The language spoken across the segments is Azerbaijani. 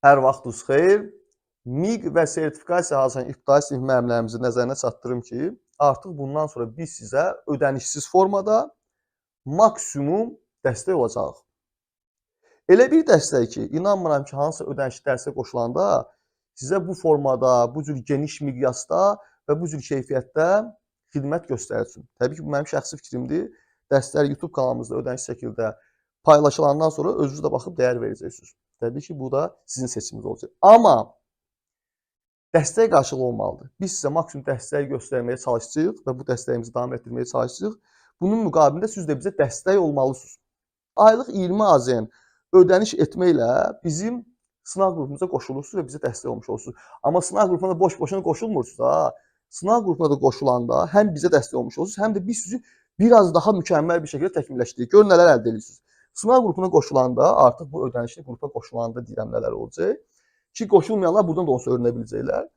Hər vaxtınız xeyir. MİQ və sertifikasiya hazırlayan ibtidai sinif müəllimlərimizi nəzərinə çatdırım ki, artıq bundan sonra biz sizə ödənişsiz formada maksimum dəstək olacaq. Elə bir dəstək ki, inanmıram ki, hansısa ödənişli dərsə qoşulanda sizə bu formada, bu cür geniş miqyasda və bu cür keyfiyyətdə xidmət göstərsin. Təbii ki, bu mənim şəxsi fikrimdir. Dərslər YouTube kanalımızda ödənişli şəkildə paylaşılandan sonra özünüz də baxıb dəyər verəcəksiniz. Təbii ki, bu da sizin seçiminiz olacaq. Amma dəstək qarşılığı olmalıdır. Biz sizə maksimum dəstək göstərməyə çalışacağıq və bu dəstəyimizi davam etdirməyə çalışacağıq. Bunun müqabilində siz də bizə dəstək olmalısınız. Aylıq 20 AZN ödəniş etməklə bizim sınaq qrupumuza qoşulursunuz və bizə dəstək olmuş olursunuz. Amma sınaq qrupuna boş-boşuna qoşulmursunuz ha. Sınaq qrupuna da qoşulanda həm bizə dəstək olmuş olursunuz, həm də biz sizi biraz daha mükəmməl bir şəkildə təkmilləşdiririk. Görün nələr əldə edirsiniz. Sınaq qrupuna qoşulanda, artıq bu ödənişli qrupa qoşulanda deyirəm nələr olacaq. Ki, qoşulmayanlar buradan da olsa öyrənə biləcəklər.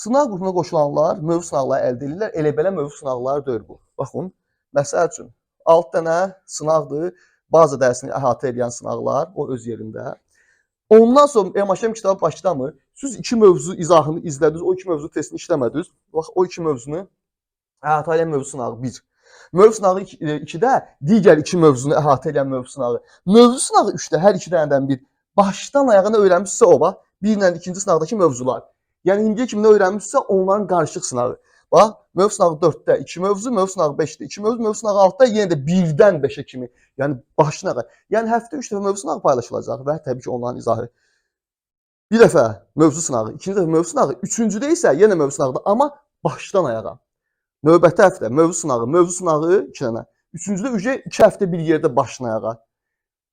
Sınaq qrupuna qoşulanlar mövzu sınaqları əldə edirlər. Elə belə mövzu sınaqları deyil bu. Baxın, məsəl üçün 6 dənə sınaqdır. Baza dərsini əhatə edən sınaqlar o öz yerində. Ondan sonra MHM kitabı başlamır. Siz 2 mövzu izahını izlədiniz, o 2 mövzu testini işləmədiniz. Bax, o 2 mövzunu əhatə edən mövzu sınağı 1. Mövzu sınağı 2-də digər 2 mövzunu əhatə edən mövzu sınağı. Mövzu sınağı 3-də hər 2 dənədən bir. Başdan ayağına öyrənmişsə o bax, bir ilə ikinci sınaqdakı mövzular. Yəni indiyə kimi nə öyrənmişsə onların qarışıq sınağı. Bax, mövzu sınağı 4-də 2 mövzu, mövzu sınağı 5-də 2 mövzu, mövzu sınağı 6-da yenə də 1-dən 5-ə kimi. Yəni başdan ayağa. Yəni həftə 3 dəfə mövzu sınağı paylaşılacaq və təbii ki, onların izahı. Bir dəfə mövzu sınağı, ikinci dəfə mövzu sınağı, üçüncüdə isə yenə mövzu sınağıdır, amma başdan ayağa. Növbəti həftə mövzu sınağı 2 dənə. Üçüncüdə 2 həftə bir yerdə başdan ayağa.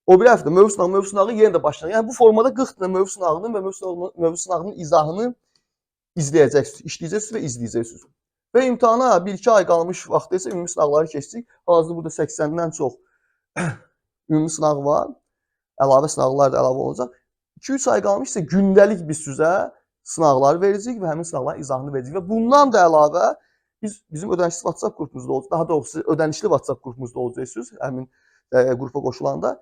O bir həftə mövzu sınağı yenə də başdan. Yəni bu formada 40 dənə mövzu sınağının və mövzu sınağının izahını izləyəcəksiniz, işləyəcəksiniz və izləyəcəksiniz. Və imtahana 1-2 ay qalmış vaxtda isə ümumi sınaqları keçdik. Hazırda burada 80-dən çox ümumi sınaq var. Əlavə sınaqlar da əlavə olacaq. 2-3 ay qalmış isə gündəlik biz sizə sınaqları verəcəyik və həmin sınaqların izahını verəcəyik. Və bundan da əlavə bizim ödənişli WhatsApp qrupumuzda olacaq. Daha doğrusu ödənişli WhatsApp qrupumuzda olacaqsınız həmin qrupa qoşulanda.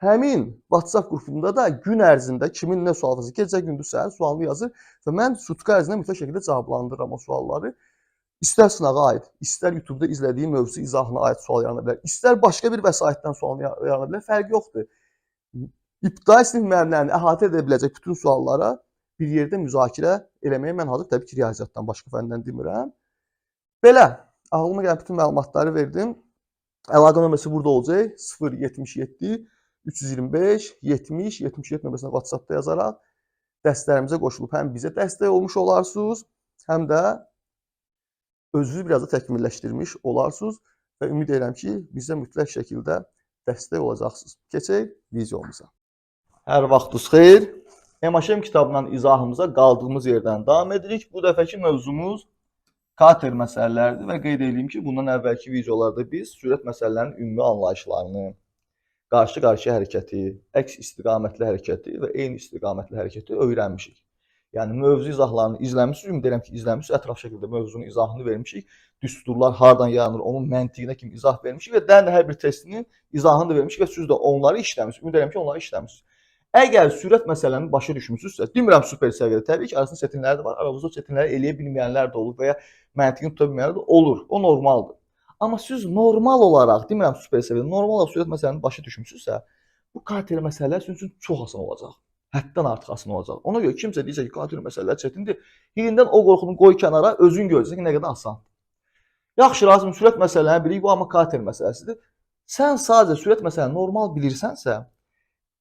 Həmin WhatsApp qrupunda da gün ərzində kimin nə sual yazır, gecə gündüz səhər sualını yazır və mən sutka ərzində mütləq şəkildə cavablandırıram o sualları. İstər sınağa aid, istər YouTube-da izlədiyi mövzu izahına aid sual yarana bilər, istər başqa bir vəsaitdən sual yarana bilər, fərqi yoxdur. İbtidai sinif müəllimlərini əhatə edə biləcək bütün suallara bir yerdə müzakirə eləməyə mən hazır, təbii ki, riyaziyyatdan, başqa fəndən demirəm. Belə, ağlıma gələn bütün məlumatları verdim. Əlaqə nömrəsi burada olacaq, 077 325 70 77 nömrəsinə WhatsApp-da yazaraq dərslərimizə qoşulub həm bizə dəstək olmuş olarsınız, həm də özünüzü biraz da təkmilləşdirmiş olarsınız və ümid edirəm ki, bizə mütləq şəkildə dəstək olacaqsınız. Keçək videomuza. Hər vaxtınız xeyir. MHM kitabından izahımıza qaldığımız yerdən davam edirik. Bu dəfəki mövzumuz kater məsələləridir və qeyd edeyim ki, bundan əvvəlki videolarda biz sürət məsələlərinin ümumi anlayışlarını, qarşı-qarşıya hərəkəti, əks istiqamətli hərəkəti və eyni istiqamətli hərəkəti öyrənmişik. Yəni, mövzu izahlarını izləmişsiniz, ümid edirəm ki, izləmişsiniz, ətraf şəkildə mövzunun izahını vermişik, düsturlar hardan yaranır, onun məntiqinə kimi izah vermişik və dən də hər bir testinin izahını da vermişik və siz də onları işləmişsiniz, ümid edirəm ki, onları işləmişsiniz. Əgər sürət məsələni başa düşmüsünüzsə, demirəm super səviyyədə, təbii ki, arasında çətinləri də var, aramızda o çətinləri eləyə bilməyənlər də olur və ya məntiqini tuta bilməyənlər də olur, o normaldır. Amma siz normal olaraq, demirəm super səviyyədə, normal olaraq sürət məsələni başa düşmüsünüzsə, bu kater məsələlər sizin üçün çox asan olacaq. Həddən artıq asan olacaq. Ona görə kimsə deyəcək ki, kater məsələlər çətindir, hirindən o qorxunu qoy kənara, özün görəcək ki, nə qədər asandır. Yaxşı, lazım sürət məsələni bilirik, bu amma kater məsələsidir. Sən sadəcə sürət məsələni normal bilirsənsə,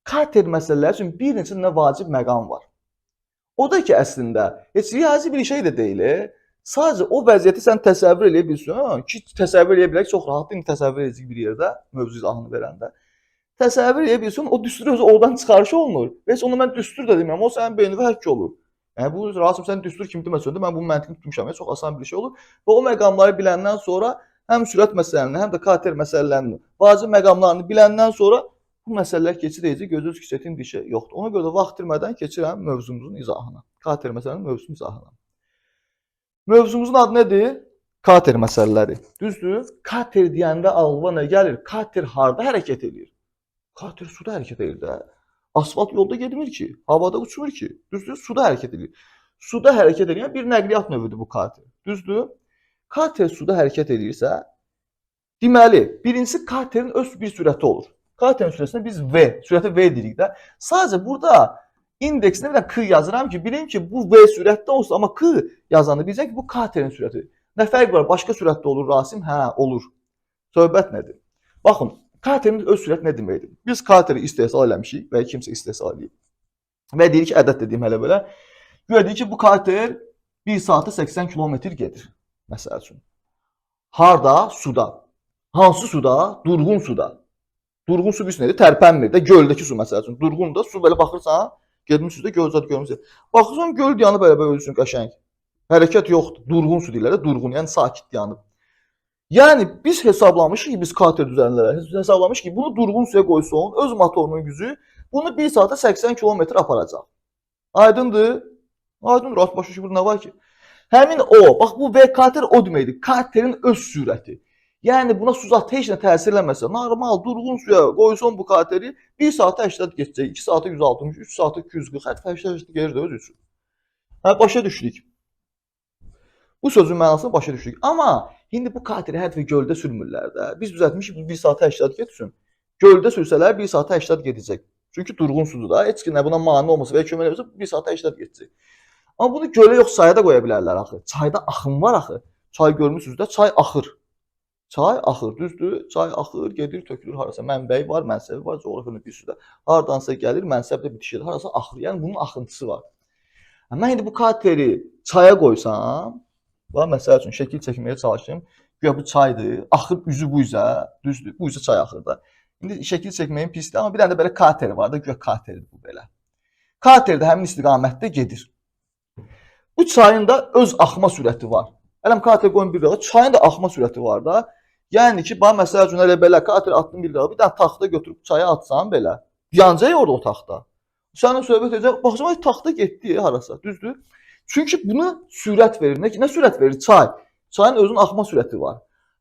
kater məsələləri üçün bir neçə nə vacib məqam var. O da ki, əslində, heç riyazi bir şey də deyil. Sadəcə o vəziyyəti sən təsəvvür eləyə bilirsən ki, təsəvvür eləyə bilək, çox rahatdır, təsəvvür edəcək bir yerdə, mövzu izahını verəndə. Təsəvvür eləyə bilirsən, o düstur özü oradan çıxarışı olunur. Və heç onu mən düstur da demirəm, o sənin beynində həkk olur. Yəni, bu, Rasim, sən düstur kimi deməsən də, mən bunun məntiqini tutmuşam, çox asan bir şey olur. Və o məqamları biləndən sonra, həm sürət məsələlərini, həm də kater məsələlərini, vacib məqamlarını biləndən sonra bu məsələlər keçirəcək, gözünüz ki, çətin bir şey yoxdur. Ona görə də vaxt itirmədən keçirəm mövzumuzun izahına, kater məsələnin mövzusunun izahına. Mövzumuzun adı nədir? Kater məsələləri. Düzdür? Kater deyəndə ağlıma nə gəlir? Kater harda hərəkət edir? Kater suda hərəkət edir də. Asfalt yolda getmir ki, havada uçmur ki. Düzdür? Suda hərəkət edir. Suda hərəkət edən bir nəqliyyat növüdür bu kater. Düzdür? Kater suda hərəkət edirsə, deməli, birincisi katerin öz bir sürəti olur. Katerin sürətinə biz V, sürəti V deyirik də. Sadəcə burada indeksinə bir də K yazıram ki, bilin ki, bu V sürətdə olsa, amma K yazanda biləcək ki, bu katerin sürəti. Nə fərq var? Başqa sürətdə olur Rasim? Hə, olur. Söhbət nədir? Baxın, katerin öz sürət nə deməkdir? Biz kateri istehsal eləmişik və kimsə istehsal edib. Və deyirik ki, ədəd dediyim hələ belə. Güya deyir ki, bu kater 1 saata 80 kilometr gedir. Məsəl üçün. Harda? Suda. Hansı suda? Durğun suda. Durğun su biz nədir? Tərpənmir də, göldəki su məsəl üçün. Durğun da su belə baxırsan, getmişsiniz də göl zad görmüsünüz. Baxırsan göl yanı belə ölsün qəşəng. Hərəkət yoxdur. Durğun su deyirlər də, durğun, yəni sakit yanıb. Yəni biz hesablamışıq ki, biz kater düzənlərə hesablamışıq ki, bunu durğun suya qoysun, öz motorunun gücü bunu 1 saata 80 kilometr aparacaq. Aydındır? Aydın rahat başa düşür, nə var ki? Həmin o, bax bu V kater o deməkdir. Katerin öz sürəti. Yəni buna su zat heç nə təsir eləməsə, normal durğun suya qoysun bu kateri 1 saata 80 keçəcək, 2 saata 160, 3 saata 240, hətta 80 gerir də öz üçün. Hə, başa düşdük. Bu sözün mənasını başa düşdük. Amma indi bu kateri hər dəfə göldə sürmürlər də. Biz düzəltmişik bu 1 saata 80 getsin. Göldə sürsələr 1 saata 80 gedəcək. Çünki durğun sudur da. Heç kim buna mane olmasa və kömək eləməsə 1 saata 80 gedəcək. Amma bunu gölə yox, çaya da qoya bilərlər axı. Çayda axın var axı. Çay görmüsünüz də, çay axır. Çay axır, düzdür? Çay axır, gedir, tökülür harasa. Mənbəyi var, mənsəbi var, coğrafiyanın bir sürü də. Hardansa gəlir, mənsəbdə bitişir, harasa axır. Yəni bunun axıntısı var. Mən indi bu kateri çaya qoysam, məsəl üçün şəkil çəkməyə çalışdım. Güya bu çaydır, axır üzü bu üzə, düzdür? Bu üzə çay axır da. İndi şəkil çəkməyin pisdir, amma bir dənə də belə kateri var da, güya kateridir bu belə. Kater də həmin istiqamətdə gedir. Bu çayın da öz axma sürəti var. Ələm kater qoyun bir dəqiqə, çayın da axma sürəti var da. Yəni ki, məsəl üçün elə belə kater atdın bir dəqiqə, bir dənə taxta götürüb çaya atsan belə, yanacaq orada o taxta. Sənin söhbət edəcək, baxacaq taxta getdi harasa, düzdür? Çünki buna sürət verir. Nə sürət verir? Çay. Çayın özünün axma sürəti var.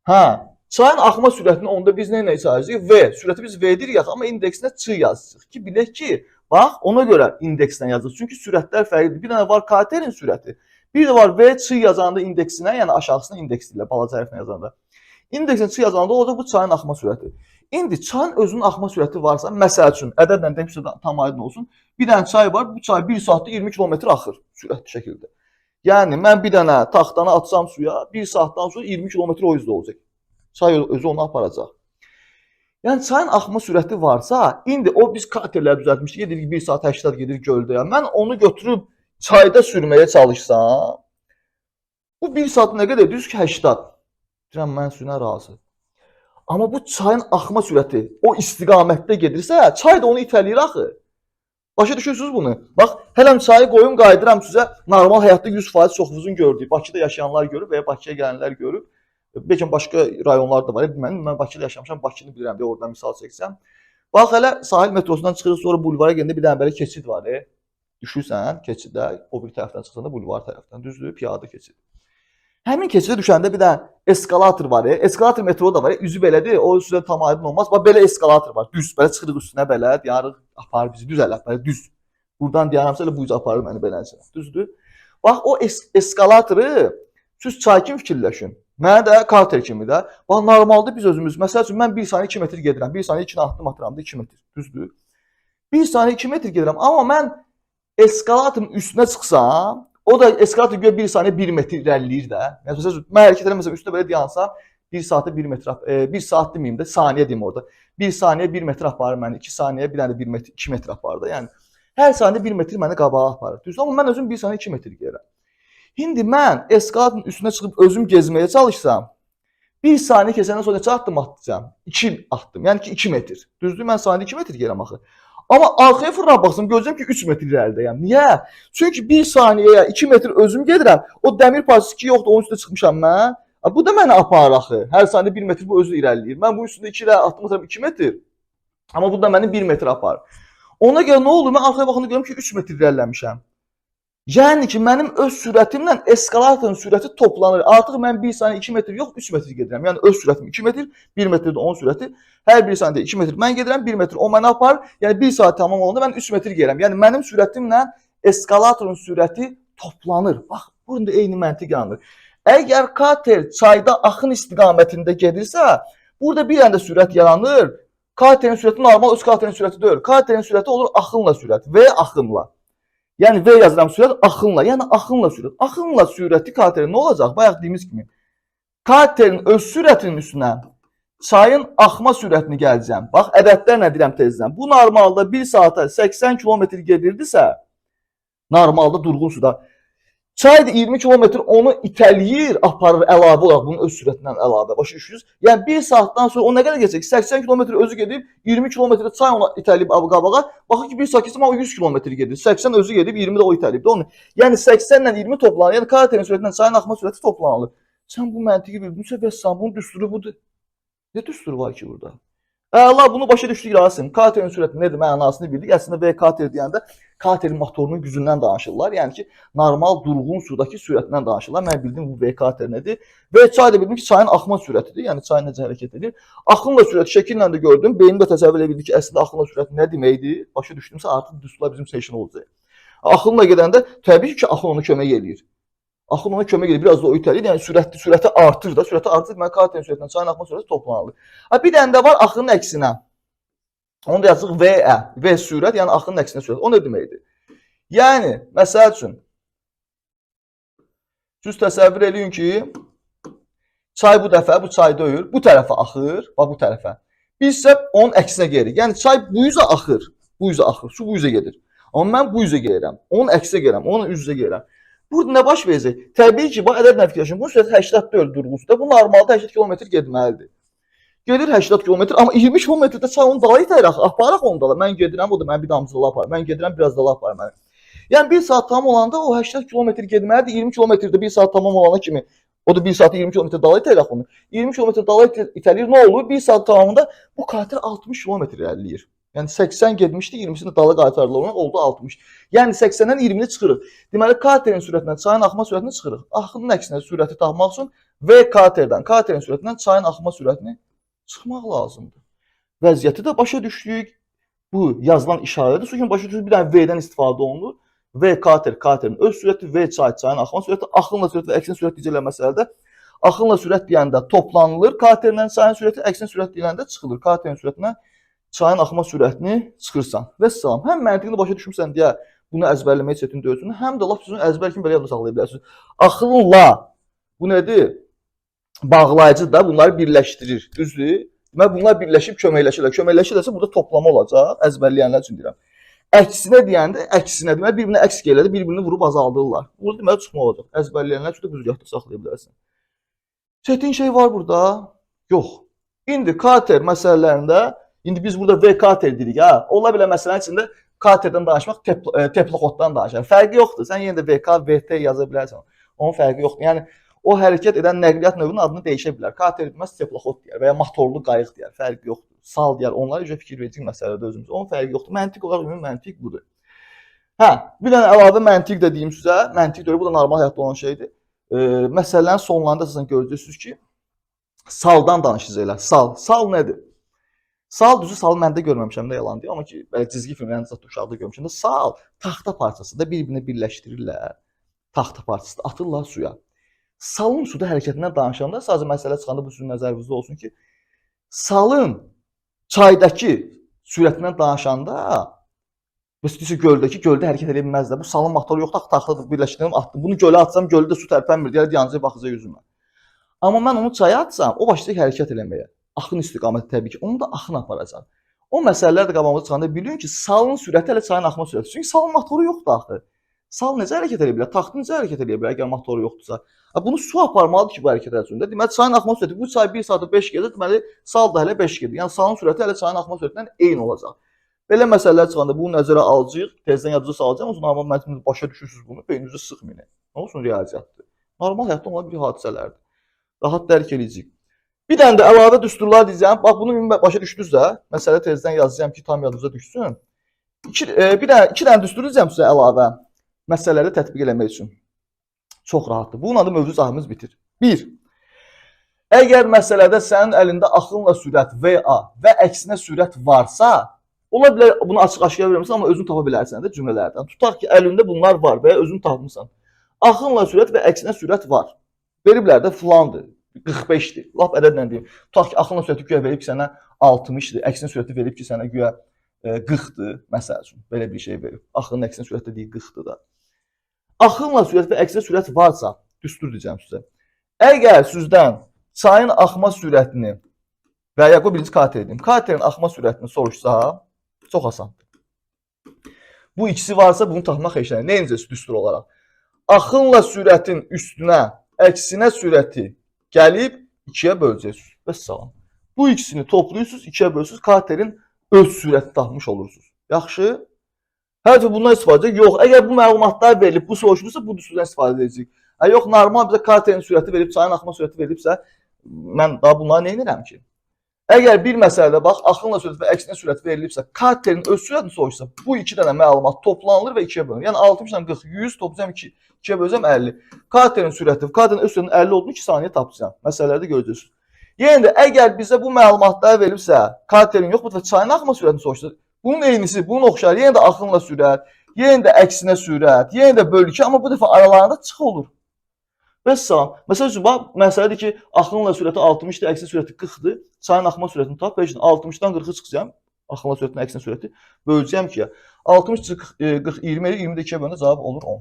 Hə, çayın axma sürətini onda biz nə yazırıq? V. Sürəti biz V deyirik, amma indeksinə Ç yazırıq ki, bilək ki, bax, ona görə indekslə yazırıq. Çünki sürətlər fərqlidir. Bir dənə var katerin sürəti. Bir də var V, Ç yazanda indeksinə, yəni aşağısına indeks ilə, balaca hərflə yazanda. İndeksin Ç yazanda olacaq bu çayın axma sürəti. İndi çayın özünün axma sürəti varsa, məsəl üçün, ədədlə demişsə tam aydın olsun, bir dənə çay var, bu çay 1 saatda 20 kilometr axır sürətli şəkildə. Yəni, mən bir dənə taxtanı atsam suya, 1 saatdan sonra 20 kilometr o üzdə olacaq. Çay özü onu aparacaq. Yəni, çayın axma sürəti varsa, indi o biz katerləri düzəltmişdik, gedirik 1 saat 80 gedir göldə. Mən onu götürüb çayda sürməyə çalışsam, bu 1 saat nə qədər? Düz ki 80. Deyirəm, mən sürünə razı. Amma bu çayın axma sürəti o istiqamətdə gedirsə, çay da onu itələyir axı. Başa düşürsünüz bunu? Bax, hələm çayı qoyum, qaydıram sizə normal həyatda 100% çoxunuzun gördüyü, Bakıda yaşayanlar görüb və ya Bakıya gələnlər görüb. Bəlkə başqa rayonlar da var. Mən Bakıda yaşamışam, Bakını bilirəm deyə oradan misal çəksəm. Bax, hələ sahil metrosundan çıxırıq, sonra bulvara gələndə bir dənə belə keçid var. Düşürsən keçiddə, o bir tərəfdən çıxsan da bulvar tərəfdən, düzdür, piyada keçid. Həmin keçidə düşəndə bir dənə eskalator var. Eskalator metroda var. Üzü belədir. O sizə tam aydın olmaz. Bax belə eskalator var. Düz belə çıxırıq üstünə belə, deyarıq aparır bizi düz elə, belə düz. Buradan deyaramsa elə bu üzə aparır məni beləncə. Düzdür? Bax o eskalatoru siz çay kimi fikirləşin. Mənə də kater kimi də. Bax normalda biz özümüz, məsəl üçün mən 1 saniyə 2 metr gedirəm. 1 saniyə 2 addım atıram da 2 metr. Düzdür? 1 saniyə 2 metr gedirəm. Amma mən eskalatorun üstünə çıxsam, o da eskalator görə 1 saniyə 1 metr irəliləyir də. Yəni məsələn, mən hərəkət eləməsəm, üstə belə dayansam, 1 saatda 1 metr, 1 saat deməyim də, saniyə deyim orada. 1 saniyə 1 metr aparır məni, 2 saniyə bir dənə 1 metr, 2 metr aparır da. Yəni hər saniyə 1 metr məni qabağa aparır. Düzdür? Amma mən özüm 1 saniyə 2 metr gedirəm. İndi mən eskalatorun üstünə çıxıb özüm gezməyə çalışsam, 1 saniyə keçəndən sonra neçə addım atacağam? 2 addım. Yəni ki 2 metr. Düzdür? Mən saniyədə 2 metr gedirəm axı. Amma arxaya fırlanıb baxsam görəcəm ki 3 metr irəlidəyəm. Niyə? Çünki 1 saniyəyə 2 metr özüm gedirəm. O dəmir parçası ki yoxdur, onun üstünə çıxmışam mən. Bu da məni aparır axı. Hər saniyə 1 metr bu özü irəliləyir. Mən bu üstündə 2 ilə addım atıram 2 metr. Amma bu da məni 1 metr aparır. Ona görə nə olur? Mən arxaya baxanda görürəm ki 3 metr irəliləmişəm. Yəni ki, mənim öz sürətimlə eskalatorun sürəti toplanır. Artıq mən 1 saniyə 2 metr yox, 3 metr gedirəm. Yəni öz sürətim 2 metr, 1 metrdə onun sürəti. Hər 1 saniyədə 2 metr mən gedirəm, 1 metr o mənə aparır. Yəni 1 saat tamam olanda mən 3 metr gedirəm. Yəni mənim sürətimlə eskalatorun sürəti toplanır. Bax, burada eyni məntiq yanır. Əgər kater çayda axın istiqamətində gedirsə, burada bir dənə də sürət yaranır. Katerin sürəti normal öz katerin sürəti deyil. Katerin sürəti olur axınla sürət və axınla. Yəni V yazıram sürət axınla, yəni axınla sürət. Axınla sürəti katerin nə olacaq? Bayaq dediyimiz kimi. Katerin öz sürətinin üstünə çayın axma sürətini gələcəm. Bax, ədədlərlə deyirəm tezdən. Bu normalda 1 saata 80 km gedirdisə, normalda durğun suda. Çay da 20 km onu itələyir, aparır əlavə olaraq bunun öz sürətindən əlavə. Başa düşürsünüz? Yəni 1 saatdan sonra o nə qədər gedəcək? 80 km özü gedib, 20 km çay ona itələyib qabağa. Baxın ki 1 saat keçsə o 100 km gedir. 80 özü gedib, 20 də o itələyib də onu. Yəni 80 ilə 20 toplanır. Yəni katerin sürətindən çayın axma sürəti toplanılır. Sən bu məntiqi bildinsə bəs sən bunun düsturu budur. Nə düsturu var ki burada? Əla, bunu başa düşdük Rasim. Katerin sürəti nədir? Mənasını bildik. Əslində V kater deyəndə katerin motorunun gücündən danışırlar. Yəni ki, normal durğun sudakı sürətindən danışırlar. Mən bildim bu V kater nədir? V çay da bildim ki, çayın axma sürətidir. Yəni çay necə hərəkət edir? Axınla sürəti şəkillə də gördüm. Beynimdə təsəvvür edə bildik ki, əslində axınla sürəti nə deməkdir? Başa düşdümsə artıq düsturlar bizim seçin olacaq. Axınla gedəndə təbii ki, axın ona kömək eləyir. Axın ona kömək edir, biraz da o itələyir. Yəni sürəti artır da, sürəti artır, deməli katerin sürətindən çayın axma sürəti toplanılır. Bir dənə də var axının əksinə. Onu da yazırıq VE, V sürət, yəni axının əksinə sürət. O nə deməkdir? Yəni, məsəl üçün, siz təsəvvür edin ki, çay bu dəfə, bu çay deyil, bu tərəfə axır, bax bu tərəfə. Biz isə onun əksinə gedirik. Yəni çay bu üzə axır, su bu üzə gedir. Amma mən bu üzə gedirəm, onun əksinə gedirəm, onun üzə gedirəm. Burada nə baş verəcək? Təbii ki, bu ədədlə fikirləşin. Bunun sürəti 80 deyil durğusunda. Bu normalda 80 km getməlidir. Gedir 80 km, amma 20 km-də çay onu dala itər axı. Aparaq onu dala. Mən gedirəm, o da məni bir damcıla aparır. Mən gedirəm, biraz dala aparır məni. Yəni 1 saat tamam olanda o 80 km getməlidir. 20 km-də 1 saat tamam olana kimi o da 1 saat 20 km dala itər axı onu. 20 km dala itəlir, nə olur? 1 saat tamamında bu kater 60 km irəliləyir. Yəni 80 getmişdi, 20-sini dala qaytardılar ona, oldu 60. Yəni 80-dən 20-ni çıxırıq. Deməli, katerin sürətindən çayın axma sürətini çıxırıq. Axının əksinə sürəti tapmaq üçün V katerdən, katerin sürətindən çayın axma sürətini çıxmaq lazımdır. Vəziyyəti də başa düşdük. Bu yazılan işarədir. Sonra başa düşdük, bir dənə V-dən istifadə olunur. V kater, katerin öz sürəti, V çayın axma sürəti, axınla sürət və əksin sürət deyilən məsələdə axınla sürət deyəndə toplanılır. Katerlə çayın sürəti, əksin sürət deyiləndə çıxılır. Katerin sürətindən çayın axma sürətini çıxırsan. Və salam. Həm məntiqini başa düşmüsən deyə bunu əzbərləməyə çətin deyilsin, həm də lap sizin əzbər kimi belə yadda saxlaya bilərsiniz. Axınla bu nədir? Bağlayıcı da bunları birləşdirir. Düzdür? Deməli bunlar birləşib köməkləşirlər. Köməkləşirlərsə burada toplama olacaq. Əzbərləyənlər üçün deyirəm. Əksinə deyəndə əksinə deməli bir-birinə əks gəlirlər, bir-birini vurub azaldırırlar. Burada deməli çıxma olacaq. Əzbərləyənlər üçün də güzgahda saxlaya bilərsən. Çətin şey var burada? Yox. İndi kater məsələlərində İndi biz burada V kater dedik, ha. Ola bilər məsələnin içində katerdən danışmaq, teploxoddan danışaq. Fərqi yoxdur. Sən yenə də VK, VT yaza bilərsən. Onun fərqi yoxdur. Yəni o hərəkət edən nəqliyyat növünün adını dəyişə bilər. Kater deməz, teploxod deyər və ya motorlu qayıq deyər. Fərqi yoxdur. Sal deyər. Onlar üzrə fikir verəcək məsələdə özümüz. Onun fərqi yoxdur. Məntiq olaraq ümumi məntiq budur. Hə, bir dənə əlavə məntiq də deyim sizə. Məntiq deyir, bu da normal həyatda olan şeydir. Məsələlərin sonlarında sizin görəcəksiniz ki, saldan danışacaqlar. Sal nədir? Sal düzü salı məndə görməmişəm də yalan deyil, amma ki belə cizgi filmlərində zət uşaqda görmüşəm də sal taxta parçası da bir-birinə birləşdirirlər. Taxta parçası da atırlar suya. Salın suda hərəkətindən danışanda sadəcə məsələ çıxanda bu sizin nəzərinizdə olsun ki, salın çaydakı sürətindən danışanda məsələn göldə hərəkət edə bilməz də. Bu salın motoru yoxdur, taxtadır, birləşdirdim, atdım. Bunu gölə atsam göldə su tərpənmir, deyər yanacaq baxacaq üzümə. Amma mən onu çaya atsam, o başlayacaq hərəkət eləməyə. Axın istiqaməti təbii ki, onu da axın aparacaq. O məsələlər də qabağımıza çıxanda bilin ki, salın sürəti elə çayın axma sürəti. Çünki salın motoru yoxdur axı. Sal necə hərəkət edə bilər? Taxtın necə hərəkət edə bilər əgər motoru yoxdursa? Bunu su aparmalıdır ki, bu hərəkət etsin. Deməli çayın axma sürəti bu çay 1 saata 5 gedir, deməli sal da hələ 5 gedir. Yəni salın sürəti hələ çayın axma sürətindən eyni olacaq. Belə məsələlər çıxanda bunu nəzərə alacağıq, tezdən yadınıza salacağıq. O zaman normal məntiqlə başa düşürsüz bunu, beyninizə sıxmayın. Nə olsun riyaziyyatdır. Normal həyatda olan bir hadisələrdir. Rahat dərk edəcəyik. Bir dənə də əlavə düsturlar deyəcəm. Bax bunu başa düşdünüzsə, məsələ tezdən yazacağam ki, tam yadınıza düşsün. İki dənə düstur deyəcəm sizə əlavə. məsələləri tətbiq eləmək üçün çox rahatdır. Bununla da mövzu izahımız bitir. 1. Əgər məsələdə sənin əlində axınla sürət VA və əksinə sürət varsa, ola bilər bunu açıq-aşkar vermirsən, amma özün tapa bilərsən də cümlələrdən. Tutaq ki, əlində bunlar var və ya özün tapmısan. Axınla sürət və əksinə sürət var. Veriblər də filandır, 45-dir. Lap ədədlə deyim. Tutaq ki, axınla sürəti güya verib ki, sənə 60-dır, əksinə sürəti verib ki, sənə güya 40-dır, məsəl üçün. Belə bir şey verib. Axının əksinə sürəti deyil 40-dır da. Axınla sürət və əksinə sürət varsa, düstur deyəcəm sizə. Əgər sizdən çayın axma sürətini və ya birinci kater edeyim. Katerin axma sürətini soruşsa, çox asandır. Bu ikisi varsa bunu tapmaq heç nə. Necə düstur olaraq? Axınla sürətin üstünə əksinə sürəti gəlib 2-yə böləcəksiniz. Vəssalam. Bu ikisini toplayırsınız, 2-yə bölürsünüz, katerin öz sürəti tapmış olursunuz. Yaxşı? Hər dəfə bundan istifadə edəcək. Yox, əgər bu məlumatlar verilib, bu soruşulursa, bu düsturdan istifadə edəcək. Yox, normal bizə katerin sürəti verib, çayın axma sürəti verilibsə, mən daha bunları nə edirəm ki? Əgər bir məsələdə bax, axınla sürət və əksinə sürət verilibsə, katerin öz sürətini soruşsa, bu iki dənə məlumat toplanılır və 2-yə bölünür. Yəni 60 ilə 40, 100 toplayacağım 2-yə böləcəm 50. Katerin sürəti, katerin öz sürətinin 50 olduğunu 2 saniyə tapacağam. Məsələlərdə görəcəksiniz. Yəni də əgər bizə bu məlumatlar verilibsə, katerin yox, və çayın axma sürətini soruşsa, bunun eynisi, bunun oxşar, yenə də axınla sürət, yenə də əksinə sürət, yenə də bölgü, amma bu dəfə aralarında çıx olur. Vəssalam. Məsəl üçün, bax, məsələdir ki, axınla sürəti 60-dır, əksinə sürəti 40-dır. Çayın axma sürətini tap, 60-dan 40-ı çıxacağım. Axınla sürətin əksinə sürəti. Böləcəyəm ki, 60 40, 20 edir, 20 də 2-yə bölündə cavab olur 10.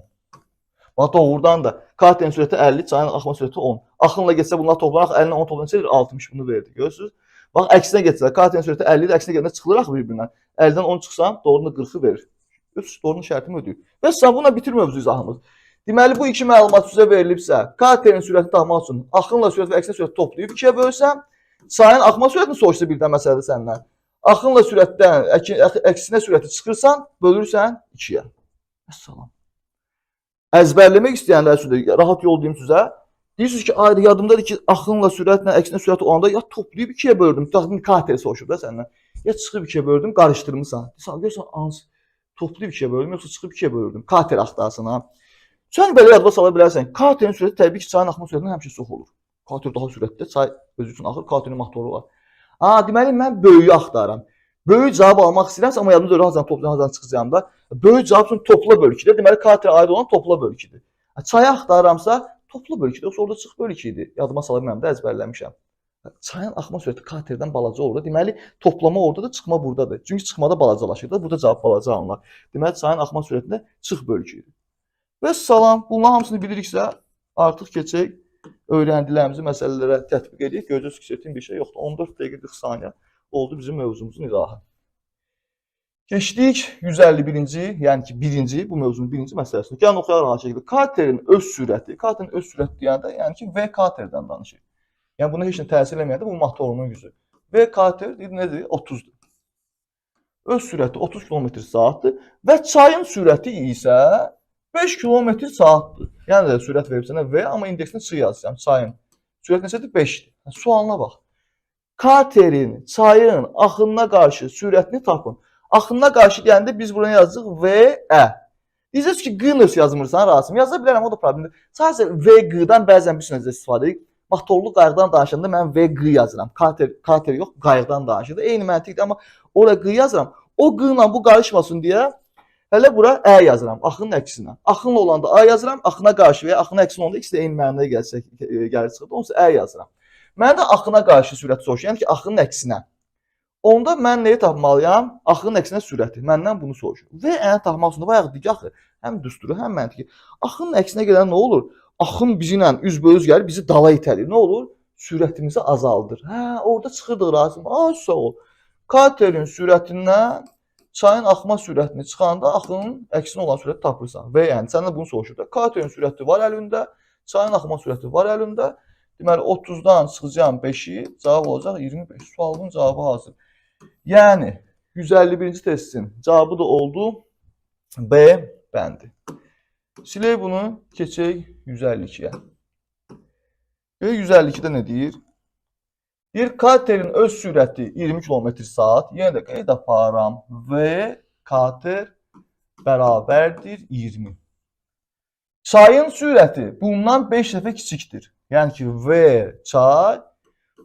Bax, doğrudan da katerin sürəti 50, çayın axma sürəti 10. Axınla getsə bunlar toplanaq, 50-lə 10 toplanacaq 60 bunu verdi. Görürsünüz? Bax, əksinə getsələr, katerin sürəti 50-dir, əksinə gələndə çıxılır axı bir-birindən. 50-dən 10 çıxsam, doğrunda 40-ı verir. Doğrunun şərtimi ödəyir. Vəssalam, buna bitir mövzu izahımız. Deməli, bu iki məlumat sizə verilibsə, katerin sürətini tapmaq üçün axınla sürət və əksinə sürət toplayıb 2-yə bölsəm, çayın axma sürətini soruşsa birdən məsələdə səndən. Axınla sürətdən əksinə sürəti çıxırsan, bölürsən 2-yə. Vəssalam. Əzbərləmək istəyənlər üçün də rahat yol deyim sizə. Deyirsiniz ki, ayrı yadımdadır ki, axınla sürətlə əksinə sürəti olanda ya toplayıb 2-yə böldüm, tutaq kateri soruşub da səndən. Ya çıxıb 2-yə böldüm, qarışdırmısan. Görürsən, hansı toplayıb 2-yə böldüm, yoxsa çıxıb 2-yə böldüm. Kater axtarsın ha. Sən belə yadıma sala bilərsən. Katerin sürəti təbii ki, çayın axma sürətindən həmişə çox olur. Kater daha sürətli, çay özü üçün axır, katerin motoru var. Deməli, mən böyüyü axtarıram. Böyük cavab almaq istəyirəmsə, amma yadımda öyrə hazırdan toplayacağım, hazırdan çıxacağım da. Böyük cavab üçün topla bölgüdür. Deməli, katerə aid olan topla bölgüdür. Çayı axtarıramsa, topla bölgüdür. Yoxsa orada çıx bölgüdür. Yadıma sala bilməm də əzbərləmişəm. Çayın axma sürəti katerdən balaca olur. Deməli, toplama oradadır, çıxma buradadır. Çünki çıxmada balacalaşır da, burada cavab balaca alınır. Deməli, çayın axma sürətində çıx bölgüdür. Vəssalam, bunların hamısını biliriksə, artıq keçək öyrəndiklərimizi məsələlərə tətbiq edək. Gözünüz etdiyim bir şey yoxdur. 14 dəqiqə 40 saniyə oldu bizim mövzumuzun izahı. Keçdik 151-ci, yəni ki, birinci, bu mövzunun birinci məsələsinə. Gəlin oxuyaq rahat şəkildə. Katerin öz sürəti, deyəndə, yəni ki, V katerdən danışır. Yəni, buna heç nə təsir eləməyəndə bu motorunun gücü. V kater nədir? 30-dur. Öz sürəti 30 km/saatdır və çayın sürəti isə 5 km/saatdır. Yəni də sürət verib sənə V, amma indeksini çı yazacağım. Çayın sürət neçədir? 5-dir. Sualına bax. Katerin, çayın axınına qarşı sürətini tapın. Axınına qarşı deyəndə biz buraya yazacağıq V-ə. Deyəcəksiniz ki, G-nös yazmırsan, Rasim. Yaza bilərəm, o da problemdir. Sadəcə V-G-dan bəzən bir sözlə istifadə edirik. Motorlu qayıqdan danışanda mən V-G yazıram. Kater yox, qayıqdan danışır. Eyni məntiqdir, amma oraya G yazıram. O G-la bu qarışmasın deyə hələ bura Ə yazıram, axının əksinə. Axınla olanda A yazıram, axına qarşı və ya axına əksin olanda ikisi də eyni mənada gəlir çıxır. Onsa Ə yazıram. Mən də axına qarşı sürəti soruşuram, yəni ki, axının əksinə. Onda mən nəyi tapmalıyam? Axının əksinə sürəti. Məndən bunu soruşur. Və əni tapmaq üçün bayaq dedik axı, həm düsturu, həm məntiqi. Axının əksinə gedən nə olur? Axın bizimlə üzbəüz gəlir, bizi dala itəlir. Nə olur? Sürətimizi azaldır. Orada çıxırdıq Rasim. Sağ ol. Katerin sürətindən çayın axma sürətini çıxanda axının əksinə olan sürəti tapırsan. Və yəni səndən bunu soruşur da. Katerin sürəti var əlində, çayın axma sürəti var əlində. Deməli 30-dan çıxacağam 5-i, cavab olacaq 25. Sualın cavabı hazır. Yəni 151-ci testin cavabı da oldu B bəndi. Silək bunu, keçək 152-yə. 152-də nə deyir? Deyir, katerin öz sürəti 20 km/saat. Yenə də qeyd aparıram. V kater bərabərdir 20. Çayın sürəti bundan 5 dəfə kiçikdir. Yəni ki, V çay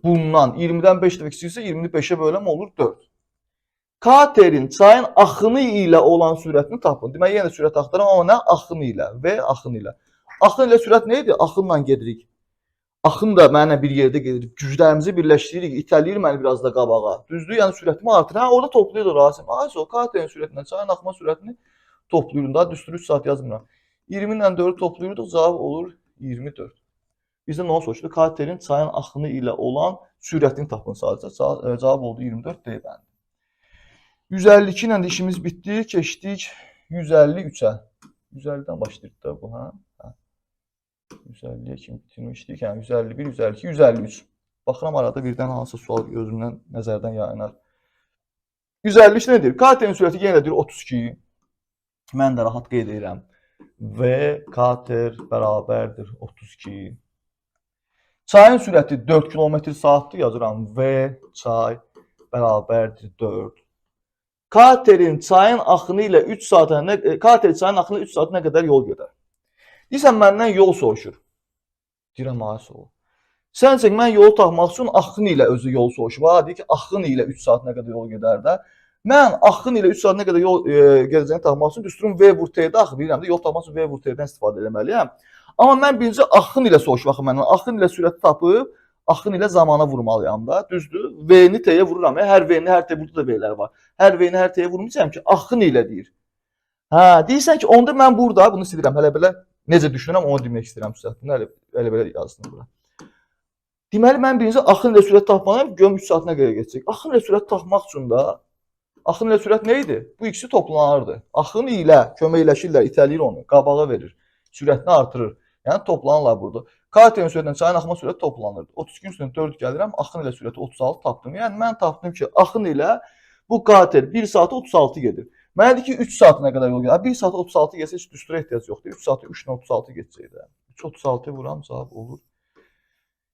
bundan 20-dən 5 dəfə kiçiksə 20-ni 5-ə böləm olur 4. Katerin çayın axını ilə olan sürətini tapın. Deməli, yenə sürət axtarım, amma nə? Axını ilə. V axını ilə. Axın ilə sürət nə idi? Axınla gedirik. Axın da mənimlə bir yerdə gedir. Güclərimizi birləşdiririk, itələyir məni biraz da qabağa. Düzdür? Yəni sürətimi artırır. Hə, orada toplayır Rasim. Ayso, katerin sürətindən çayın axma sürətini toplayırım. Daha düstur 3 saat yazmıram. 20 ilə 4-ü toplayırdıq, cavab olur 24. Bizdə nə soruşdu? Katerin çayın axını ilə olan sürətini tapın sadəcə. Cavab oldu 24 deyil bəndə. 152 ilə də işimiz bitdi. Keçdik 153-ə. 150-dən başlayırıq da bu, hə? 150-yə kimi bitirmişdik. Yəni 151, 152, 153. Baxıram arada birdən hansı sual gözümdən, nəzərdən yayınar. 153 nədir? Katerin sürəti yenə deyir 32. Mən də rahat qeyd edirəm. V kater bərabərdir 32. Çayın sürəti 4 km/saatdır yazıram. V çay bərabərdir 4. Katerin çayın axını ilə 3 saata nə qədər yol gedər? Deyirsən, məndən yol soruşur. Deyirəm, ay soğuk. Səncə, mən yolu tapmaq üçün axın ilə özü yol soruşur. Deyir ki, axın ilə 3 saat nə qədər yol gedər də. Mən axın ilə 3 saat nə qədər yol gedəcəyini tapmaq üçün düsturum V vur T-də axı bilirəm də, yol tapmaq üçün V vur T-dən istifadə etməliyəm. Amma mən birinci axın ilə soruşur, baxın məndən. Axın ilə sürəti tapıb, axın ilə zamana vurmalıyam da, düzdür? V-ni T-yə vururam. Hər V-ni, hər T, burada da V-lər var. Hər V-ni, hər T-yə vurmayacağım ki, axın ilə deyir. Hə, deyirsən ki, onda mən burada, bunu silirəm, hələ belə necə düşünürəm, onu demək istəyirəm sizə. Bunu hələ belə yazdım bura. Deməli, mən birinci axın ilə sürət tapmalıyam, görüm 3 saat nə qədər geçəcək. Axın ilə sürət tapmaq üçün də, axın ilə sürət nə idi? Bu ikisi toplanardı. Axın ilə köməkləşirlər, itələyir onu, qabağa verir, sürətini artırır. Yəni toplanırlar burada. Katerin sürətindən çayın axma sürəti toplanırdı. 32-nin üstündən 4 gəlirəm, axın ilə sürəti 36 tapdım. Yəni mən tapdım ki, axın ilə bu kater 1 saata 36 gedir. Mənə deyir ki, 3 saat nə qədər yol gedir. 1 saat 36 getsə heç düstura ehtiyac yoxdur. 3 saat 3.36 getəcək də. 3.36 vuram, cavab olur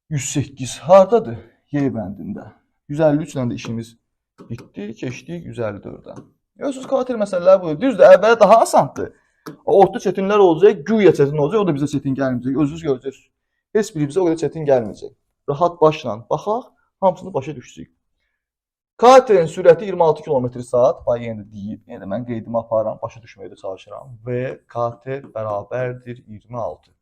108. Hardadır? Y bəndində. 153 ilə də işimiz bitdi. Keçdik 154-ə. Görürsünüz, kater məsələləri budur. Düzdür, əvvələ daha asandır. Orta çətinlər olacaq, güya çətin olacaq, o da bizə çətin gəlməyəcək. Özünüz görəcəksiniz. Heç biri bizə o qədər çətin gəlməyəcək. Rahat başla baxaq, hamısını başa düşəcəyik. Katerin sürəti 26 km/saat. Bax, yenə də deyib, yenə də mən qeydimi aparıram, başa düşməyə də çalışıram. V kater bərabərdir 26.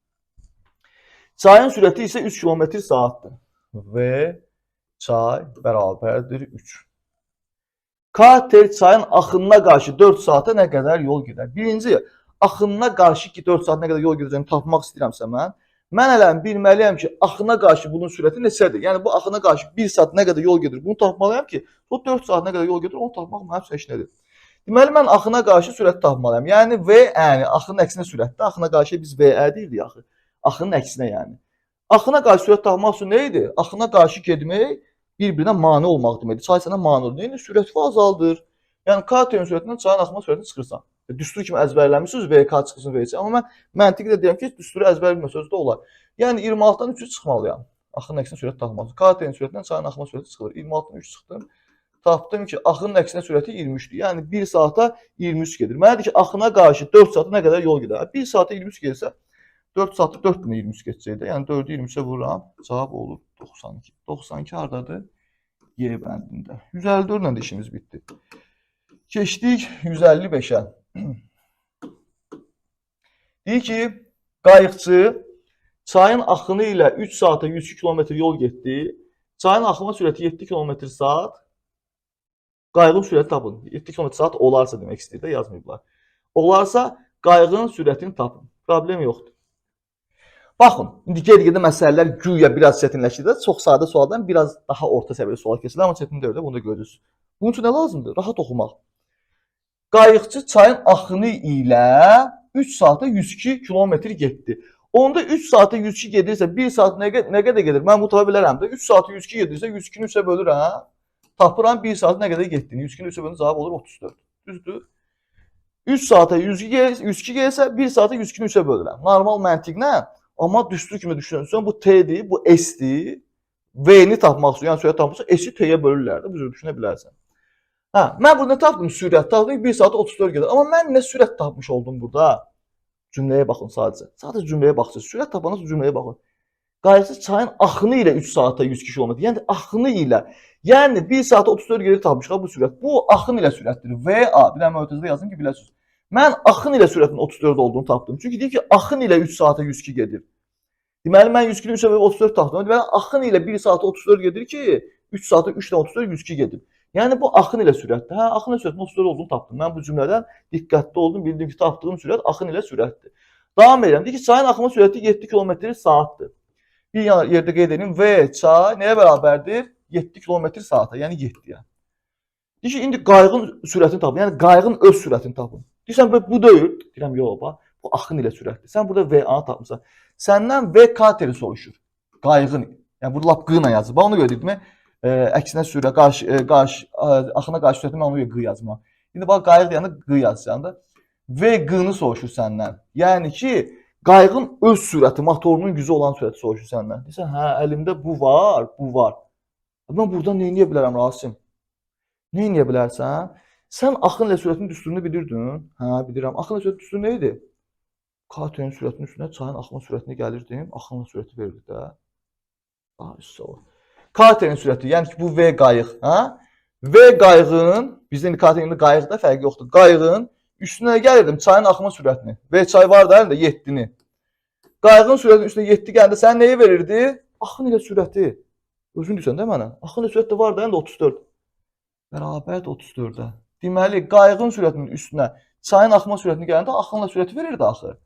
Çayın sürəti isə 3 km/saatdır. V çay bərabərdir 3. Kater çayın axınına qarşı 4 saata nə qədər yol gedər? Birinci, axınına qarşı ki 4 saat nə qədər yol gedəcəyini tapmaq istəyirəmsə mən hələm bilməliyəm ki, axına qarşı bunun sürəti neçədir? Yəni bu axına qarşı 1 saat nə qədər yol gedir? Bunu tapmalıyam ki, o 4 saat nə qədər yol gedir, onu tapmaq mənim üçün heç nədir. Deməli mən axına qarşı sürəti tapmalıyam. Yəni V, yəni axının əksinə sürətdə. Axına qarşı biz Və deyirdik axı. Axının əksinə yəni. Axına qarşı sürət tapmaq üçün nə idi? Axına qarşı getmək bir-birinə mane olmaq deməkdir. Çay sənə mane olur. Yəni sürəti azaldır. Yəni katerin sürətindən çayın axma sürətini çıxırsan. Düstur kimi əzbərləmişsiniz, VK çıxsın VC. Amma mən məntiqlə deyirəm ki, düsturu əzbər bilməsəz də olar. Yəni 26-dan 3 çıxmalıyam. Axının əksinə sürət tapmaq üçün. Katerin sürətindən çayın axma sürəti çıxılır. 26-dan 3 çıxdım. Tapdım ki, axının əksinə sürəti 23-dür. Yəni 1 saata 23 gedir. Mənə deyir ki, axına qarşı 4 saata nə qədər yol gedər? 1 saata 23 gelsə 4 saatda 4023 geçəcəkdə. Yəni 4-ü 23-ə vururam. Cavab olur 92. 92 hardadır? Y bəndində. 154 ilə də işimiz bitdi. Keçdik 155-ə. Deyir ki, qayıqçı çayın axını ilə 3 saata 102 km yol getdi. Çayın axma sürəti 7 km/saat. Qayığın sürəti tapın. 7 km/saat olarsa demək istəyir də, yazmayıblar. Olarsa qayığın sürətini tapın. Problem yoxdur. Baxın, indi geri-gedə məsələlər güya biraz çətinləşir də, çox sadə sualdan biraz daha orta səviyyəli sual keçilir, amma çətin deyil də, bunu da görürsünüz. Bunun üçün nə lazımdır? Rahat oxumaq. Qayıqçı çayın axını ilə 3 saata 102 km getdi. Onda 3 saata 102 gedirsə 1 saat nə qədər gedir? Mən bu tapa bilərəm də. 3 saata 102 gedirsə 102-ni 3-ə bölürəm. Tapıram 1 saat nə qədər getdiyini. 102-ni 3-ə bölürəm, cavab olur 34. Düzdür? 3 saata 102 gelsə 1 saata 102-ni 3-ə bölürəm. Normal məntiqlə, amma düstur kimi düşünürsən, bu T'dir, bu S'dir. V-ni tapmaq üçün, yəni sürət tapmaq üçün S-i T-yə bölürlər də, bu cür düşünə bilərsən. Hə, mən burada tapdım sürət, tapdım 1 saata 34 gedir. Amma mən nə sürət tapmış oldum burada? Cümləyə baxın sadəcə. Sadəcə cümləyə baxın. Sürət tapanız cümləyə baxın. Qayıqsız çayın axını ilə 3 saata 100 km. Yəni axını ilə. Yəni 1 saata 34 gedir tapmışıq bu sürət. Bu axın ilə sürətdir. VA. Bir dənə mötərizədə yazın ki, biləsiniz. Mən axın ilə sürətin 34 olduğunu tapdım. Çünki deyir ki, axın ilə 3 saata 102 gedir. Deməli mən 102-ni 3-ə bölüb 34 tapdım. Deməli axın ilə 1 saata 34 gedir ki, 3 saata 3-dən 34 102 gedir. Yəni bu axın ilə sürətdir. Hə, axın ilə sürətin 34 olduğunu tapdım. Mən bu cümlədən diqqətli oldum, bildim ki, tapdığım sürət axın ilə sürətdir. Davam edirəm. Deyir ki, çayın axımı sürəti 7 km/saatdır. Bir yerdə qeyd edeyim. V çay nəyə bərabərdir? 7 km/saata, yəni 7-yə. Deyir ki, indi qayığın sürətini tapın. Yəni qayığın öz sürətini tapın. Deyirsən, bu deyil. Deyirəm, yox, bax. Bu axın ilə sürətdir. Sən burada VA-nı tapmısan. Səndən V kateri soruşur. Qayığın. Yəni burada lap qıyla yazır. Bax onu görə dedim. Əksinə sürət, axına qarşı sürəti mən onu görə qıy yazmam. İndi bax qayıq deyəndə qıy yazacağam da. V qını soruşur səndən. Yəni ki, qayığın öz sürəti, motorunun gücü olan sürəti soruşur səndən. Deyirsən, hə, əlimdə bu var, bu var. Mən buradan nə edə bilərəm, Rasim? Nə edə bilərsən? Sən axın ilə sürətin düsturunu bilirdin. Hə, bilirəm. Axın ilə sürətin düsturu nə idi? Katerin sürətinin üstünə çayın axma sürətini gəlirdim. Axınla sürəti verirdi də. Ay, sağ ol. Katerin sürəti, yəni ki, bu V qayıq. Hə? V qayığın, bizdə indi katerin qayıqda fərqi yoxdur. Qayığın üstünə gəlirdim çayın axma sürətini. V çay var da əlində 7-ni. Qayığın sürətinin üstünə 7 gələndə sən nəyi verirdi? Axın ilə sürəti. Özün deyirsən də mənə. Axın ilə sürəti var da əlində 34. Bərabərdir 34-ə. Deməli, qayığın sürətinin üstünə çayın axma sürətini gələndə axınla sürəti verirdi axı.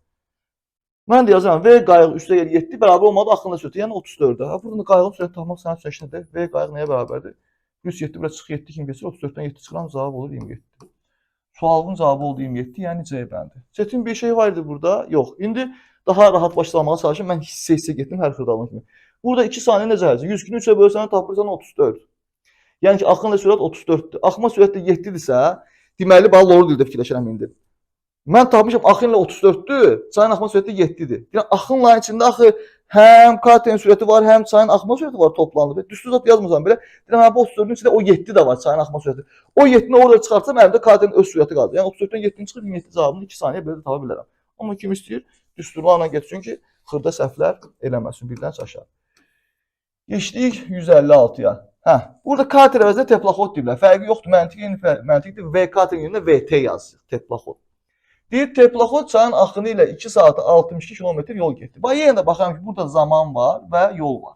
Mən də yazıram, V qayıq üstə 7 bərabər olmadı axınla sürəti, yəni 34-də. Burada qayığın sürəti tapmaq sənin üçün işinədir. V qayıq nəyə bərabərdir? 107 bura çıx 7 kimi keçir, 34-dən 7 çıxıran cavab olur 27. Sualın cavabı oldu 27, yəni C bəndi. Çətin bir şey var idi burada? Yox. İndi daha rahat başlamağa çalışım. Mən hissə getdim hər xırdalığın kimi. Burada 2 saniyə necə həlcə? 100-ünü 3-ə bölsən tapırsan 34. Yəni ki, axınla sürət 34-dür. Axma sürət də 7-dirsə, deməli, bax, doğru dildə fikirləşirəm indi. Mən tapmışam axınla 34-dür, çayın axma sürəti 7-dir. Yəni, axınların içində axı həm katerin sürəti var, həm çayın axma sürəti var toplandı. Düzdür zat yazmısan belə. Deyirəm, bu 34-ün içində o 7 də var, çayın axma sürəti. O 7-ni orada çıxartsam, əlimdə katerin öz sürəti qaldı. Yəni, 34-dən 7-ni çıxıb 27 cavabını 2 saniyə belə də tapa bilərəm. Amma kim istəyir, düsturlarla getsin ki, xırda səhvlər eləməsin, birdən çaşar. Geçdik 156-ya. Hə, burada kater əvəzinə teplaxod deyirlər. Fərqi yoxdur, məntiqdir. V katerin yerində VT yazır, teplaxod. Deyir, teplaxod çayın axını ilə 2 saata 62 km yol getdi. Bax, yenə də baxıram ki, burada zaman var və yol var.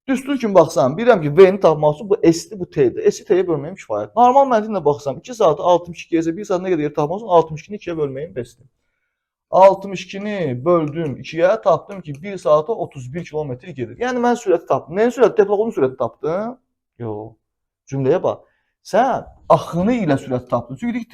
Düstur kimi baxsam, bilirəm ki, V-ni tapmaq üçün bu S-dir, bu T-dir. S-i T-yə bölməyim kifayət. Normal məntiqlə baxsam, 2 saata 62 gəzə, 1 saat nə qədər yer tapmaq üçün 62-ni 2-yə bölməyim bəsdir. 62-ni böldüm 2-yə, tapdım ki, 1 saata 31 km gedir. Yəni, mən sürəti tapdım. Nəyin sürəti? Teplaxodun sürəti tapdım? Yox. Cümləyə bax. Sən axını ilə sürəti tapdın. Çünki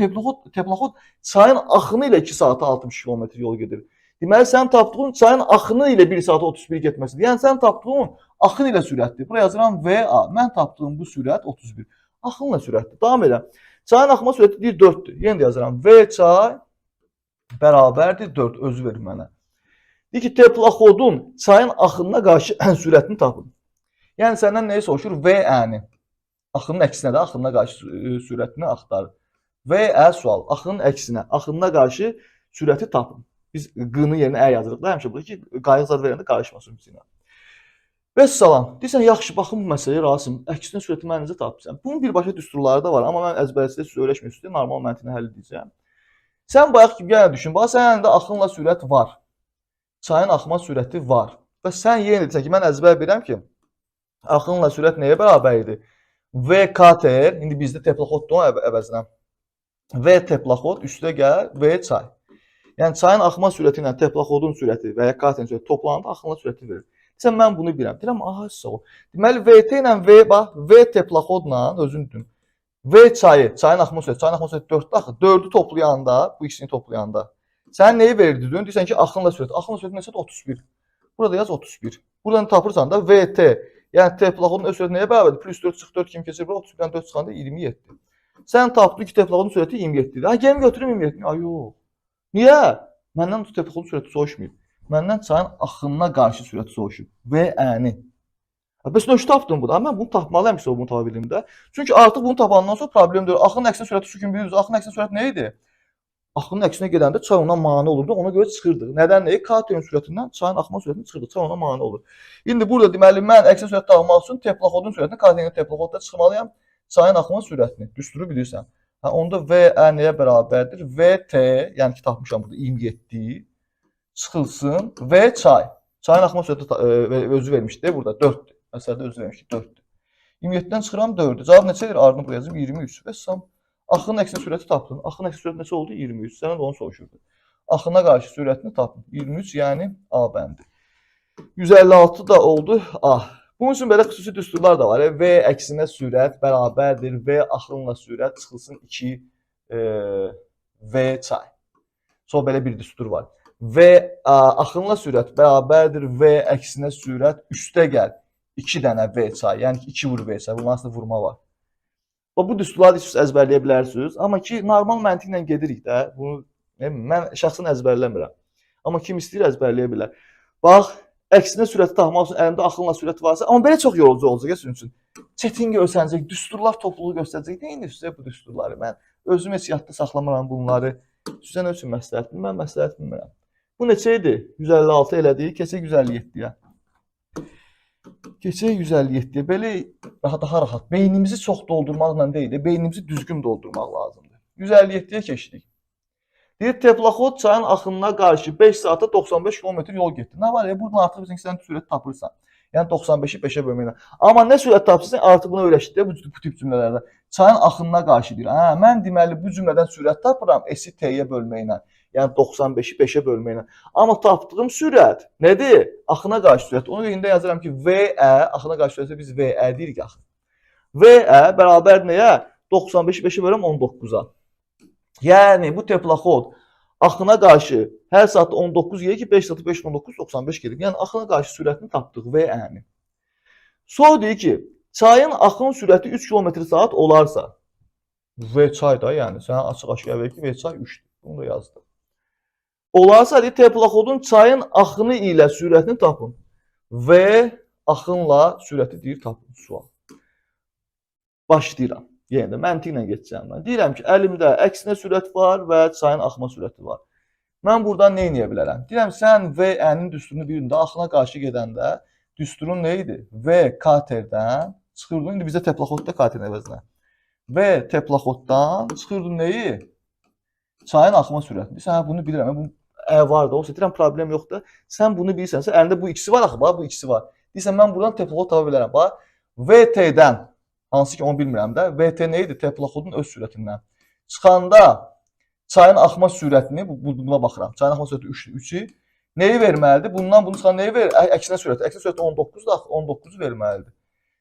teplaxod çayın axını ilə 2 saata 60 km yol gedir. Deməli, sən tapdığın çayın axını ilə 1 saata 31 getməsidir. Yəni, sən tapdığın axın ilə sürətdir. Buraya yazıram VA. Mən tapdığım bu sürət 31. Axınla sürətdir. Davam edirəm. Çayın axma sürəti deyir 4-dür. Yenə də yazıram. V çay bərabərdir 4. Özü verir mənə. Deyir ki, teplaxodun çayın axınına qarşı sürətini tapın. Yəni, səndən nəyi soruşur? VA-ni. Axının əksinə də axınına qarşı sürətini axtarır. VA sual. Axının əksinə, axınına qarşı sürəti tapın. Biz qını yerinə ə yazırıq da həmişə burada ki, qayıq zad verəndə qarışmasın bizimlə. Vəssalam. Deyirsən, yaxşı, baxın bu məsələyə Rasim. Əksinə sürəti mən necə tapırsan? Bunun birbaşa düsturları da var, amma mən əzbərçidə siz öyrəşmiyorsunuz, normal məntiqini həll edəcəm. Sən bayaq kimi yenə düşün, bax, sənin əlində axınla sürət var. Çayın axma sürəti var. Və sən yenə deyirsən ki, mən əzbər bilirəm ki, axınla sürət nəyə bərabər idi? V kater, indi bizdə teplaxoddur əvəzinə. V teplaxod, üstə gəl, V çay. Yəni, çayın axma sürəti ilə teplaxodun sürəti və ya katerin sürəti toplananda axınla sürəti verir. Sən mən bunu bilirəm. Deyirəm, aha, sağ ol. Deməli, VT ilə V, bax, V teplaxodla, özün düşün. V çayı, çayın axma sürəti 4-dür axı. 4-ü toplayanda, bu ikisini toplayanda. Sən neyi verirdi? Deyirsən ki, axınla sürəti. Axınla sürəti nəsə 31. Burada yaz 31. Buradan tapırsan da VT. Yəni, teplaxodun öz sürəti nəyə bərabərdir? Plus 4 çıx 4 kimi keçir, 31-dən 4 çıxanda 27. Sən tapdın ki, teplaxodun sürəti 27-dir. Ha, gəlin götürüm 27-ni. Ay, yox. Niyə? Məndən teplaxodun sürəti soruşmayıb. Məndən çayın axınına qarşı sürəti soruşub. VA-ni. Bəs nə tapdın bu da? Mən bunu tapmalıyam ki, bunu tapa bildim də. Çünki artıq bunu tapandan sonra problem deyil. Axının əksinə sürəti şu kimi bilirsiniz. Axının əksinə sürəti nə idi? Axının əksinə gedəndə çay ona mane olurdu. Ona görə çıxırdı. Nədən nəyə? K-terin sürətindən çayın axma sürətini çıxırdı. Çay ona mane olur. İndi burada deməli mən əksin sürətdə almaq üçün teplaxodun sürətini K-terin teplaxodda çıxmalıyam. Çayın axma sürətini. Düsturu bilirsən. Hə, onda VE nəyə bərabərdir? VT, yəni ki tapmışam burada 27 çıxılsın V çay. Çayın axma sürəti özü vermişdi burada 4-dür. Məsələdə özü vermişdi 4-dür. 27-dən çıxıram 4-dür. Cavab neçədir? Ardını buraya yazım 23. Və sam axının əksinə sürəti tapdın. Axının əksinə sürəti neçə oldu? 23. Səndən onu soruşurdu. Axına qarşı sürətini tapdın. 23 yəni A bəndi. 156 da oldu A. Bunun üçün belə xüsusi düsturlar da var. V əksinə sürət bərabərdir V axınla sürət çıxılsın 2 V çay. Sonra belə bir düstur var. V axınla sürət bərabərdir V əksinə sürət üstə gəl 2 dənə V çay. Yəni ki 2 vur V çay. Bunun aslında vurma var. Bu düsturları siz əzbərləyə bilərsiniz. Amma ki normal məntiqlə gedirik də. Bunu mən şəxsən əzbərləmirəm. Amma kim istəyir əzbərləyə bilər. Bax, əksinə sürəti tapmaq üçün əlimdə axınla sürət varsa, amma belə çox yorucu olacaq sizin üçün. Çətin görsənəcək, düsturlar topluluğu göstərəcək. Nəyin sizə bu düsturları? Mən özüm heç yadda saxlamıram bunları. Sizə nə üçün məsləhət bilmirəm, mən məsləhət bilmirəm. Bu neçə idi? 156 elədik, keçək 157-yə. Keçək 157-yə. Belə daha rahat. Beynimizi çox doldurmaqla deyil, beynimizi düzgün doldurmaq lazımdır. 157-yə keçdik. Deyir, teplaxod çayın axınına qarşı 5 saata 95 km yol getdi. Nə var ya, buradan artıq sən sürət tapırsan. Yəni 95-i 5-ə bölməklə. Amma nə sürət tapırsan, artıq bunu öyrəşdik bu tip cümlələrdə. Çayın axınına qarşı deyir. Hə, mən deməli bu cümlədən sürət tapıram S-i T-yə bölməklə. Yəni 95-i 5-ə bölməklə. Amma tapdığım sürət nədir? Axına qarşı sürət. Onun yerində yazıram ki, VE, axına qarşı sürətə biz VE deyirik axı. VE bərabər nəyə? 95-i 5-ə bölürəm 19-a. Yəni bu teplaxod axına qarşı hər saatda 19 gedir ki, 5 saatı 5 19 95 gedir. Yəni axına qarşı sürətini tapdıq VE-ni. Sonra deyir ki, çayın axın sürəti 3 km/saat olarsa, V çay da, yəni sənə açıq-aşkar verir ki, V çay 3-dür. Bunu da yazdım. Olarsa deyir, teplaxodun çayın axını ilə sürətini tapın. V axınla sürəti deyir tapın. Sual. Başlayıram. Yəni də məntiqlə geçəcəm mən. Deyirəm ki, əlimdə əksinə sürət var və çayın axma sürəti var. Mən buradan nə edə bilərəm? Deyirəm, sən VE-nin düsturunu birində axına qarşı gedəndə düsturun nə idi? V katerdən çıxırdın. İndi bizə teplaxodda katerin əvəzinə. V teplaxoddan çıxırdın nəyi? Çayın axma sürətini. Sən bunu bilirəm. Bu var da olsa deyirəm, problem yoxdur. Sən bunu bilirsənsə, əlində bu ikisi var axı, bax bu ikisi var. Deyirsən, mən buradan teplaxod tapa bilərəm. Bax, VT-dən hansı ki onu bilmirəm də. VT nə idi? Teplaxodun öz sürətindən. Çıxanda çayın axma sürətini, buna baxıram. Çayın axma sürəti 3-ü nəyi verməlidir? Bundan bunu çıxan nəyi verir? Əksinə sürəti. Əksinə sürəti 19-dur axı, 19-u verməlidir.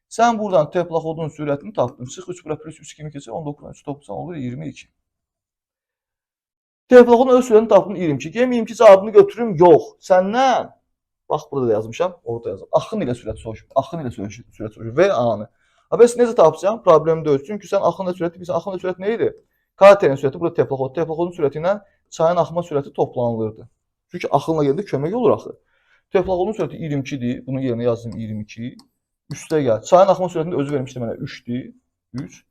Sən buradan teplaxodun sürətini tapdın. Çıx 3 bura plus 3 kimi keçir. 19-dan 3 toplusan olur 22. Teplaxodun öz sürətini tapdın 22. Gəlin 22 cavabını götürüm. Yox. Səndən bax burada da yazmışam, orada yazım. Axın ilə sürət soruşur. Axın ilə sürət soruşur. V anı. Bəs necə tapacağam? Problem deyil. Çünki sən axınla sürəti bilirsən. Axınla sürət nə idi? Katerin sürəti burada teplaxod. Teplaxodun sürəti ilə çayın axma sürəti toplanılırdı. Çünki axınla gedəndə kömək olur axı. Teplaxodun sürəti 22-dir. Bunun yerinə yazdım 22. Üstə gəl. Çayın axma sürətini özü vermişdi mənə 3-dür. 3.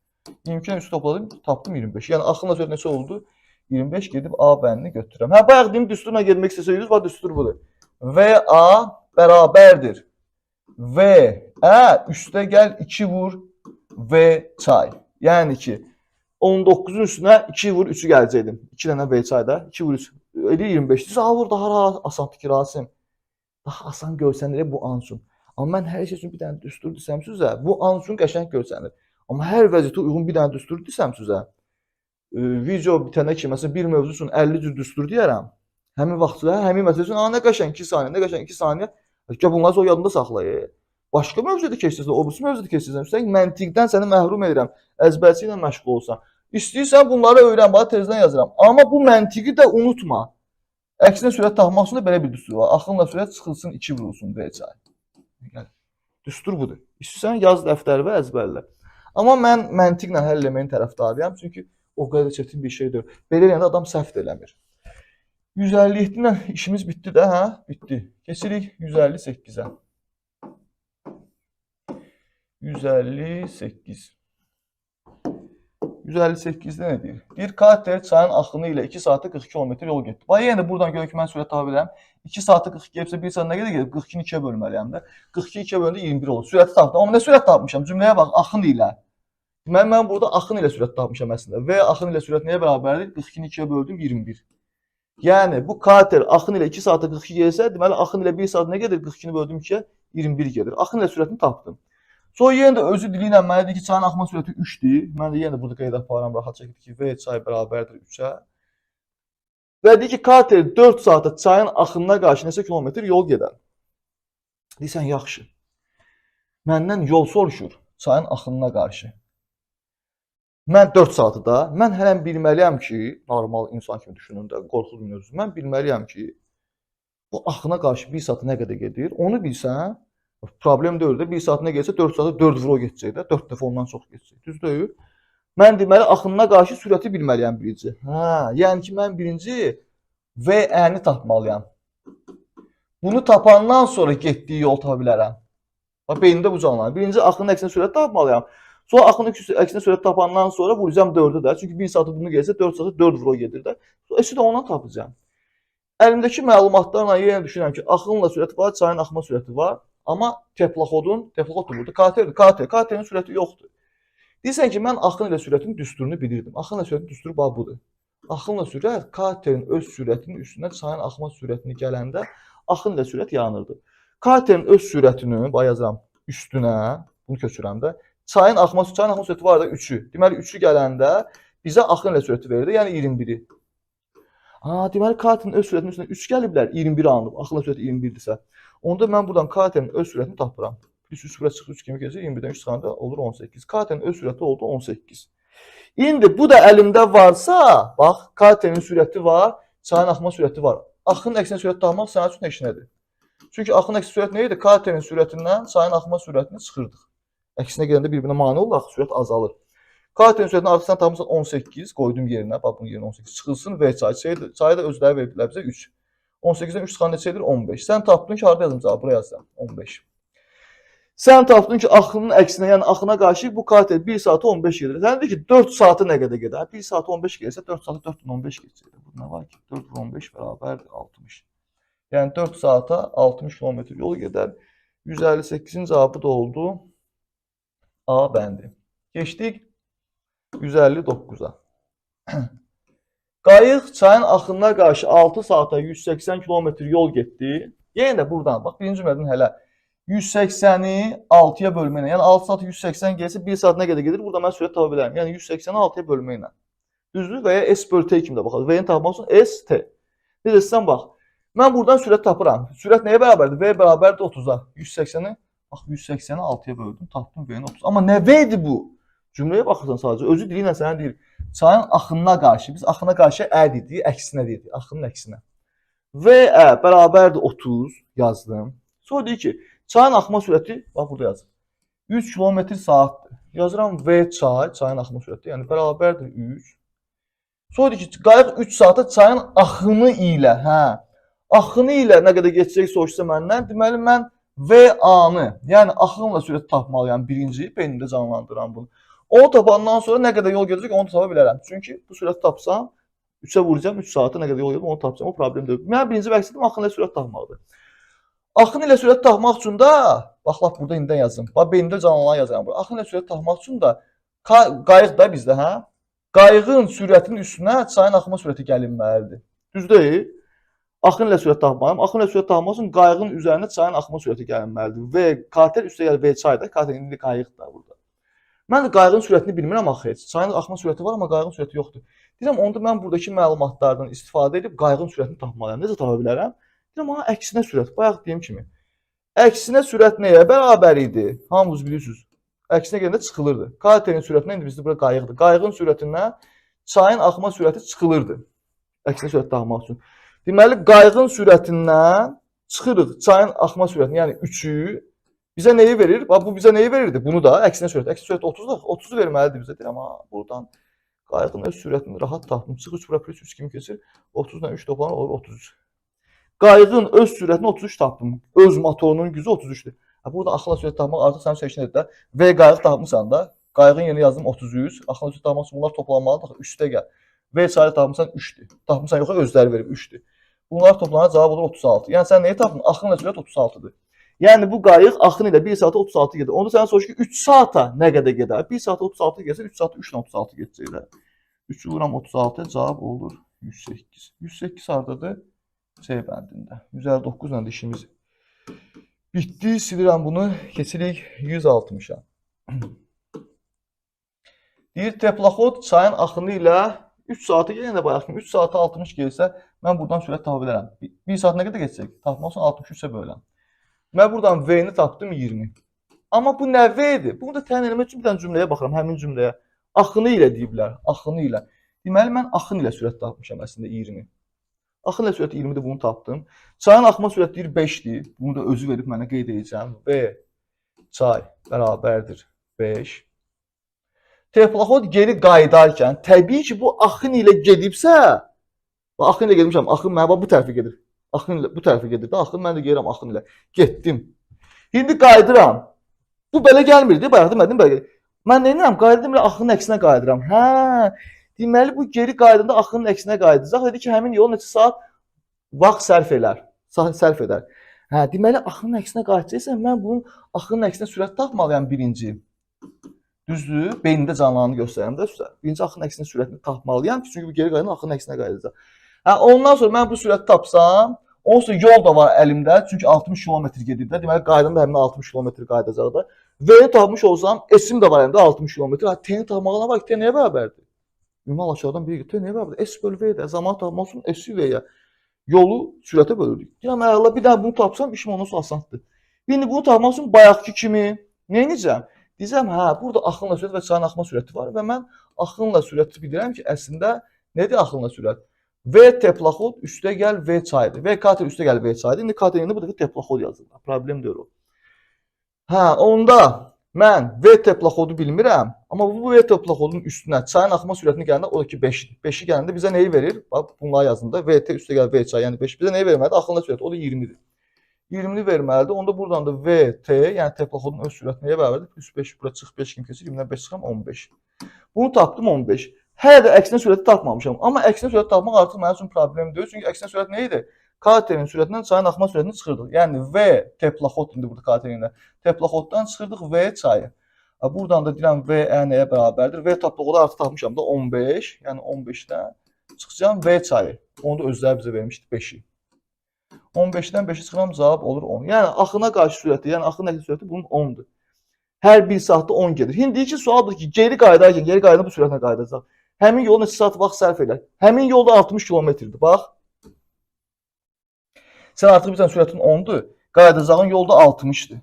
22-dən 3 topladım, tapdım 25. Yəni axınla sürət neçə oldu? 25 gedib A bəndini götürürəm. Hə, bayaq deyim düsturla getmək istəsəydiniz, bax düstur budur. VA bərabərdir. V üstə gəl 2 vur V çay. Yəni ki 19-un üstünə 2 vur 3-ü gələcəkdim. 2 dənə V çayda 2 vur 3. Elə 25. Zavur daha asandır ki, Rasim. Daha asan görsənir bu an üçün. Amma mən hər şey üçün bir dənə düstur desəm sizə, bu an üçün qəşəng görsənir. Amma hər vəziyyətə uyğun bir dənə düstur desəm sizə, video bitənə ki, məsələn bir mövzu üçün 50 cür düstur deyərəm. Həmin vaxtda, həmin məsələ üçün nə qəşəng 2 saniyə, nə qəşəng 2 saniyə. Ki bunları o yadında saxlayır. Başqa mövzuda keçirsən, o birisi mövzuda keçirsən, üstəlik məntiqdən səni məhrum edirəm. Əzbərçi ilə məşğul olsan. İstəyirsən bunları öyrən, bax tezdən yazıram. Amma bu məntiqi də unutma. Əksinə sürət tapmaq üçün də belə bir düstur var. Axınla sürət çıxılsın 2 vurulsun deyəcək. Düstur budur. İstəyirsən yaz dəftəri və əzbərlə. Amma mən məntiqlə həll etməyin tərəfdarıyam. Çünki o qədər çətin bir şey deyil. Belə eləyəndə adam səhv də eləmir. 157 ilə işimiz bitdi də, hə? Bitdi. Keçirik 158-ə. 158. 158-də nə deyir? Deyir, kater çayın axını ilə 2 saatda 40 km yol getdi. Bax, yenə buradan görək ki, mən sürət tapa bilərəm. 2 saatda 42 gəlibsə 1 saat nə qədər gedib? 42-ni 2-yə bölməliyəm də. 42 2-yə böləndə 21 olur. Sürəti tapdım. Amma nə sürət tapmışam? Cümləyə bax, axın ilə. Mən burada axın ilə sürət tapmışam əslində. Və axın ilə sürət nəyə bərabərdir? 42-ni 2-yə böldüm 21. Yəni bu kater axın ilə 2 saatda 42 gəlsə, deməli axın ilə 1 saat nə gedir? 42-ni böldüm 2-yə 21 gedir. Axın ilə sürətini tapdım. Sonra yenə də özü dili ilə mənə deyir ki, çayın axma sürəti 3-dür. Mən də yenə də burada qeyd aparıram, rahat şəkildə ki, V çay bərabərdir 3-ə. Və deyir ki, kater 4 saatda çayın axınına qarşı neçə kilometr yol gedər? Deyirsən, yaxşı. Məndən yol soruşur çayın axınına qarşı. Mən 4 saatı da, mən hələm bilməliyəm ki, normal insan kimi düşünündə, qorxulu mövzu, mən bilməliyəm ki, bu axına qarşı 1 saatı nə qədər gedir? Onu bilsən, problem deyil də, 1 saat nə gəlsə 4 saatda 4 vro getəcək də, 4 dəfə ondan çox getəcək. Düz deyil? Mən deməli axınına qarşı sürəti bilməliyəm birinci. Yəni ki, mən birinci VN-ni tapmalıyam. Bunu tapandan sonra getdiyi yol tapa bilərəm. Bax, beynimdə bu canlanır. Birinci axının əksinə sürət tapmalıyam. Sonra axının əksinə sürət tapandan sonra vuracam 4-ə də. Çünki 1 saatı bunu gəlsə 4 saatda 4 vro gedir də. Sonra də ondan tapacağam. Əlimdəki məlumatlarla yenə düşünürəm ki, axınla sürəti var, çayın axma sürəti var. Amma teplokod burada, katerin sürəti yoxdur. Deyirsən ki, mən axın ilə sürətin düsturunu bilirdim. Axın ilə sürətin düsturu bax budur. Axınla sürət katerin öz sürətinin üstünə çayın axma sürətini gələndə axın ilə sürət yanırdı. Katerin öz sürətini, bax yazıram, üstünə, bunu köçürəm də, çayın axma sürəti var da 3-ü. Deməli 3-ü gələndə bizə axın ilə sürəti verir, yəni 21-i. Deməli katerin öz sürətinin üstünə 3 gəliblər, 21 alınıb, axın ilə sürəti 21-dirsə. Onda mən buradan katerin öz sürətini tapıram. Plus 3 bura çıxır 3 kimi keçir, 21-dən 3 çıxanda olur 18. Katerin öz sürəti oldu 18. İndi bu da əlimdə varsa, bax, katerin sürəti var, çayın axma sürəti var. Axının əksinə sürət tapmaq sənin üçün heç nədir? Çünki axının əksinə sürət nə idi? Katerin sürətindən çayın axma sürətini çıxırdıq. Əksinə gedəndə bir-birinə mane olur, axı sürət azalır. Katerin sürətini artıqdan tapmışsan 18, qoydum yerinə, bax bunun yerinə 18 çıxılsın və çayı da özləri verdilər bizə 3. 18-dən 3 çıxan neçə edir? 15. Sən tapdın ki, harada yazım cavabı? Buraya yazdım. 15. Sən tapdın ki, axının əksinə, yəni axına qarşı bu kater 1 saatı 15 gedir. Sən deyir ki, 4 saatı nə qədər gedər? 1 saatı 15 gelirsə, 4 saatı 4-15 geçəcək. Bu nə var ki? 4-15 bərabərdir 60. Yəni 4 saata 60 kilometr yol gedər. 158-in cavabı da oldu A bəndi. Geçdik 159-a. Qayıq çayın axınına qarşı 6 saata 180 km yol getdi. Yenə də buradan, bax, birinci cümlədən hələ 180-i 6-ya bölməklə, yəni 6 saat 180 gəlsə 1 saat nə qədər gedir? Burada mən sürət tapa bilərəm. Yəni 180-i 6-ya bölməklə. Düzdür? Və ya S bölü T kimi də baxaq. V-ni tapmaq üçün S, T. Necəsən, bax, mən buradan sürət tapıram. Sürət nəyə bərabərdir? V bərabərdir 30-a. 180-i, bax, 180-i 6-ya böldüm, tapdım V-ni 30. Amma nə V-dir bu? Cümləyə baxırsan sadəcə. Özü dili ilə sənə deyir, çayın axınına qarşı, biz axına qarşı ə dedik, əksinə dedik, axının əksinə. V bərabərdir 30 yazdım. Sonra deyir ki, çayın axma sürəti, bax burada yazır, 3 km saatdir. Yazıram V çayın axma sürəti, yəni bərabərdir 3. Sonra deyir ki, qayıq 3 saata çayın axını ilə, axını ilə nə qədər geçəcək soruşsa məndən, deməli mən VA-nı, yəni axınla sürət tapmalıyam birinci, beynimdə canlandıram bunu. Onu tapandan sonra nə qədər yol gedəcək, onu tapa bilərəm. Çünki bu sürəti tapsam, 3-ə vuracam, 3 saata nə qədər yol gedəcək, onu tapacam, o problem deyil. Mən birinci məqsədim axın ilə sürət tapmaqdır. Axın ilə sürət tapmaq üçün də, bax, lap burada indidən yazım. Bax, beynimdə canlanan yazıram. Axın ilə sürət tapmaq üçün də, qayıq da bizdə, qayığın sürətinin üstünə çayın axma sürəti gəlinməlidir. Düz deyil? Axın ilə sürət tapmalıyam. Axın ilə sürət tapmaq üçün qayığın üzərinə çayın axma sürəti gəlinməlidir. V, kater üstə gəlir V çayda, katerin indi qayıq da burada. Mən də qayığın sürətini bilmirəm axı heç. Çayın axma sürəti var, amma qayığın sürəti yoxdur. Deyirəm, onda mən buradakı məlumatlardan istifadə edib qayığın sürətini tapmalıyam. Necə tapa bilərəm? Deyirəm, əksinə sürət. Bayaq deyim kimi. Əksinə sürət nəyə bərabər idi? Hamınız bilirsiniz. Əksinə gələndə çıxılırdı. Katerin sürətindən indi bizdə burada qayıqdır. Qayığın sürətindən çayın axma sürəti çıxılırdı. Əksinə sürət tapmaq üçün. Deməli, qayığın sürətindən çıxırıq çayın axma sürətini, yəni 3-ü. Bizə nəyi verir? Bax, bu bizə nəyi verirdi? Bunu da əksinə sürət. Əksinə sürət 30-dur. 30-u verməlidir bizə. Deyirəm, buradan qayığın öz sürətini rahat tapdım. Çıx 3 bura plus 3 kimi keçir. 30-dan 3 toplanır, olur 33. Qayığın öz sürətini 33 tapdım. Öz motorunun gücü 33-dür. Burada axınla sürət tapmaq artıq sənin seçinədir də. V qayıq tapmışsan da. Qayığın yerinə yazdım 33. Axın üstü tapmaq üçün bunlar toplanmalıdır. Üstə gəl. V çayı tapmısan 3'dür. Tapmısan yoxsa özləri verib 3'dür. Bunlar toplanana cavab olur 36. Yəni sən nəyi tapdın? Axınla sürət 36-dır. Yəni bu qayıq axın ilə 1 saata 36 gedir. Onda sən soruş ki 3 saata nə qədər gedər? 1 saata 36 getsə 3 saata 3 ilə 36 gedəcəklər. 3 vuram 36 cavab olur 108. 108 hardadır? C bəndində. 159 ilə də işimiz bitdi. Silirəm bunu. Keçirik 160-a. Deyir teplaxod çayın axını ilə 3 saata yenə də bayaq kimi 3 saata 60 gəlsə mən buradan sürət tapa bilərəm. 1 saat nə qədər keçəcək? Tapmaq üçün 63-ə bölürəm. Mən buradan V-ni tapdım 20. Amma bu nə V-dir? Bunu da təyin etmək üçün bir dənə cümləyə baxıram, həmin cümləyə. Axını ilə deyiblər, axını ilə. Deməli, mən axın ilə sürət tapmışam əslində 20. Axın ilə sürəti 20-dir, bunu tapdım. Çayın axma sürəti deyir 5-dir. Bunu da özü verib mənə qeyd edəcəm. V çay bərabərdir 5. Teplaxod geri qayıdarkən, təbii ki, bu axın ilə gedibsə, axın ilə gedmişəm, axın mənə bu tərəfə gedir. Axın ilə bu tərəfə gedir də, axın mən də gəlirəm axın ilə. Getdim. İndi qayıdıram. Bu belə gəlmirdi, bayaq demədim belə. Mən nə edirəm? Qayıdım ilə axının əksinə qayıdıram. Hə. Deməli bu geri qayıdanda axının əksinə qayıdacaq. Dedi ki, həmin yol neçə saat vaxt sərf edər. Hə, deməli axının əksinə qayıdacaqsa mən bunun axının əksinə sürət tapmalıyam birinci. Düzdür? Beynində canlananı göstərəm də üstə. Birinci axının əksinə sürətini tapmalıyam ki, çünki bu geri qayıdan axının əksinə qayıdacaq. Hə, ondan sonra mən bu sürəti tapsam, ondan sonra yol da var əlimdə, çünki 60 km gedir də. Deməli qayıdan da həmin 60 km qayıdacaq da. V-ni tapmış olsam, S-im də var əlimdə 60 km. Hə, T-ni tapmağına var ki, T nəyə bərabərdir? Ümumən aşağıdan biri T nəyə bərabərdir? S bölü V-də. Zaman tapmaq üçün S-i V-yə. Yolu sürətə bölürdük. Deyirəm, əla bir daha bunu tapsam, işim ondan sonra asandır. İndi bunu tapmaq üçün bayaqki kimi nə edəcəm? Deyəcəm, hə, burada axınla sürət və çayın axma sürəti var və mən axınla sürəti bilirəm ki, əslində nədir axınla sürət? V teplaxod üstə gəl V çaydır. V kater üstə gəl V çaydır. İndi katerində bu dəfə teplaxod yazılır. Problem deyil o. Hə, onda mən V teplaxodu bilmirəm, amma bu V teplaxodun üstünə çayın axma sürətini gələndə o da ki 5-dir. 5-i gələndə bizə nəyi verir? Bax, bunları yazında VT üstə gəl V çay, yəni 5 bizə nəyi verməlidir? Axınla sürət, o da 20-dir. 20-ni verməlidir. Onda buradan da VT, yəni teplaxodun öz sürəti nəyə bərabərdir? Plus 5, bura çıx 5 kimi keçir, 20-dən 5 çıxam 15. Bunu tapdım 15. Hələ də əksinə sürəti tapmamışam. Amma əksinə sürəti tapmaq artıq mənim üçün problem deyil. Çünki əksinə sürət nə idi? Katerin sürətindən çayın axma sürətini çıxırdıq. Yəni V teplaxod indi burada katerində. Teplaxoddan çıxırdıq V çayı. Buradan da deyirəm V nəyə bərabərdir? V teplaxodu artıq tapmışam da 15. Yəni 15-dən çıxacağım V çayı. Onu da özləri bizə vermişdi 5-i. 15-dən 5-i çıxıram, cavab olur 10. Yəni axına qarşı sürəti, yəni axın əksinə sürəti bunun 10-dur. Hər 1 saatda 10 gedir. İndiki sualdır ki, geri qayıdan bu sürətlə qayıdacaq. Həmin yol neçə saat vaxt sərf edər? Həmin yolda 60 kilometrdir. Bax. Sən artıq bilirsən sürətin 10-dur. Qayıdacağın yolda 60-dır.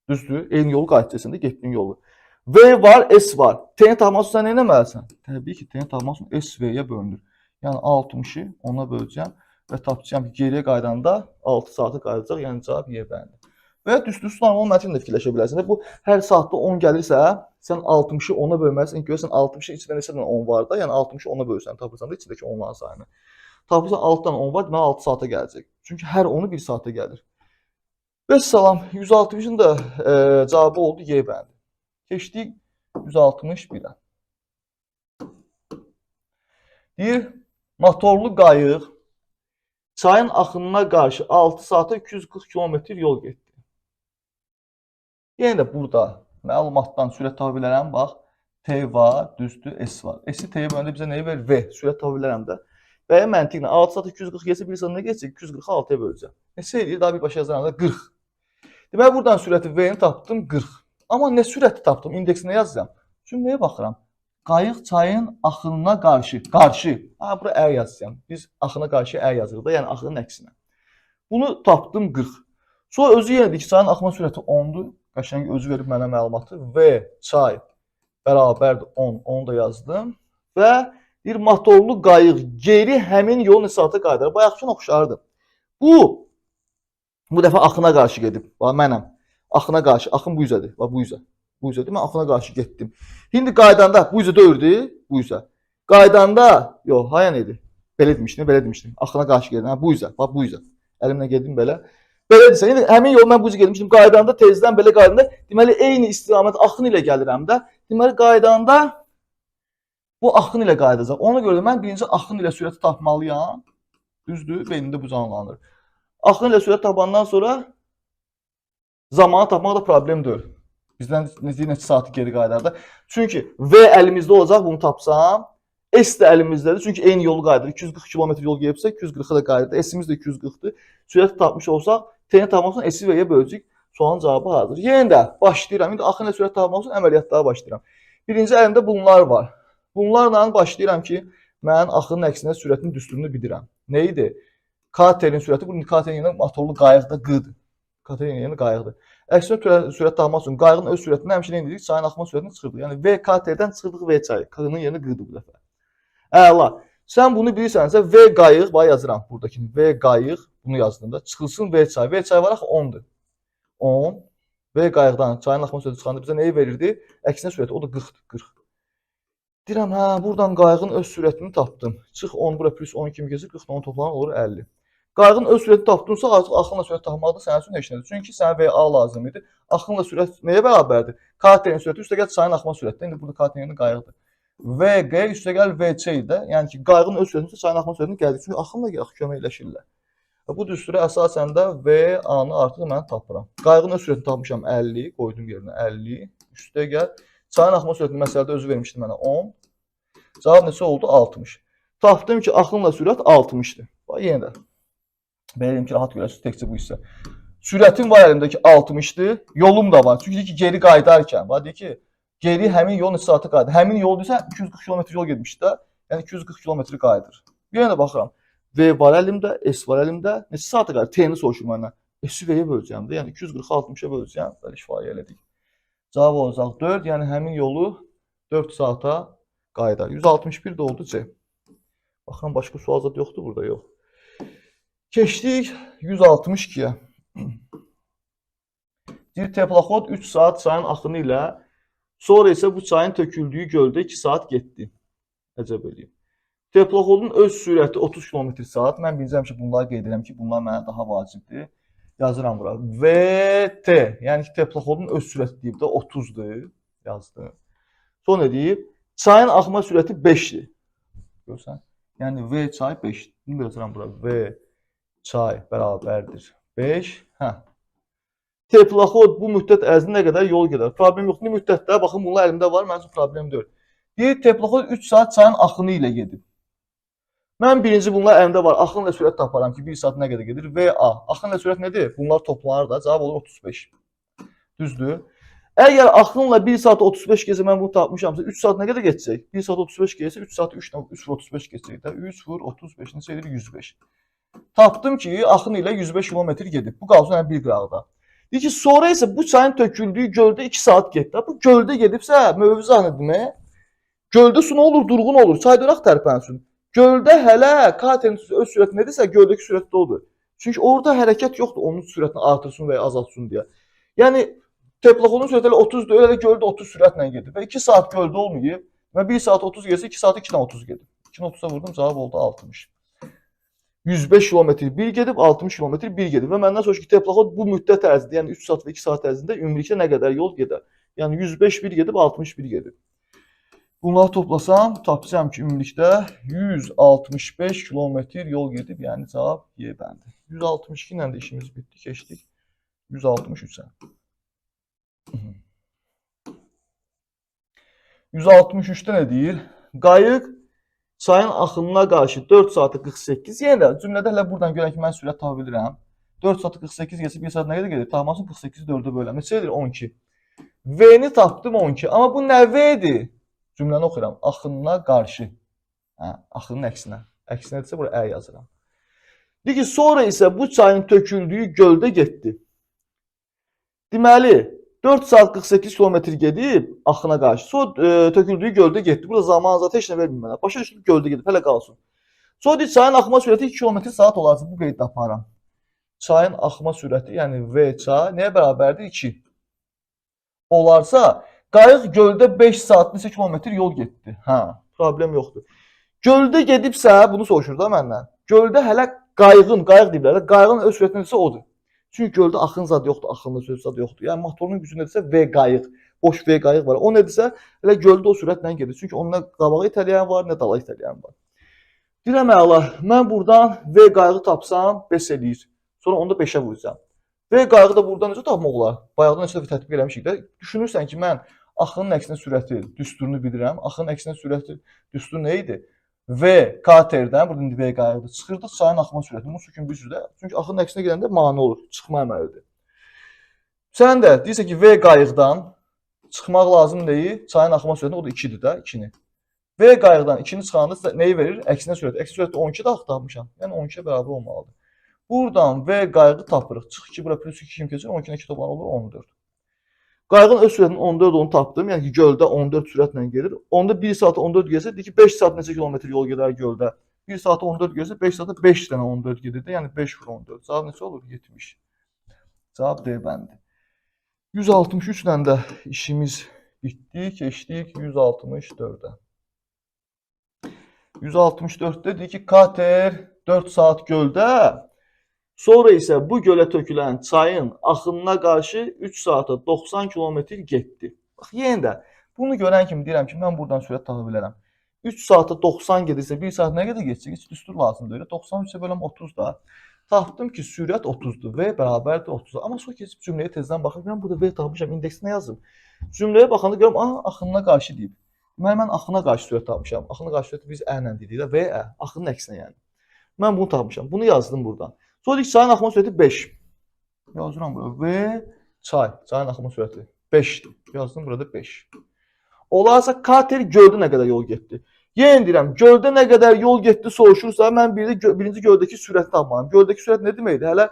Düzdür? Eyni yolu qayıdacaqsan da getdiyin yolu. V var, S var. T-ni tapmaq üçün sən nə etməlisən? Təbii ki, T-ni tapmaq üçün S V-yə bölünür. Yəni 60-ı ona böləcəm və tapacağam ki, geriyə qaydanda 6 saata qayıdacaq. Yəni cavab Y bəndi. Və düz normal məntiqlə fikirləşə bilərsən. Bu hər saatda 10 gəlirsə, sən 60-ı 10-a bölməlisən. Görürsən 60-ın içində neçədən 10 var da, yəni 60-ı 10-a bölsən, tapırsan da içindəki 10-ların sayını. Tapırsan 6-dan 10 var, deməli 6 saata gələcək. Çünki hər 10-u 1 saata gəlir. Vəssalam, 160-ın da cavabı oldu Y bəndi. Keçdik 161-ə. Deyir, motorlu qayıq çayın axınına qarşı 6 saata 240 km yol getdi. Yenə də burada məlumatdan sürət tapa bilərəm. Bax, T var, düzdür, S var. S-i T-yə bölündə bizə nəyi verir? V. Sürət tapa bilərəm də. Və məntiqlə 6 saat 240 gəlsə 1 saat nə geçəcək? 240-ı 6-ya böləcəm. Neçə eləyir? Daha bir başa yazıram da 40. Deməli, buradan sürəti V-ni tapdım 40. Amma nə sürəti tapdım? İndeksinə yazacağam. Çünki nəyə baxıram? Qayıq çayın axınına qarşı. Ha, bura ə yazacağam. Biz axına qarşı ə yazırıq da, yəni axının əksinə. Bunu tapdım 40. Sonra özü yenə deyir ki, çayın axma sürəti 10-dur. Qəşəng özü verib mənə məlumatı. V çay bərabərdir 10. Onu da yazdım. Və bir motorlu qayıq geri həmin yol neçə saata qayıdar. Bayaqkına oxşardı. Bu dəfə axına qarşı gedib. Bax, mənəm. Axına qarşı. Axın bu üzədir. Bax, bu üzə. Bu üzədir. Mən axına qarşı getdim. İndi qaydanda bu üzə döyürdü. Bu üzə. Qaydanda, yox, hayan idi? Belə demişdim. Axına qarşı gedim. Bu üzə. Bax, bu üzə. Əlimlə gedim belə. Belədirsə, yəni həmin yol mən bu üzə getmişdim. Qaydanda tezdən belə qaydanda, deməli eyni istiqamət axın ilə gəlirəm də. Deməli qaydanda bu axın ilə qaydacaq. Ona görə də mən birinci axın ilə sürəti tapmalıyam. Düzdür? Beynimdə bu canlanır. Axın ilə sürət tapandan sonra zamanı tapmaq da problem deyil. Bizdən neçə saatı geri qayıdardı. Çünki V əlimizdə olacaq, bunu tapsam. S də əlimizdədir. Çünki eyni yolu qayıdır. 240 km yol gedibsə 240-a da qayıdır. S-imiz də 240-dır. Sürəti tapmış olsaq, T-ni tapmaq üçün S-i V-yə böləcəyik. Sualın cavabı hazır. Yenə də başlayıram. İndi axın ilə sürət tapmaq üçün əməliyyatlara başlayıram. Birinci əlimdə bunlar var. Bunlarla başlayıram ki, mən axının əksinə sürətin düsturunu bilirəm. Nə idi? Katerin sürəti, bu katerin yerinə motorlu qayıqda qıdır. Katerin yerinə qayıqdır. Əksinə sürət tapmaq üçün qayığın öz sürətini həmişə nə edirik? Çayın axma sürətini çıxırdıq. Yəni V katerdən çıxırdıq V çayı. Qının yerinə qıdı bu dəfə. Əla. Sən bunu bilirsənsə V qayıq, bax yazıram buradakı. V qayıq, bunu yazdığımda çıxılsın V çayı. V çayı var axı 10-dur. 10. V qayıqdan çayın axma sürəti çıxanda bizə nəyi verirdi? Əksinə sürəti, o da 40-dır. 40. Deyirəm, hə, buradan qayığın öz sürətini tapdım. Çıx 10 bura plus 10 kimi keçir, 40 10 toplanır olur 50. Qayığın öz sürətini tapdınsa, artıq axınla sürət tapmaq da sənin üçün heç nədir. Çünki sənə VA lazım idi. Axınla sürət nəyə bərabərdir? Katerin sürəti üstəgəl çayın axma sürətidir. İndi burada katerin qayıqdır. VG üstəgəl VC-də, yəni ki, qayığın öz sürətini çayın axma sürətini gəldik. Çünki axınla köməkləşirlər. Bu düsturu əsasən də VA-nı artıq mən tapıram. Qayığın öz sürətini tapmışam 50, qoydum yerinə 50. Üstəgəl çayın axma sürətini məsələdə özü vermişdi mənə 10. Cavab neçə oldu? 60. Tapdım ki, axınla sürət 60-dır. Bax, yenə də. Belədim ki, rahat görəsiniz, təkcə bu hissə. Sürətim var əlimdəki 60-dır. Yolum da var. Çünki deyir ki, geri qayıdarkən, deyir ki, geri həmin yol neçə saata qayıdır. Həmin yol deyirsə, 240 km yol getmiş də, yəni 240 km qayıdır. Yenə də baxıram. V var əlimdə, S var əlimdə. Neçə saata qayıdır? T-ni soruşur məndən. S-i V-yə böləcəm də, yəni 240-ı 60-a böləcəm. Belə ifadə elədik. Cavab olacaq 4, yəni həmin yolu 4 saata qayıdar. 161 də oldu C. Baxıram, başqa sual zad yoxdur burada, yox. Keçdik 162-yə. Bir teplaxod 3 saat çayın axını ilə, sonra isə bu çayın töküldüyü göldə 2 saat getdi. Əcəb eləyim. Teplaxodun öz sürəti 30 km/saat. Mən birinci həmişə bunları qeyd edirəm ki, bunlar mənə daha vacibdir. Yazıram bura. VT, yəni ki, teplaxodun öz sürəti deyib də 30-dur. Yazdım. Sonra deyib, çayın axma sürəti 5-dir. Görsən? Yəni V çay 5-dir. Bunu yazıram bura. V çay bərabərdir 5. Teplaxod bu müddət ərzində nə qədər yol gedər? Problem yoxdur. Bu müddətdə, baxın, bunlar əlimdə var, mənim üçün problem deyil. Deyir, teplaxod 3 saat çayın axını ilə gedib. Mən birinci bunlar əlimdə var. Axınla sürət taparam ki, 1 saat nə qədər gedir? VA. Axınla sürət nədir? Bunlar toplanır da. Cavab olur 35. Düzdür. Əgər axınla 1 saat 35 keçsə, mən bunu tapmışamsa, 3 saat nə qədər keçəcək? 1 saat 35 keçsə, 3 saat 3 vur 35 keçəcək də. 3 vur 35 neçə edir? 105. Tapdım ki, axın ilə 105 km gedib. Bu qalsın yəni bir qıraqda. Deyir ki, sonra isə bu çayın töküldüyü göldə 2 saat getdi. Bu göldə gedibsə, mövzu anıdır. Göldə su nə olur? Durğun olur. Çay dıraq tərpənsin. Göldə hələ katerin öz sürəti nedirsə, göldəki sürəti də odur. Çünki orada hərəkət yoxdur, onun sürətini artırsın və ya azaltsın deyə. Yəni, teplaxodun sürəti elə 30-dur, elə göldə 30 sürətlə gedir. Və 2 saat göldə olmayıb və 1 saat 30 getsə, 2 saat 2-dən 30 gedib. 2-dən 30-a vurdum, cavab oldu 60. 105 km bir gedib, 60 km bir gedib. Və məndən soruş ki, teplaxod bu müddət ərzində, yəni 3 saat və 2 saat ərzində ümumilikdə nə qədər yol gedər? Yəni 105 bir gedib, 60 bir gedib. Bunları toplasam, tapacağım ki, ümumilikdə 165 km yol gedib, yəni cavab Y bəndi. 162 ilə də işimiz bitdi, keçdik. 163-ə. 163-də nə deyir? Qayıq çayın axınına qarşı 4 saatı 48. Yenə də cümlədə hələ buradan görək ki, mən sürət tapa bilirəm. 4 saatı 48 geçib 1 saat nə qədər gedir? Tapmasın 48-i 4-ə böləm. Neçə edir? 12. V-ni tapdım 12. Amma bu nə V-dir? Cümləni oxuyuram. Axınına qarşı. Axının əksinə. Əksinə desə, bura ə yazıram. Deyir ki, sonra isə bu çayın töküldüyü göldə getdi. Deməli, 4 saat 48 km gedib axına qarşı. Sonra töküldüyü göldə getdi. Burada zaman azatı heç nə vermir mənə. Başa düşdüm, göldə gedib, hələ qalsın. Sonra deyir, çayın axma sürəti 2 km/saat olacaq. Bu qeyd aparam. Çayın axma sürəti, yəni V çay, nəyə bərabərdir? 2. Olarsa, qayıq göldə 5 saat neçə kilometr yol getdi. Problem yoxdur. Göldə gedibsə, bunu soruşur da məndən. Göldə hələ qayıq deyiblər, qayığın öz sürəti nədirsə odur. Çünki göldə axın zad yoxdur, axınlı söz zad yoxdur. Yəni motorun gücü nədirsə V qayıq. boş V qayıq var. O nədirsə, elə göldə o sürətlə gedir. Çünki onun nə qabağa itələyən var, nə dala itələyən var. Deyirəm əla, mən buradan V qayığı tapsam 5 eləyir. Sonra onu da 5-ə vuracağam. V qayığı da buradan necə tapmaq olar? Bayaqdan neçə dəfə tətbiq eləmişik də. Düşünürsən ki, mən axının əksinə sürəti düsturunu bilirəm. Axının əksinə sürəti düsturu nə idi? V katerdən, burada indi V qayıqdır, çıxırdıq çayın axma sürəti. Bunun üçün bir sürə. Çünki axının əksinə gedəndə mane olur, çıxma əməlidir. Sən də deyirsən ki, V qayıqdan çıxmaq lazım deyil, çayın axma sürəti, o da 2-dir də, 2-ni. V qayıqdan 2-ni çıxanda nəyi verir? Əksinə sürət. Əksinə sürətdə 12 də axı tapmışam. Yəni 12-yə bərabər olmalıdır. Buradan V qayığı tapırıq. Çıx 2 bura plus 2 kimi keçir, 12-dən 2 toplanan olur 14. Qayığın öz sürətinin 14 olduğunu tapdım. Yəni ki, göldə 14 sürətlə gedir. Onda 1 saata 14 gəlsə, deyir ki, 5 saat neçə kilometr yol gedər göldə? 1 saata 14 gəlsə, 5 saata 5 dənə 14 gedir də. Yəni 5 vur 14. Cavab neçə olur? 70. Cavab D bəndi. 163 ilə də işimiz bitdi. Keçdik 164-ə. 164-də deyir ki, kater 4 saat göldə, sonra isə bu gölə tökülən çayın axınına qarşı 3 saata 90 kilometr getdi. Bax, yenə də bunu görən kimi deyirəm ki, mən buradan sürət tapa bilərəm. 3 saata 90 gedirsə, 1 saat nə qədər geçecək? Heç düstur lazımdır. 93-ə böləm 30 da. Tapdım ki, sürət 30-dur. V bərabərdir 30-a. Amma sonra keçib cümləyə tezdən baxıb, mən burada V tapmışam, indeksdə nə yazdım? Cümləyə baxanda görürəm, aha, axınına qarşı deyib. Deməli, mən axına qarşı sürət tapmışam. Axına qarşı sürəti biz ə ilə deyirik. V, ə. Axının əksinə yəni. Mən bunu tapmışam. Bunu yazdım buradan. Sonra deyik, çayın axma sürəti 5. Yazıram burada. V, çay. Çayın axma sürəti 5'dir. Yazdım burada 5. Olarsa kater göldə nə qədər yol getdi? Yenə deyirəm, göldə nə qədər yol getdi soruşursa, mən birinci göldəki sürəti tapmalıyım. Göldəki sürət nə deməkdir? Hələ,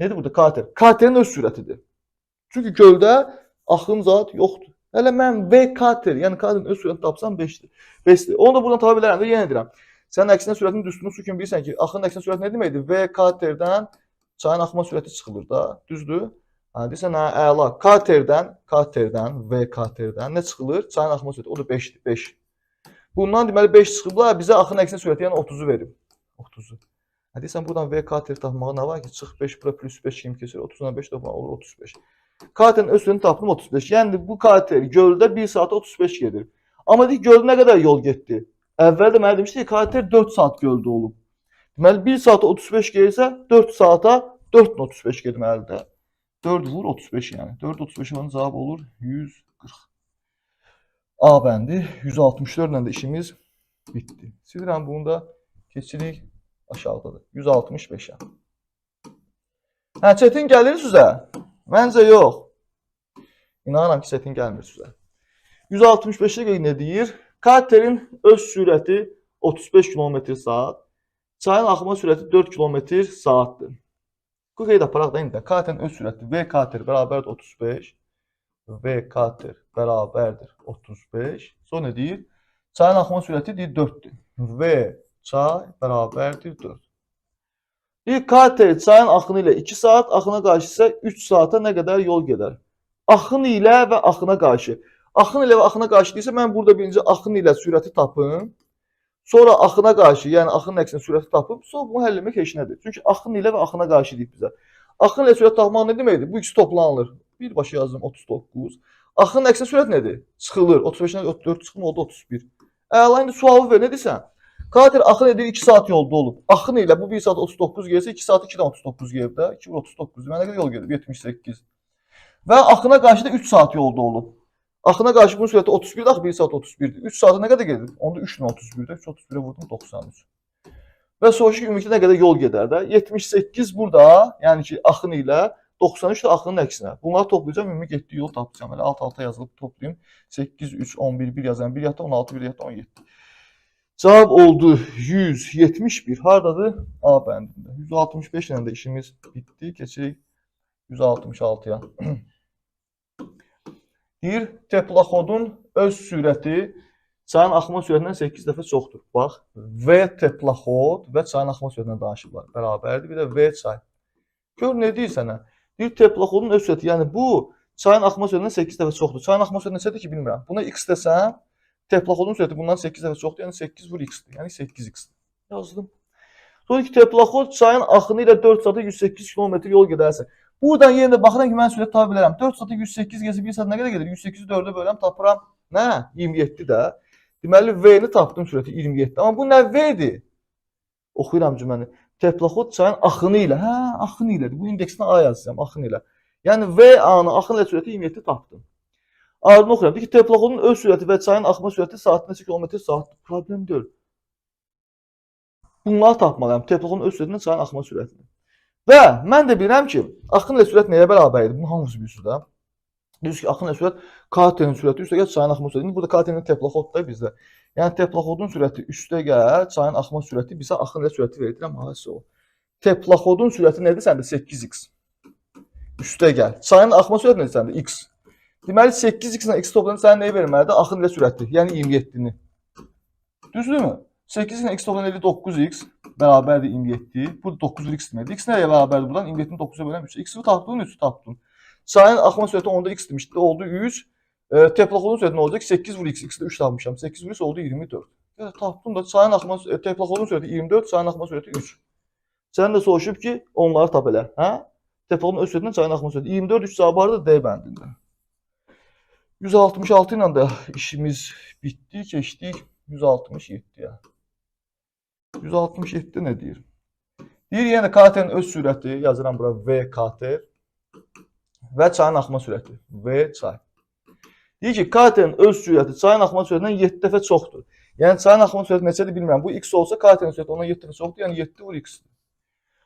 nədir burada kater? Katerin öz sürətidir. Çünki göldə axın zat yoxdur. Hələ mən V kater, yəni katerin öz sürətini tapsam 5'dir. 5'dir. Onu da buradan tapa bilərəm də, yenə deyirəm. Sən əksinə sürətinin düsturunu su kimi bilirsən ki, axının əksinə sürəti nə deməkdir? V katerdən çayın axma sürəti çıxılır da, düzdür? Deyirsən, əla, katerdən, V katerdən nə çıxılır? Çayın axma sürəti, o da 5'dir, 5. Bundan deməli 5 çıxıblar, bizə axının əksinə sürəti, yəni 30'u verir. 30'u. Deyirsən, buradan V kateri tapmağa nə var ki? Çıx 5 bura plus 5 kimi keçir, 30'dan 5 toplamaq olur 35. Katerin öz sürətini tapdım 35. Yəni bu kater göldə 1 saata 35 gedir. Amma deyik, göldə nə qədər yol getdi? Əvvəldə mənə demişdi ki, kater 4 saat göldə olub. Deməli 1 saata 35 gelirsə 4 saata 4.35 getməlidir. 4 vur 35 yəni. 4.35 olan cavab olur 140. A bəndi 164 ilə də işimiz bitdi. Silirəm bunu da keçirik aşağıdadır. 165-ə. Hə, çətin gəlir sizə? Məncə yox. İnanıram ki, çətin gəlmir sizə. 165-də nə deyir? Katerin öz sürəti 35 km/saat, çayın axma sürəti 4 km/saatdır. Bu qeyd aparaq da indi. Katerin öz sürəti V kater bərabərdir 35. V kater bərabərdir 35. Sonra nə deyir? Çayın axma sürəti deyir 4'dür. V çay bərabərdir 4. Bir kater çayın axını ilə 2 saat, axına qarşı isə 3 saata nə qədər yol gedər? Axın ilə və axına qarşı. Axın ilə və axına qarşı deyirsə, mən burada birinci axın ilə sürəti tapım. Sonra axına qarşı, yəni axının əksinə sürəti tapıb, sonra bunu həll etmək heç nədir. Çünki axın ilə və axına qarşı deyib bizə. Axın ilə sürət tapmaq nə deməkdir? Bu ikisi toplanılır. Birbaşa yazdım 39. Axının əksinə sürət nədir? Çıxılır. 35-dən 34 çıxım oldu 31. Əla, indi sualı ver, nə deyirsən? Kater axın edir 2 saat yolda olub. Axın ilə bu 1 saat 39 gəlsə 2 saat 2-dən 39 gəlib də. 2 39. Mənə qədər yol gedib 78. Və axına qarşı da 3 saat yolda olub. Axına qarşı bunun sürəti 31-dir, axı 1 saat 31-dir. 3 saata nə qədər gedir? Onda 3-31-də 3-31-ə vurdum 93. Və soruşur ki, ümumilikdə nə qədər yol gedər də? 78 burada, yəni ki, axın ilə 93 də axının əksinə. Bunları toplayacağam, ümumi getdiyi yol tapacağam. Elə alt-alta yazılıb toplayayım. 8, 3, 11, 1 yazan, 1 yatda 16, 1 yatda 17. Cavab oldu 171. Haradadır? A bəndində. 165 ilə də işimiz bitdi. Keçirik 166-ya. Deyir, teplaxodun öz sürəti çayın axma sürətindən 8 dəfə çoxdur. Bax, V teplaxod və çayın axma sürətindən danışıblar. Bərabərdir. Bir də V çay. Gör, nə deyir sənə? Deyir, teplaxodun öz sürəti. Yəni, bu çayın axma sürətindən 8 dəfə çoxdur. Çayın axma sürəti neçədir ki, bilmirəm. Buna x desəm, teplaxodun sürəti bundan 8 dəfə çoxdur. Yəni, 8 vur x-dir. Yəni, 8x-dir. Yazdım. Sonra ki, teplaxod çayın axını ilə 4 saata 108 km yol gedərsə. Buradan yenə də baxıram ki, mən sürət tapa bilərəm. 4 saata 108 gəlsə 1 saat nə qədər gedir? 108-i 4-ə bölürəm, tapıram. Nə? 27 də. Deməli V-ni tapdım sürəti 27. Amma bu nə V-dir? Oxuyuram cümləni. Teplaxod çayın axını ilə. Hə, axını ilədir. Bu indeksinə A yazacağam, axını ilə. Yəni V A-nı axın ilə sürəti 27 tapdım. Ardını oxuyuram. Deyir ki, teplaxodun öz sürəti və çayın axma sürəti saatına km/saatdır. Problem deyil. Bunları tapmalıyam. Teplaxodun öz sürətindən çayın axma sürətini. Və mən də bilirəm ki, axın ilə sürət nəyə bərabərdir? Bunu hamısı bilirsiniz də. Deyirsiniz ki, axın ilə sürət katerin sürəti üstə gəl çayın axma sürəti. Burada katerin teplaxod da bizdə. Yəni teplaxodun sürəti üstə gəl, çayın axma sürəti bizə axın ilə sürəti verir. Hasil o. Teplaxodun sürəti nədir səndə? 8x. Üstə gəl. Çayın axma sürəti nədir səndə? X. Deməli 8x ilə x toplanıb sənə nəyi verməlidir? Axın ilə sürəti, yəni 27-ni. Düzdürmü? 8 ilə x toplanıb 9x bərabərdir 27. Bu 9x deməkdir. X nəyə bərabərdir buradan? 27-ni 9-a böləm 3. X-i tapdın, 3-ü tapdın. Çayın axma sürəti onda x demişdi, oldu 3. Teplaxodun sürəti nə olacaq? 8 vur x, x-də 3 tapmışam. 8 vur x oldu 24. Yəni tapdım da çayın axma teplaxodun sürəti 24, çayın axma sürəti 3. Sən də soruşub ki, onları tap elə, hə? Teplaxodun öz sürətindən çayın axma sürəti 24 3 cavabı var da D bəndində. 166 ilə də işimiz bitdi, keçdik 167-yə. 167 nə deyir? Deyir, yəni katerin öz sürəti, yazıram bura V kater və çayın axma sürəti V çay. Deyir ki, katerin öz sürəti çayın axma sürətindən 7 dəfə çoxdur. Yəni çayın axma sürəti neçədir bilmirəm. Bu x olsa katerin sürəti ondan 7 dəfə çoxdur, yəni 7 vur x-dir.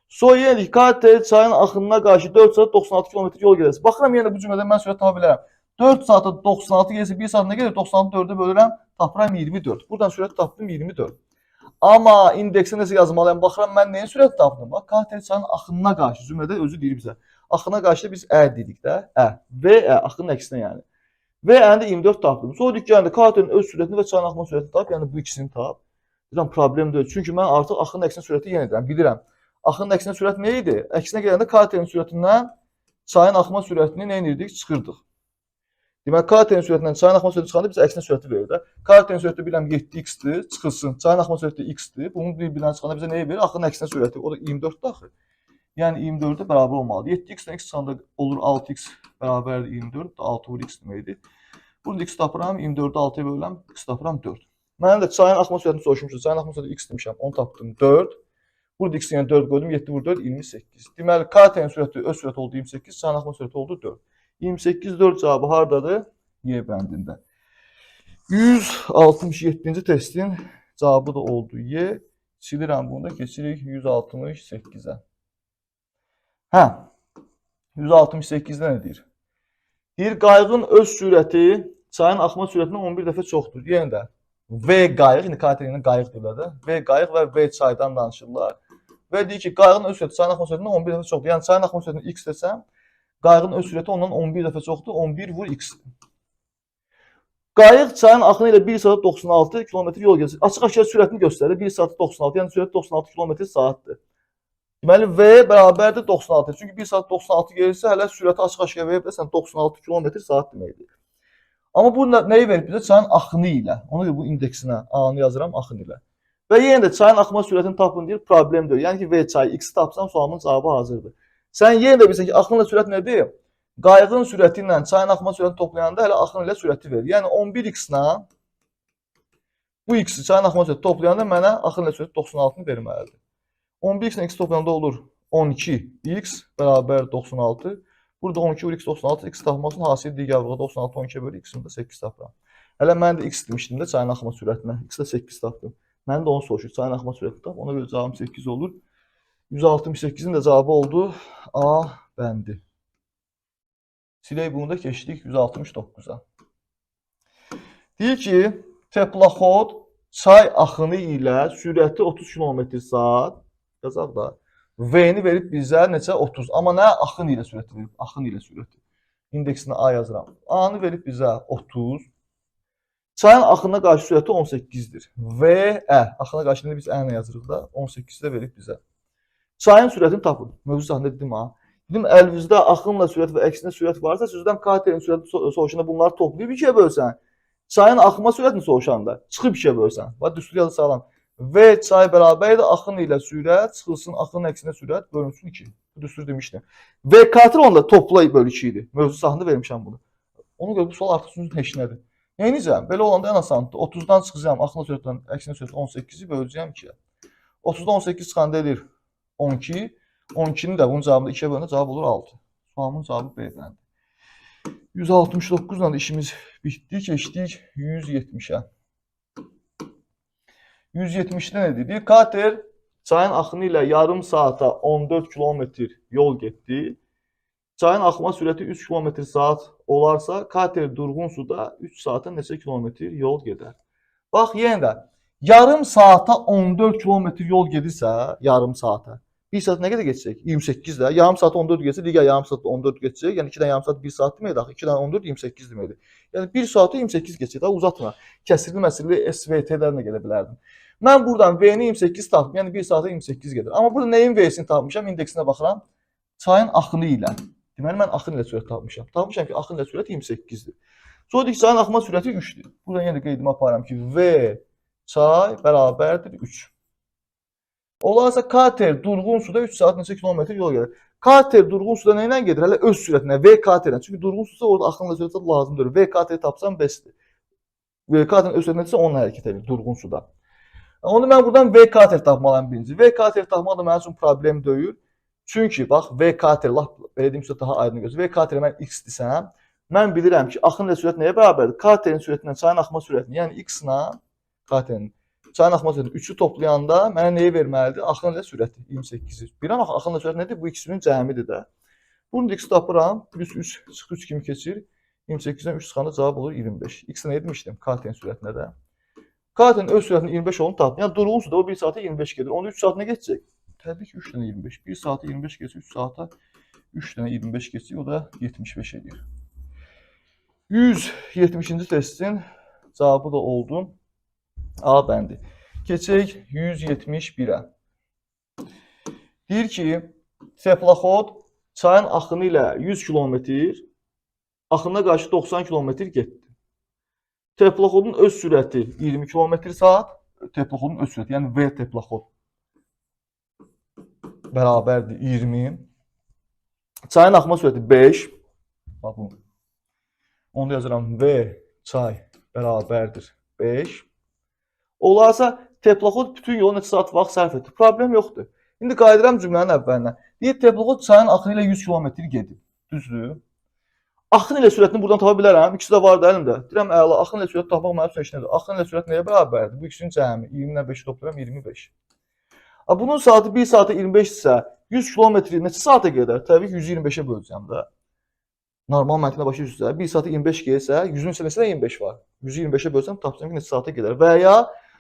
Sonra yenə deyir, kater çayın axınına qarşı 4 saat 96 km yol gedəsi. Baxıram yenə bu cümlədən mən sürət tapa bilərəm. 4 saata 96 gəlsə 1 saat nə gəlir? 96 4-ə bölürəm, tapıram 24. Buradan sürət tapdım 24. Amma indeksə necə yazmalıyam? Baxıram mən nəyin sürəti tapdım? Bax, kater çayın axınına qarşı cümlədə özü deyir bizə. Axına qarşı biz ə dedik də. Ə. V ə axının əksinə yəni. V ə-ni də 24 tapdım. Sonra deyik yəni katerin öz sürətini və çayın axma sürətini tap, yəni bu ikisini tap. Deyirəm problem deyil. Çünki mən artıq axının əksinə sürəti yenə edirəm, bilirəm. Axının əksinə sürət nə idi? Əksinə gələndə katerin sürətindən çayın axma sürətini nə edirdik? Çıxırdıq. Deməli, katerin sürətindən çayın axma sürəti çıxanda biz əksinə sürəti verir də. Katerin sürəti bilirəm 7x-dir, çıxılsın. Çayın axma sürəti x-dir. Bunun bir-birindən çıxanda bizə nəyi verir? Axının əksinə sürəti. O da 24-dir axı. Yəni 24-ə bərabər olmalıdır. 7x-dən x çıxanda olur 6x bərabərdir 24. 6 vur x deməkdir. Burada x tapıram, 24-ü 6-ya bölürəm, x tapıram 4. Mənim də çayın axma sürətini soruşmuşum. Çayın axma sürəti x demişəm, onu tapdım 4. Burada x yəni 4 qoydum, 7 vur 4, 28. Deməli, katerin sürəti, öz sürəti oldu 28, çayın axma sürəti oldu 4. 28 4 cavabı hardadır? Y bəndində. 167-ci testin cavabı da oldu Y. Silirəm bunu da keçirik 168-ə. Hə. 168-də nə deyir? Deyir, qayığın öz sürəti çayın axma sürətindən 11 dəfə çoxdur. Yenə də V qayıq, indi katerin qayıq deyirlər də. V qayıq və V çaydan danışırlar. Və deyir ki, qayığın öz sürəti çayın axma sürətindən 11 dəfə çoxdur. Yəni çayın axma sürətini x desəm, qayığın öz sürəti ondan 11 dəfə çoxdur. 11 vur x-dir. Qayıq çayın axını ilə 1 saat 96 km yol gəzir. Açıq-aşkar sürətini göstərir. 1 saat 96, yəni sürət 96 km/saatdır. Deməli V bərabərdir 96. Çünki 1 saat 96 gəlirsə, hələ sürəti açıq-aşkar verib sən 96 km/saat deməkdir. Amma bu nəyi verib bizə? Çayın axını ilə. Ona görə bu indeksinə A-nı yazıram axın ilə. Və yenə də çayın axma sürətini tapın deyir, problem deyil. Yəni ki, V çayı x tapsam sualın cavabı hazırdır. Sən yenə də bilirsən ki, axınla sürət nədir? Qayığın sürəti ilə çayın axma sürətini toplayanda hələ axın ilə sürəti verir. Yəni 11x-la bu x-i çayın axma sürəti toplayanda mənə axın ilə sürəti 96-nı verməlidir. 11x-la x toplayanda olur 12x bərabər 96. Burada 12 vur x 96, x tapmasının hasili digər burada 96 12-yə bölü x-ini də 8 tapıram. Hələ mən də x demişdim də çayın axma sürətinə. X də 8 tapdım. Mən də onu soruşur. Çayın axma sürəti tap. Ona görə cavabım 8 olur. 168-in də cavabı oldu A bəndi. Silək bunu da keçdik 169-a. Deyir ki, teplaxod çay axını ilə sürəti 30 km/saat yazaq da V-ni verib bizə neçə 30. Amma nə axın ilə sürəti verib? Axın ilə sürəti. İndeksinə A yazıram. A-nı verib bizə 30. Çayın axına qarşı sürəti 18-dir. V-ə. Axına qarşı biz ə-nə yazırıq da 18-də verib bizə. Çayın sürətini tapın. Mövzu sahnədə dedim ha. Dedim əlinizdə axınla sürət və əksinə sürət varsa, sizdən katerin sürəti soruşanda bunları toplayıb ikiyə bölsən. Çayın axma sürətini soruşanda çıxıb ikiyə bölsən. Bax düstur yazı sağlam. V çay bərabərdir axın ilə sürət, çıxılsın axının əksinə sürət, bölünsün 2. Bu düstur demişdim. V katır onda topla bölü 2 idi. Mövzu sahında vermişəm bunu. Ona görə bu sual artıq sizin heç nədir. Neyniyəcəm? Belə olanda ən asandır. 30-dan çıxacağam. Axına sürətdən, əksinə sürətdən 18-i böləcəyəm 2-yə. 30-dan 18 çıxanda edir 12. 12-ni də bunun cavabında 2-yə böləndə cavab olur 6. Sualımın cavabı B-dəndir. 169 ilə də işimiz bitdi. Keçdik 170-ə. 170-də nə dedik? Kater çayın axını ilə yarım saata 14 kilometr yol getdi. Çayın axma sürəti 3 km/saat olarsa, kater durğun suda 3 saata neçə kilometr yol gedər? Bax, yenə də yarım saata 14 kilometr yol gedirsə, yarım saata. 1 saat nə qədər geçəcək? 28 də. Yarım saat 14 geçsə, digər yarım saat 14 geçəcək. Yəni 2-dən yarım saat 1 saat deməkdir axı. 2-dən 14 28 deməkdir. Yəni 1 saata 28 geçəcək. Daha uzatma. Kəsirli məsirli SVT-lərlə gələ bilərdim. Mən buradan V-ni 28 tapdım. Yəni 1 saata 28 gedir. Amma burada nəyin V-sini tapmışam? İndeksinə baxıram. Çayın axını ilə. Deməli, mən axın ilə sürət tapmışam. Tapmışam ki, axın ilə sürət 28-dir. Sonra deyik, çayın axma sürəti 3-dür. Buradan yenə də qeydimə aparıram ki, V çay bərabərdir 3. Olarsa kater durğun suda 3 saat neçə kilometr yol gedir. Kater durğun suda nə ilə gedir? Hələ öz sürətinə, V katerlə. Çünki durğun suda orada axınla sürət lazımdır. V kateri tapsam bəsdir. V katerin öz sürətinə isə onunla hərəkət edir durğun suda. Onu mən buradan V kater tapmalıyam birinci. V kater tapmaq da mənim üçün problem deyil. Çünki bax V kater lap belə deyim sizə daha aydın gözükür. V kateri mən x desəm, mən bilirəm ki, axın ilə sürət nəyə bərabərdir? Katerin sürətindən çayın axma sürətini, yəni x ilə katerin çayın axma sürətini 3-ü toplayanda mənə nəyi verməlidir? Axın ilə sürəti 28-i. Bilirəm axı axın ilə sürət nədir? Bu ikisinin cəmidir də. Bunu x tapıram. Plus 3 çıx 3 kimi keçir. 28-dən 3 çıxanda cavab olur 25. X-ə nə etmişdim? Katerin sürətinə də. Katerin öz sürətinin 25 olduğunu tapdım. Yəni durğun suda o 1 saata 25 gedir. Onu 3 saat nə keçəcək? Təbii ki 3 dənə 25. 1 saata 25 keçir, 3 saata 3 dənə 25 keçir. O da 75 edir. 170-ci testin cavabı da oldu. A bəndi. Keçək 171-ə. Deyir ki, teplaxod çayın axını ilə 100 km, axına qarşı 90 km getdi. Teplaxodun öz sürəti 20 km/saat, teplaxodun öz sürəti, yəni V teplaxod bərabərdir 20. Çayın axma sürəti 5. Bax bu. Onu yazıram V çay bərabərdir 5. Olarsa teplaxod bütün yolu neçə saat vaxt sərf etdi. Problem yoxdur. İndi qayıdıram cümlənin əvvəlinə. Deyir teplaxod çayın axını ilə 100 km gedib. Düzdür? Axın ilə sürətini buradan tapa bilərəm. İkisi də var da əlimdə. Deyirəm əla, axın ilə sürət tapmaq mənim üçün heç nədir. Axın ilə sürət nəyə bərabərdir? Bu ikisinin cəmi 20 ilə 5-i toplayıram 25. Bunun saatı 1 saata 25 isə 100 km neçə saata gedər? Təbii ki 125-ə böləcəm də. Normal məntiqlə başa düşürsə, 1 saata 25 gəlsə, 100-ün içində 25 var. 125-ə bölsəm tapsam ki neçə saata gedər? Və ya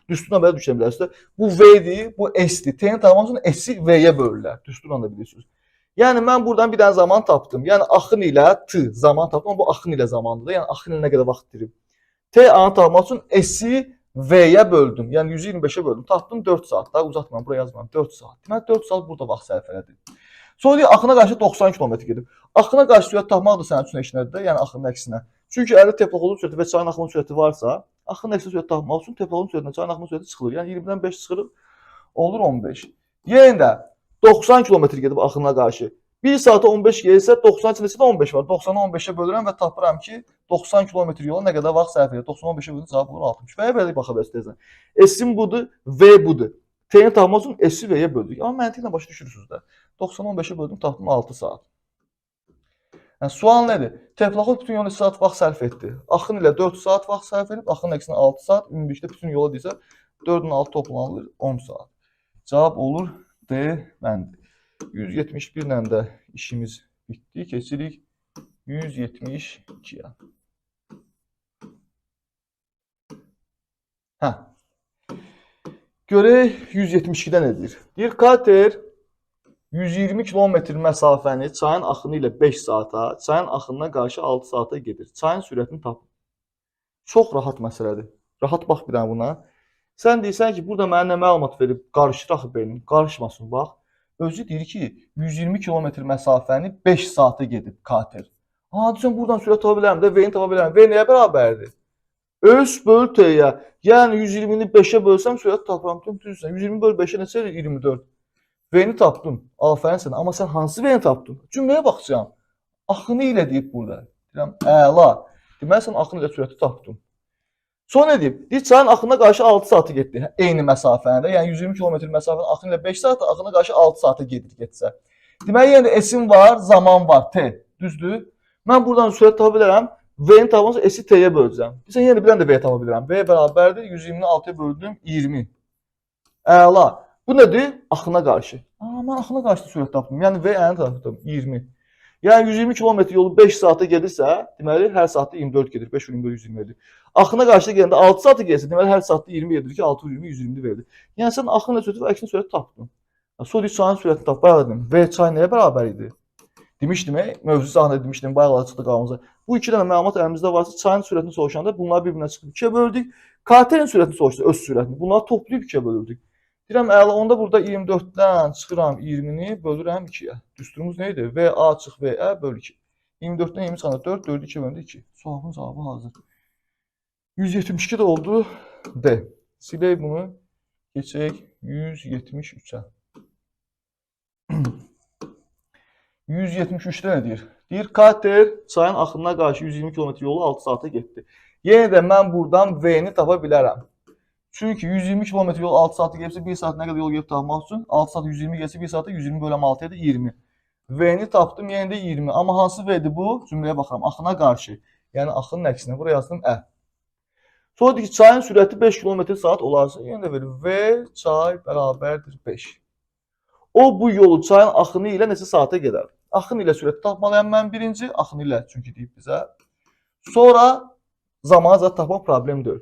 düsturla belə düşünə bilərsiniz. Bu V-dir, bu S-dir. T-nin tapmaq üçün S-i V-yə bölürlər. Düsturla da bilirsiniz. Yəni mən buradan bir dənə zaman tapdım. Yəni axın ilə T zaman tapdım. Amma bu axın ilə zamandır da. Yəni axın ilə nə qədər vaxt itirib. T anı tapmaq üçün S-i V-yə böldüm. Yəni 125-ə böldüm. Tapdım 4 saat. Daha uzatmam. Buraya yazmam. 4 saat. Deməli 4 saat burada vaxt sərf elədim. Sonra deyir, axına qarşı 90 km gedib. Axına qarşı sürət tapmaq da sənin üçün heç nədir də. Yəni axının əksinə. Çünki əgər teplaxodun sürəti və çayın axının sürəti varsa, axının əksinə sürət tapmaq üçün teplaxodun sürətindən çayın axının sürəti çıxılır. Yəni 20-dən 5 çıxırıq, olur 15. Yenə də 90 km gedib axına qarşı. 1 saata 15 gəlsə 90 içində 15 var. 90-ı 15-ə bölürəm və tapıram ki 90 km yola nə qədər vaxt sərf edir. 90-ı 15-ə bölürəm cavab olur 60. Və belə baxa bilərsiniz. S-in budur, V budur. T-ni tapmaq üçün S-i V-yə böldük. Amma məntiqlə başa düşürsünüz də. 90-ı 15-ə böldüm, tapdım 6 saat. Yəni sual nədir? Teplaxod bütün yola 2 saat vaxt sərf etdi. Axın ilə 4 saat vaxt sərf edib, axının əksinə 6 saat, ümumilikdə bütün yola deyirsə 4-ün 6 toplanılır 10 saat. Cavab olur D bəndi. 171 ilə də işimiz bitdi. Keçirik 172-yə. Görək 172-də nə deyir? Deyir, kater 120 km məsafəni çayın axını ilə 5 saata, çayın axınına qarşı 6 saata gedir. Çayın sürətini tapın. Çox rahat məsələdir. Rahat bax bir dənə buna. Sən deyirsən ki, burada mənə nə məlumat verib, qarışır axı beynim, qarışmasın, bax. Özü deyir ki, 120 km məsafəni 5 saata gedib kater. Deyirsən, buradan sürət tapa bilərəm də, V-ni tapa bilərəm. V nəyə bərabərdir? Öz böl T-yə. Yəni 120-ni 5-ə bölsəm sürət tapıram. Düzürsən, 120 böl 5-ə neçə edir? 24. V-ni tapdın. Afərin sənə. Amma sən hansı V-ni tapdın? Cümləyə baxacağam. Axını ilə deyib burada. Deyirəm, əla. Deməli sən axın ilə sürəti tapdın. Sonra nə deyib? Deyir, çayın axınına qarşı 6 saatı getdi. Eyni məsafəndə. Yəni 120 kilometr məsafənin axını ilə 5 saat, axına qarşı 6 saata getsə. Deməli, yəni S-in var, zaman var, T. Düzdür? Mən buradan sürət tapa bilərəm. V-ni tapansa S-i T-yə böləcəm. Sən yenə bilən də V tapa bilirəm. V bərabərdir 120-ni 6-ya böldüm 20. Əla. Bu nədir? Axına qarşı. Mən axına qarşı sürət tapdım. Yəni V-ni tapdım 20. Yəni 120 kilometr yolu 5 saata gedirsə, deməli hər saatda 24 gedir. 5 24 120 verir. Axına qarşı gələndə 6 saata gəlsə, deməli hər saatda 20 gedir ki, 6 20 120 verir. Yəni sən axınla sürəti və əksin sürəti tapdın. Sonra çayın sürətini tap. Bayaq dedim. V çay nəyə bərabər idi? Demişdim, mövzu zamanında demişdim, bayaqlar çıxdı qanımıza. Bu iki dənə məlumat əlimizdə varsa, çayın sürətini soruşanda bunları bir-birinə çıxıb 2-yə böldük. Katerin sürətini soruşdu, öz sürətini. Bunları toplayıb 2-yə bölürdük. Deyirəm, əla, onda burada 24-dən çıxıram 20-ni, bölürəm 2-yə. Düsturumuz nə idi? VA çıx VE bölü 2. 24-dən 20 çıxanda 4, 4-ü 2 bölündə 2. Sualın cavabı hazır. 172 də oldu D. Silək bunu, keçək 173-ə. 173-də nə deyir? Deyir, kater çayın axınına qarşı 120 km yolu 6 saata getdi. Yenə də mən buradan V-ni tapa bilərəm. Çünki 120 km yol 6 saata gəlibsə 1 saat nə qədər yol gəlib tapmaq üçün 6 saat 120 gəlsə 1 saata 120 böləm 6-ya da 20. V-ni tapdım, yenə də 20. Amma hansı V-dir bu? Cümləyə baxıram. Axına qarşı. Yəni axının əksinə. Buraya yazdım Ə. Sonra deyir ki, çayın sürəti 5 km/saat olarsa, yenə də verir. V çay bərabərdir 5. O bu yolu çayın axını ilə neçə saata gedər? Axın ilə sürəti tapmalıyam mən birinci. Axın ilə çünki deyib bizə. Sonra zamanı zat tapmaq problem deyil.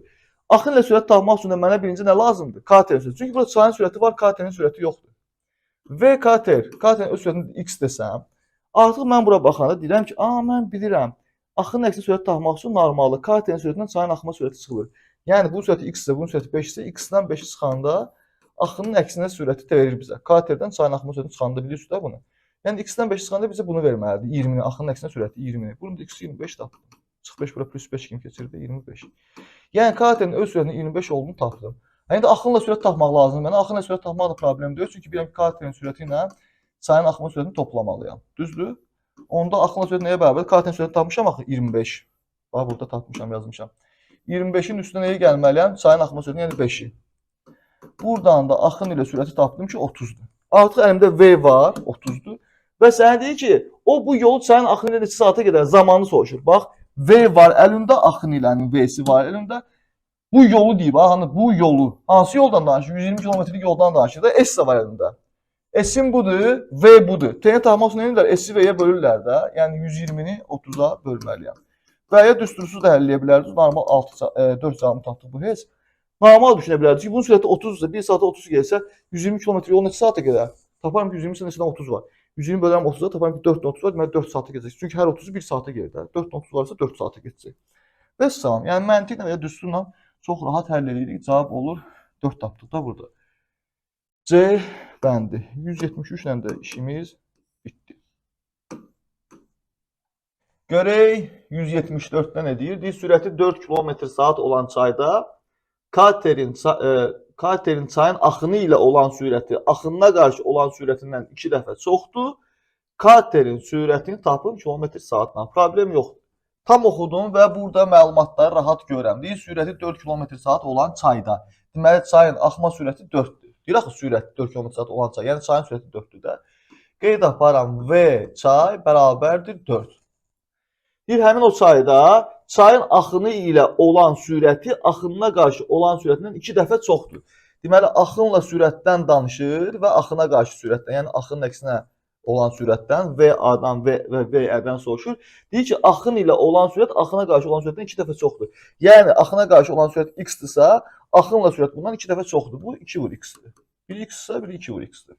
Axın ilə sürət tapmaq üçün də mənə birinci nə lazımdır? Katerin sürəti. Çünki burada çayın sürəti var, katerin sürəti yoxdur. V kater, katerin öz sürətini x desəm, artıq mən bura baxanda deyirəm ki, mən bilirəm. Axının əksinə sürət tapmaq üçün normaldır. Katerin sürətindən çayın axma sürəti çıxılır. Yəni bu sürəti x isə, bunun sürəti 5 isə, x-dən 5-i çıxanda axının əksinə sürəti verir bizə. Katerdən çayın axma sürəti çıxanda bilirsiniz də bunu. Yəni x-dən 5 çıxanda bizə bunu verməlidir. 20-ni, axının əksinə sürəti 20-ni. Bunun da x 25 tapdım. Çıx 5 bura plus 5 kimi keçirdi 25. Yəni katerin öz sürətinin 25 olduğunu tapdım. Yəni də axınla sürət tapmaq lazımdır. Mənə axınla sürət tapmaq da problem deyil. Çünki bilirəm ki, katerin sürəti ilə çayın axma sürətini toplamalıyam. Düzdür? Onda axınla sürət nəyə bərabərdir? Katerin sürəti tapmışam axı 25. Bax burada tapmışam, yazmışam. 25-in üstünə nəyə gəlməliyəm? Çayın axma sürətinin yəni 5-i. Buradan da axın ilə sürəti tapdım ki 30-dur. Artıq əlimdə V var, 30-dur. Və sənə deyir ki, o bu yolu çayın axını ilə neçə saata gedər? Zamanı soruşur. Bax, V var əlimdə, axın ilə V-si var əlimdə. Bu yolu deyib, bu yolu. Hansı yoldan danışır? 120 kilometrlik yoldan danışır da, S də var əlimdə. S-in budur, V budur. T-ni tapmaq üçün nə edirlər? S-i V-yə bölürlər də. Yəni 120-ni 30-a bölməliyəm. Və ya düstursuz da həll edə bilərdiniz. Normal 4 cavabını tapdıq bu heç. Normal düşünə bilərdiniz ki, bunun sürəti 30-sa, 1 saata 30 gəlsə, 120 km yol neçə saata gedər? Taparım ki, 120 neçədən 30 var. 120 böləm 30-a, taparım ki, 4-30 var, deməli 4 saata gedəcək. Çünki hər 30-u 1 saata gedir. 4-30 varsa 4 saata gedəcək. Və salam. Yəni məntiqlə və ya düsturla çox rahat həll edirik. Cavab olur 4 tapdıq da burada. C bəndi. 173 ilə də işimiz bitdi. Görək 174-də nə deyir? Deyir, sürəti 4 km/saat olan çayda katerin çayın axını ilə olan sürəti, axınına qarşı olan sürətindən 2 dəfə çoxdur. Katerin sürətini tapın km/saatla. Problem yoxdur. Tam oxudum və burada məlumatları rahat görürəm. Deyir, sürəti 4 km/saat olan çayda. Deməli, çayın axma sürəti 4-dür. Deyir, axı sürəti 4 km/saat olan çay. Yəni, çayın sürəti 4-dür də. Qeyd aparam, V çay bərabərdir 4. Deyir, həmin o çayda çayın axını ilə olan sürəti axınına qarşı olan sürətindən 2 dəfə çoxdur. Deməli, axınla sürətdən danışır və axına qarşı sürətdən, yəni axının əksinə olan sürətdən VA-dan və VE-dən soruşur. Deyir ki, axın ilə olan sürət axına qarşı olan sürətdən 2 dəfə çoxdur. Yəni, axına qarşı olan sürət x-dırsa, axınla sürət bundan 2 dəfə çoxdur. Bu 2 vur x-dir. Biri x-dırsa, biri 2 vur x-dir.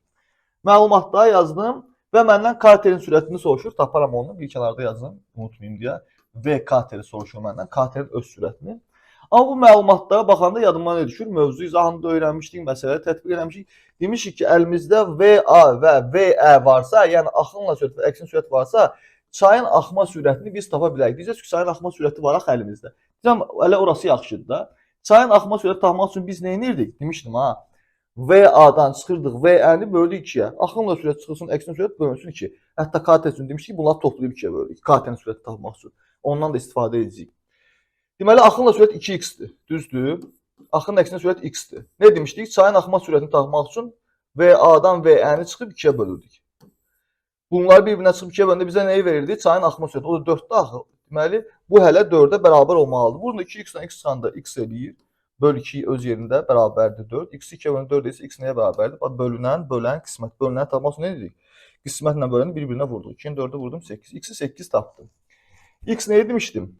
Məlumatda yazdım və məndən katerin sürətini soruşur. Taparam onu, bir kənarda yazdım, unutmayayım deyə. V kateri soruşur məndən, katerin öz sürətini. Amma bu məlumatlara baxanda yadıma nə düşür? Mövzu izahında öyrənmişdik, məsələləri tətbiq eləmişdik. Demişik ki, əlimizdə VA və VE varsa, yəni axınla sürət və əksin sürət varsa, çayın axma sürətini biz tapa bilərik. Deyəcək ki, çayın axma sürəti var axı əlimizdə. Deyəcəm, hələ orası yaxşıdır da. Çayın axma sürəti tapmaq üçün biz nə edirdik? Demişdim ha. VA-dan çıxırdıq VN-i böldük 2-yə. Axınla sürət çıxılsın, əksinə sürət bölünsün 2. Hətta KT üçün demişdik ki, bunları toplayıb 2-yə bölürük. KT-nin sürəti tapmaq üçün. Ondan da istifadə edəcəyik. Deməli, axınla sürət 2x-dir. Düzdür? Axının əksinə sürət x-dir. Ne demişdik? Çayın axma sürətini tapmaq üçün VA-dan VN-i çıxıb 2-yə bölürdük. Bunlar bir-birinə çıxıb 2-yə böləndə bizə nəyi verirdi? Çayın axma sürəti. O da 4-də axı. Deməli, bu hələ 4-ə bərabər olmalıdır. Burada 2x-dən x çıxanda x eləyir. Böl 2 öz yerində bərabərdir 4. X 2 bölünür 4 isə x nəyə bərabərdir? Bölünən, bölən qismət. Bölünəni tapmaq üçün nə dedik? Qismətlə böləni bir-birinə vurduq. 2-ni 4-ə vurdum 8. X-i 8 tapdım. X nəyə demişdim?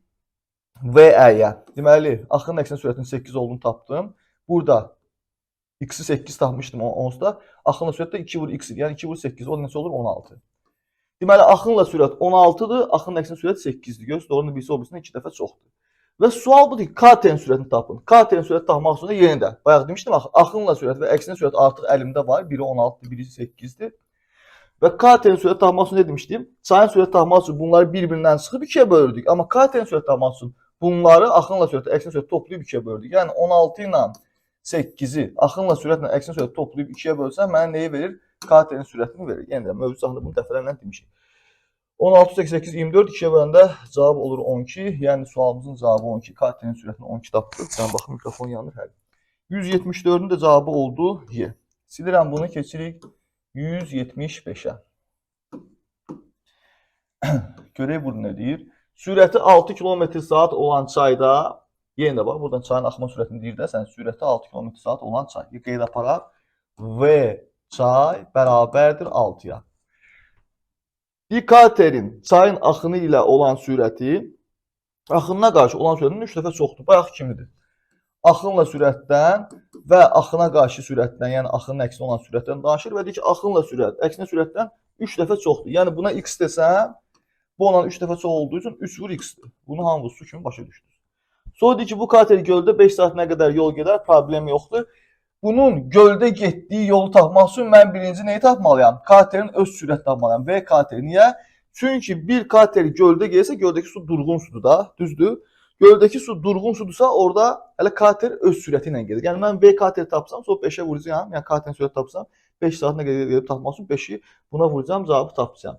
VE-yə. Deməli, axının əksinə sürətinin 8 olduğunu tapdım. Burada x-i 8 tapmışdım onsda. Axınla sürət də 2 vur x idi. Yəni 2 vur 8. O neçə olur? 16. Deməli, axınla sürət 16-dır. Axının əksinə sürət 8-dir. Görürsünüz, doğru birisi o birisində 2 dəfə çoxdur. Və sual budur ki, KT-nin sürətini tapın. KT-nin sürəti tapmaq üçün yenə də, bayaq demişdim, axınla sürət və əksinə sürət artıq əlimdə var. Biri 16-dır, biri 8-dir. Və KT-nin sürəti tapmaq üçün ne demişdim? Çayın sürəti tapmaq üçün bunları bir-birindən çıxıb 2-yə bölürdük. Amma KT-nin sürəti tapmaq üçün bunları axınla sürəti, əksinə sürəti toplayıb 2-yə bölürdük. Yəni 16 ilə 8-i axınla sürətlə əksinə sürəti toplayıb 2-yə bölsəm, mənə neyi verir? KT-nin sürətini verir. Yəni də mövzu saxında bunu dəfələrlə demişik. 16, 88, 24 2-yə böləndə cavab olur 12. Yəni sualımızın cavabı 12. KT-nin sürətini 12 tapdıq. Sən baxın, mikrofon yanır hər. 174-ün də cavabı oldu Y. Silirəm bunu, keçirik 175-ə. Görək burada nə deyir? Sürəti 6 km/saat olan çayda, yenə də bax, buradan çayın axma sürətini deyir də, sən sürəti 6 km/saat olan çay. Qeyd aparaq. V çay bərabərdir 6-ya. Bir katerin çayın axını ilə olan sürəti, axınına qarşı olan sürətinin 3 dəfə çoxdur. Bayaq kimidir? Axınla sürətdən və axına qarşı sürətdən, yəni axının əksinə olan sürətdən danışır və deyir ki, axınla sürət, əksinə sürətdən 3 dəfə çoxdur. Yəni buna x desəm, bu olan 3 dəfə çox olduğu üçün 3 vur x-dir. Bunu hamı su kimi başa düşdür. Sonra deyir ki, bu kater göldə 5 saat nə qədər yol gedər, problem yoxdur. Bunun göldə getdiyi yolu tapmaq üçün mən birinci neyi tapmalıyam? Katerin öz sürət tapmalıyam. V kateri. Niyə? Çünki bir kater göldə gelirsə, göldəki su durğun sudur da, düzdür? Göldəki su durğun sudursa, orada hələ kater öz sürəti ilə gedir. Yəni mən V kateri tapsam, sonra 5-ə vuracağam. Yəni katerin sürəti tapsam, 5 saat nə qədər gedib tapmaq üçün 5-i buna vuracağam, cavabı tapacağam.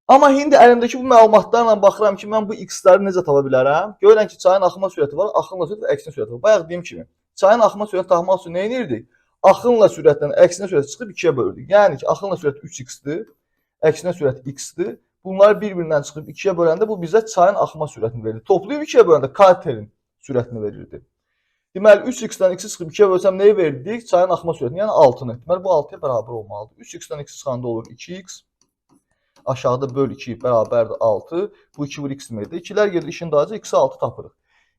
Amma indi əlimdəki bu məlumatlarla baxıram ki, mən bu x-ləri necə tapa bilərəm? Görürəm ki, çayın axma sürəti var, axınla sürət və əksinə sürəti var. Bayaq deyim kimi, çayın axma sürəti tapmaq üçün nə edirdik? Axınla sürətdən əksinə sürət çıxıb 2-yə bölürdük. Yəni ki, axınla sürət 3x-dir, əksinə sürət x-dir. Bunları bir-birindən çıxıb 2-yə böləndə bu bizə çayın axma sürətini verir. Toplayıb 2-yə böləndə katerin sürətini verirdi. Deməli, 3x-dən x-i çıxıb 2-yə bölsəm nəyi verirdik? Çayın axma sürətini, yəni 6-nı. Deməli, bu 6-ya bərabər olmalıdır. 3x-dən x çıxanda olur 2x. Aşağıda böl 2 bərabərdir 6. Bu 2 vur x deməkdir. 2-lər gedir işin dayıca, x-i 6 tapırıq.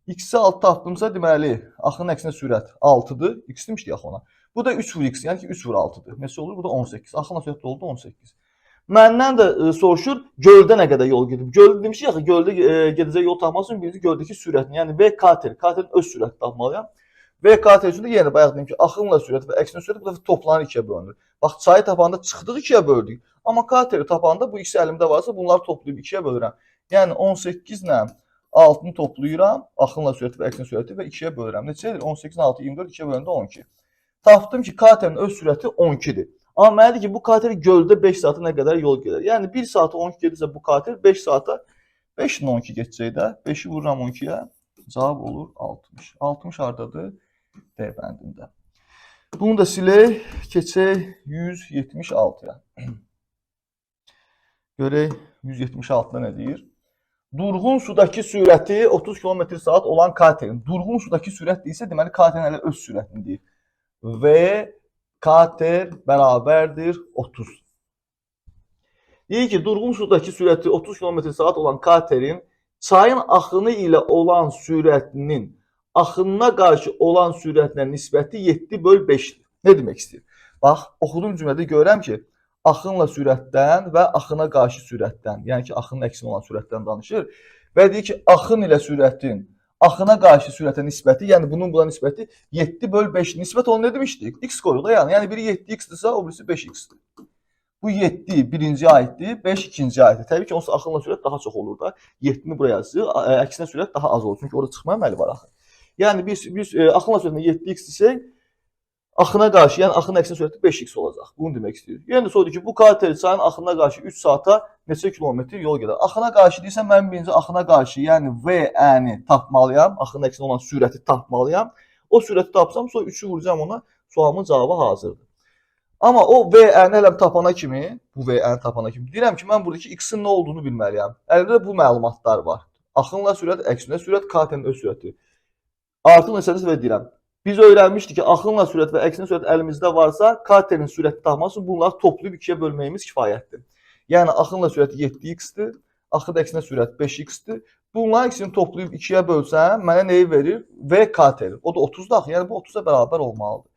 X-i 6 tapdımsa, deməli, axının əksinə sürət 6-dır. X demişdik axı ona. Bu da 3 vur x, yəni ki 3 vur 6-dır. Neçə olur? Bu da 18. Axınla sürət oldu 18. Məndən də soruşur, göldə nə qədər yol gedib? Göldə demişik axı, göldə gedəcək yol tapmaq üçün birinci göldəki sürətini, yəni V kater, katerin öz sürətini tapmalıyam. V kater üçün də yenə bayaq dedim ki, axınla sürət və əksinə sürət bu dəfə toplanır 2-yə bölünür. Bax, çayı tapanda çıxdıq 2-yə böldük. Amma kateri tapanda bu ikisi əlimdə varsa bunları toplayıb 2-yə bölürəm. Yəni 18 ilə 6-nı toplayıram, axınla sürəti və əksinə sürəti və 2-yə bölürəm. Neçə edir? 18, 6, 24, 2-yə böləndə 12. Tapdım ki, katerin öz sürəti 12-dir. Amma mənə deyir ki, bu kater göldə 5 saata nə qədər yol gedər. Yəni 1 saata 12 gedirsə bu kater 5 saata 5 ilə 12 geçəcək də. 5-i vururam 12-yə. Cavab olur 60. 60 hardadır? D bəndində. Bunu da silək, keçək 176-ya. Görək 176-da nə deyir? Durğun sudakı sürəti 30 km/saat olan katerin. Durğun sudakı sürət deyilsə, deməli katerin hələ öz sürətini deyir. V kater bərabərdir 30. Deyir ki, durğun sudakı sürəti 30 km/saat olan katerin çayın axını ilə olan sürətinin axınına qarşı olan sürətinə nisbəti 7/5-dir. Nə demək istəyir? Bax, oxuduğum cümlədə görürəm ki, axınla sürətdən və axına qarşı sürətdən, yəni ki, axının əksinə olan sürətdən danışır və deyir ki, axın ilə sürətin axına qarşı sürətə nisbəti, yəni bunun buna nisbəti 7/5. Nisbət onu nə demişdik? X qoyuruq da yəni. Yəni biri 7x-dirsə, o birisi 5x-dir. Bu 7 birinciyə aiddir, 5 ikinciyə aiddir. Təbii ki, onsuz axınla sürət daha çox olur da. 7-ni buraya yazır, əksinə sürət daha az olur. Çünki orada çıxma əməli var axı. Yəni biz axınla sürətində 7x desək, Axına qarşı, yəni axın əksinə sürəti 5x olacaq. Bunu demək istəyir. Yəni də sordur ki, bu kater çayın axınına qarşı 3 saata neçə kilometr yol gedər? Axına qarşı deyirsən, mən birinci axına qarşı, yəni V-ni tapmalıyam, axın əksinə olan sürəti tapmalıyam. O sürəti tapsam, sonra 3-ü vuracağam ona, sualımın cavabı hazırdır. Amma o V-ni hələm tapana kimi, bu V-ni tapana kimi deyirəm ki, mən buradakı x-in nə olduğunu bilməliyəm. Əlimdə bu məlumatlar var. Axınla sürət, əksinə sürət, katerin öz sürəti. Artıq neçəncə və deyirəm. Biz öyrənmişdik ki, axınla sürət və əksinə sürət əlimizdə varsa, katerin sürəti tapmaq üçün bunları toplayıb 2-yə bölməyimiz kifayətdir. Yəni axınla sürət 7x-dir, axın əksinə sürət 5x-dir. Bunların ikisini toplayıb 2-yə bölsəm, mənə neyi verir? V kateri. O da 30-dur axı. Yəni bu 30-a bərabər olmalıdır.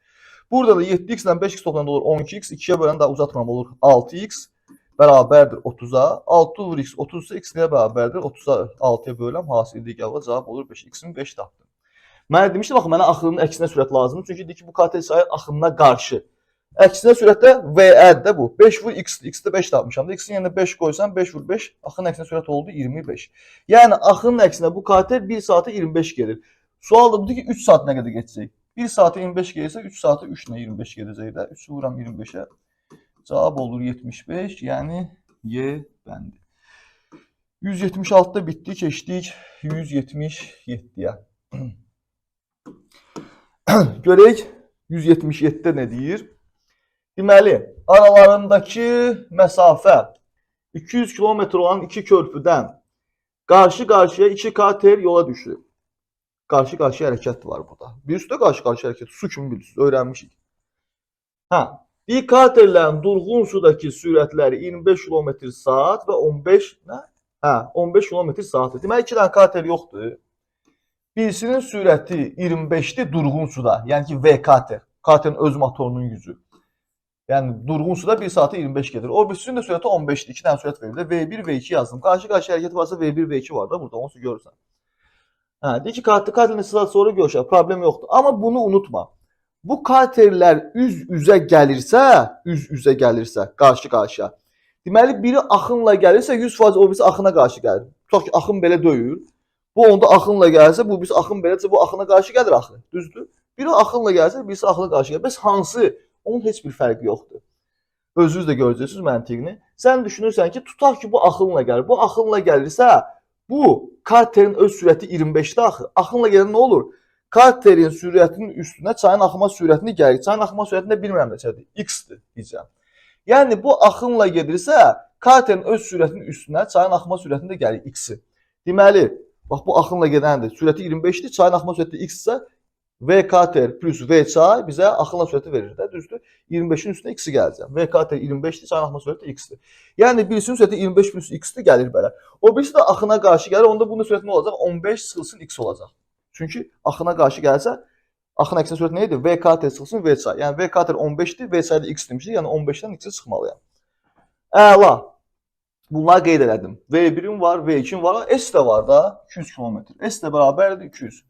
Burada da 7x ilə 5x toplananda olur 12x, 2-yə bölən daha uzatmam olur 6x bərabərdir 30-a. 6 vur x 30-sa x nəyə bərabərdir? 30-a 6-ya böləm, hasildir gəlir, cavab olur 5. X-in 5 tapdım. Mənə demişdim, axı mənə axının əksinə sürət lazımdır. Çünki deyir ki, bu kater sayı axınına qarşı. Əksinə sürətdə V-dir də bu. 5 vur x-dir. X-də 5 tapmışam da. X-in yerine 5 qoysam, 5 vur 5. Axının əksinə sürət oldu 25. Yəni axının əksinə bu kater 1 saata 25 gelir. Sual da budur ki, 3 saat nə qədər geçəcək? 1 saata 25 gelirsə, 3 saata 3 ilə 25 gedəcək də. 3 vuram 25-ə. Cavab olur 75. Yəni Y bəndi. 176-da bitdi, keçdik 177-yə. Görək 177-də nə deyir? Deməli, aralarındakı məsafə 200 kilometr olan iki körpüdən qarşı-qarşıya iki kater yola düşür. Qarşı-qarşıya hərəkət var burada. Bir üstə qarşı-qarşıya hərəkət, su kimi bilirsiniz, öyrənmişik. Bir katerlərin durğun sudakı sürətləri 25 km saat və 15 km saatdır. Deməli, iki dənə kater yoxdur. Birisinin sürəti 25'dir durğun suda. Yəni ki, V kater. Katerin öz motorunun gücü. Yəni durğun suda 1 saata 25 gedir. O birisinin də sürəti 15'dir. 2 dənə sürət verir. V1, V2 yazdım. Qarşı-qarşı hərəkət varsa V1, V2 var da burada. Onu görürsən. Deyir ki, katerin neçə saat sonra görüşər. Problem yoxdur. Amma bunu unutma. Bu katerlər üz-üzə gəlirsə, qarşı-qarşıya. Deməli, biri axınla gəlirsə 100% o birisi axına qarşı gəlir. Tutaq ki, axın belə döyür. Bu onda axınla gəlsə, bu birisi axın belədirsə, bu axına qarşı gəlir axı. Düzdür? Biri axınla gəlsə, birisi axına qarşı gəlir. Bəs hansı? Onun heç bir fərqi yoxdur. Özünüz də görəcəksiniz məntiqini. Sən düşünürsən ki, tutaq ki, bu axınla gəlir. Bu axınla gəlirsə, bu katerin öz sürəti 25'dir axı. Axınla gələn nə olur? Katerin sürətinin üstünə çayın axma sürətini gəlir. Çayın axma sürətini də bilmirəm neçədir. X-dir deyəcəm. Yəni bu axınla gedirsə, katerin öz sürətinin üstünə çayın axma sürətini də gəlir X-i. Deməli, bax bu axınla gedəndir. Sürəti 25'dir. Çayın axma sürəti x isə V kater plus V çay bizə axınla sürəti verir də, düzdür? 25'in üstünə x-i gələcəm. V kater 25'dir, çayın axma sürəti x-dir. Yəni birisinin sürəti 25 plus x-dir, gəlir belə. O birisi də axına qarşı gəlir. Onda bunun sürəti nə olacaq? 15 sıxılsın x olacaq. Çünki axına qarşı gəlsə, axın əksinə sürəti nə idi? V kater sıxılsın V çay. Yəni V kater 15'dir, V çay da x demişdik. Yəni 15'dən x-i çıxmalıyam. Əla. Bunları qeyd elədim. V1'in var, V2'in var, S də var da 200 km. S də bərabərdir 200.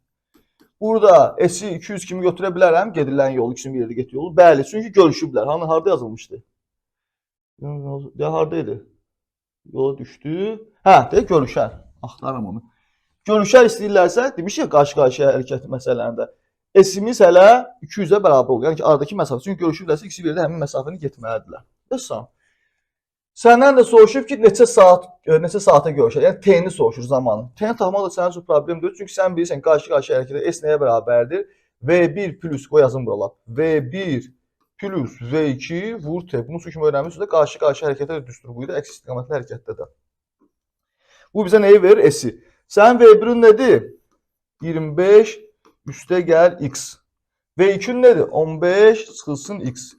Burada S'i 200 kimi götürə bilərəm, gedilən yol, ikisinin bir yerdə get yolu. Bəli, çünki görüşüblər. Hani harda yazılmışdı? Ya hardaydı? Yola düşdü. Deyə görüşər. Axtarım onu. Görüşər istəyirlərsə, demişik qarşı-qarşıya hərəkət məsələlərində. S'imiz hələ 200'ə bərabər olur. Yəni ki, aradakı məsafə. Çünki görüşüblərsə, ikisi bir yerdə həmin məsafəni getməlidirlər. Dəsən. Səndən də soruşub ki, neçə saata görüşər? Yəni T-ni soruşur zamanı. T-ni tapmaq da sənin üçün problem deyil. Çünki sən bilirsən qarşı-qarşıya hərəkətdə S nəyə bərabərdir? V1 plus, qoy yazım buralar. V1 plus V2 vur T. Bunu su kimi öyrənmişsiniz də qarşı-qarşıya hərəkətdə düstur. Bu da əks istiqamətli hərəkətdə də. Bu bizə nəyi verir? S-i. Sənin V1'in nədir? 25 üstə gəl X. V2'in nədir? 15 çıxılsın X.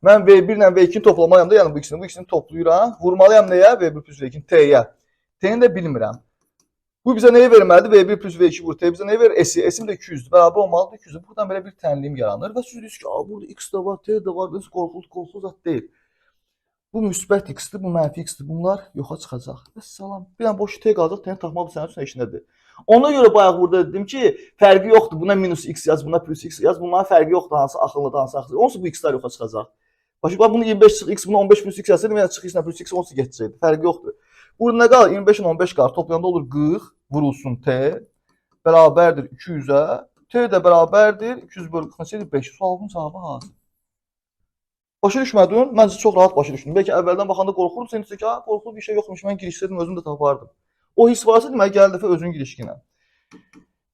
Mən V1 ilə V2'ni toplamalıyam da, yəni bu ikisini toplayıram. Vurmalıyam nəyə? V1 plus V2'ni T'yə. T'ni də bilmirəm. Bu bizə nəyi verməlidir? V1 plus V2 vur T bizə nəyi verir? S-i. S-im də 200'dür. Bərabər olmalıdır 200'dür. Buradan belə bir tənlim yaranır və siz deyirsiniz ki, burada X də var, T də var, qorxulu zat deyil. Bu müsbət X-dir, bu mənfi X-dir. Bunlar yoxa çıxacaq. Vəssalam. Bir dənə boş T qalacaq, T'ni taxmaq sənin üçün işinədir. Ona görə bayaq burada dedim ki, fərqi yoxdur. Buna minus X yaz, buna plus X yaz. Bunların fərqi yoxdur. Hansı axınlıdır, hansı axınlıdır. Onsuz bu X-lər yoxa çıxacaq. Başqa bunu 25 çıx X, bunu 15 plus X yazsaydım, yəni çıx X-lə plus X onsuz getəcəkdi. Fərqi yoxdur. Burada nə qalır? 25-in 15 qalır. Toplayanda olur 40, vurulsun T. Bərabərdir 200'ə. T də bərabərdir 200 bölü 48 5. Sualın cavabı hazır. Başa düşmədin? Məncə çox rahat başa düşdün. Bəlkə əvvəldən baxanda qorxurdun, sən ki, "Ha, qorxulu bir şey yoxmuş, mən girişsəydim özüm də tapardım." O his varsa demək gəl dəfə özün girişkinə.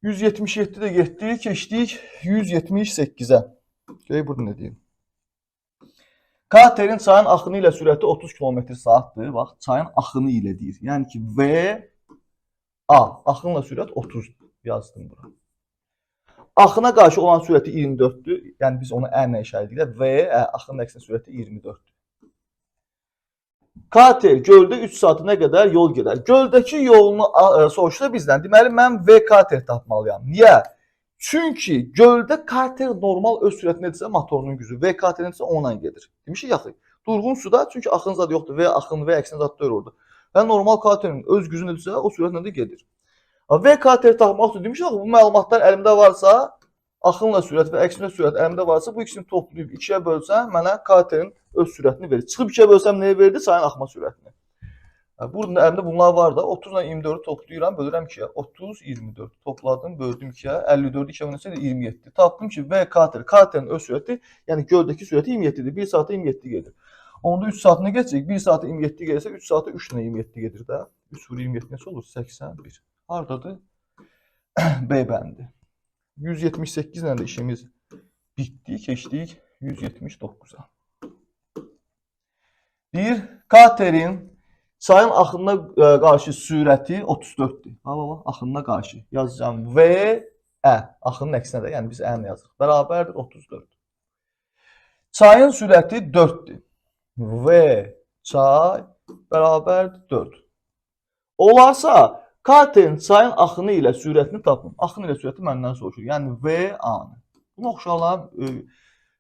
177 də getdi, keçdik 178-ə. Görək burada nə deyim. Katerin çayın axını ilə sürəti 30 km/saatdır. Bax, çayın axını ilə deyir. Yəni ki, V A, axınla sürət 30-dur. Yazdım bura. Axına qarşı olan sürəti 24-dür. Yəni biz onu ə ilə işarə edirik. V, axının əksinə sürəti 24-dür. Kater göldə 3 saata nə qədər yol gedər? Göldəki yolunu soruşsa bizdən. Deməli, mən V kater tapmalıyam. Niyə? Çünki göldə kater normal öz sürətinə edirsə motorunun gücü, V katerin isə onunla gedir. Demişik yaxı. Durğun suda çünki axın zad yoxdur. V axın, V əksin zad deyil orada. Və normal katerin öz gücünə edirsə o sürətlə də gedir. V kater tapmaq üçün demişik axı bu məlumatlar əlimdə varsa, axınla sürət və əksinə sürət əlimdə varsa bu ikisini toplayıb 2-yə bölsəm mənə katerin öz sürətini verir. Çıxıb 2-yə bölsəm nəyə verdi? Çayın axma sürətini. Burada əlimdə bunlar var da 30 ilə 24-ü toplayıram, bölürəm 2-yə. 30, 24 topladım, böldüm 2-yə. 54-ü 2-yə bölsəm 27. Tapdım ki, V kater, katerin öz sürəti, yəni göldəki sürəti 27-dir. 1 saata 27 gedir. Onda 3 saatını geçecek. 1 saata 27 gelirse 3 saata 3 ile 27 gelir de. 3 vur 27 neçə olur? 81. Hardadır? B bəndi. 178 ilə də işimiz bitdi. Keçdik 179-a. Deyir, katerin çayın axınına qarşı sürəti 34-dür. Bax, axınına qarşı. Yazacağım V, Ə. Axının əksinə də, yəni biz Ə-ni yazırıq. Bərabərdir 34. Çayın sürəti 4-dür. V çay bərabərdir 4. Olarsa, katerin çayın axını ilə sürətini tapın. Axını ilə sürəti məndən soruşur. Yəni V A-nı. Bunu oxşarlar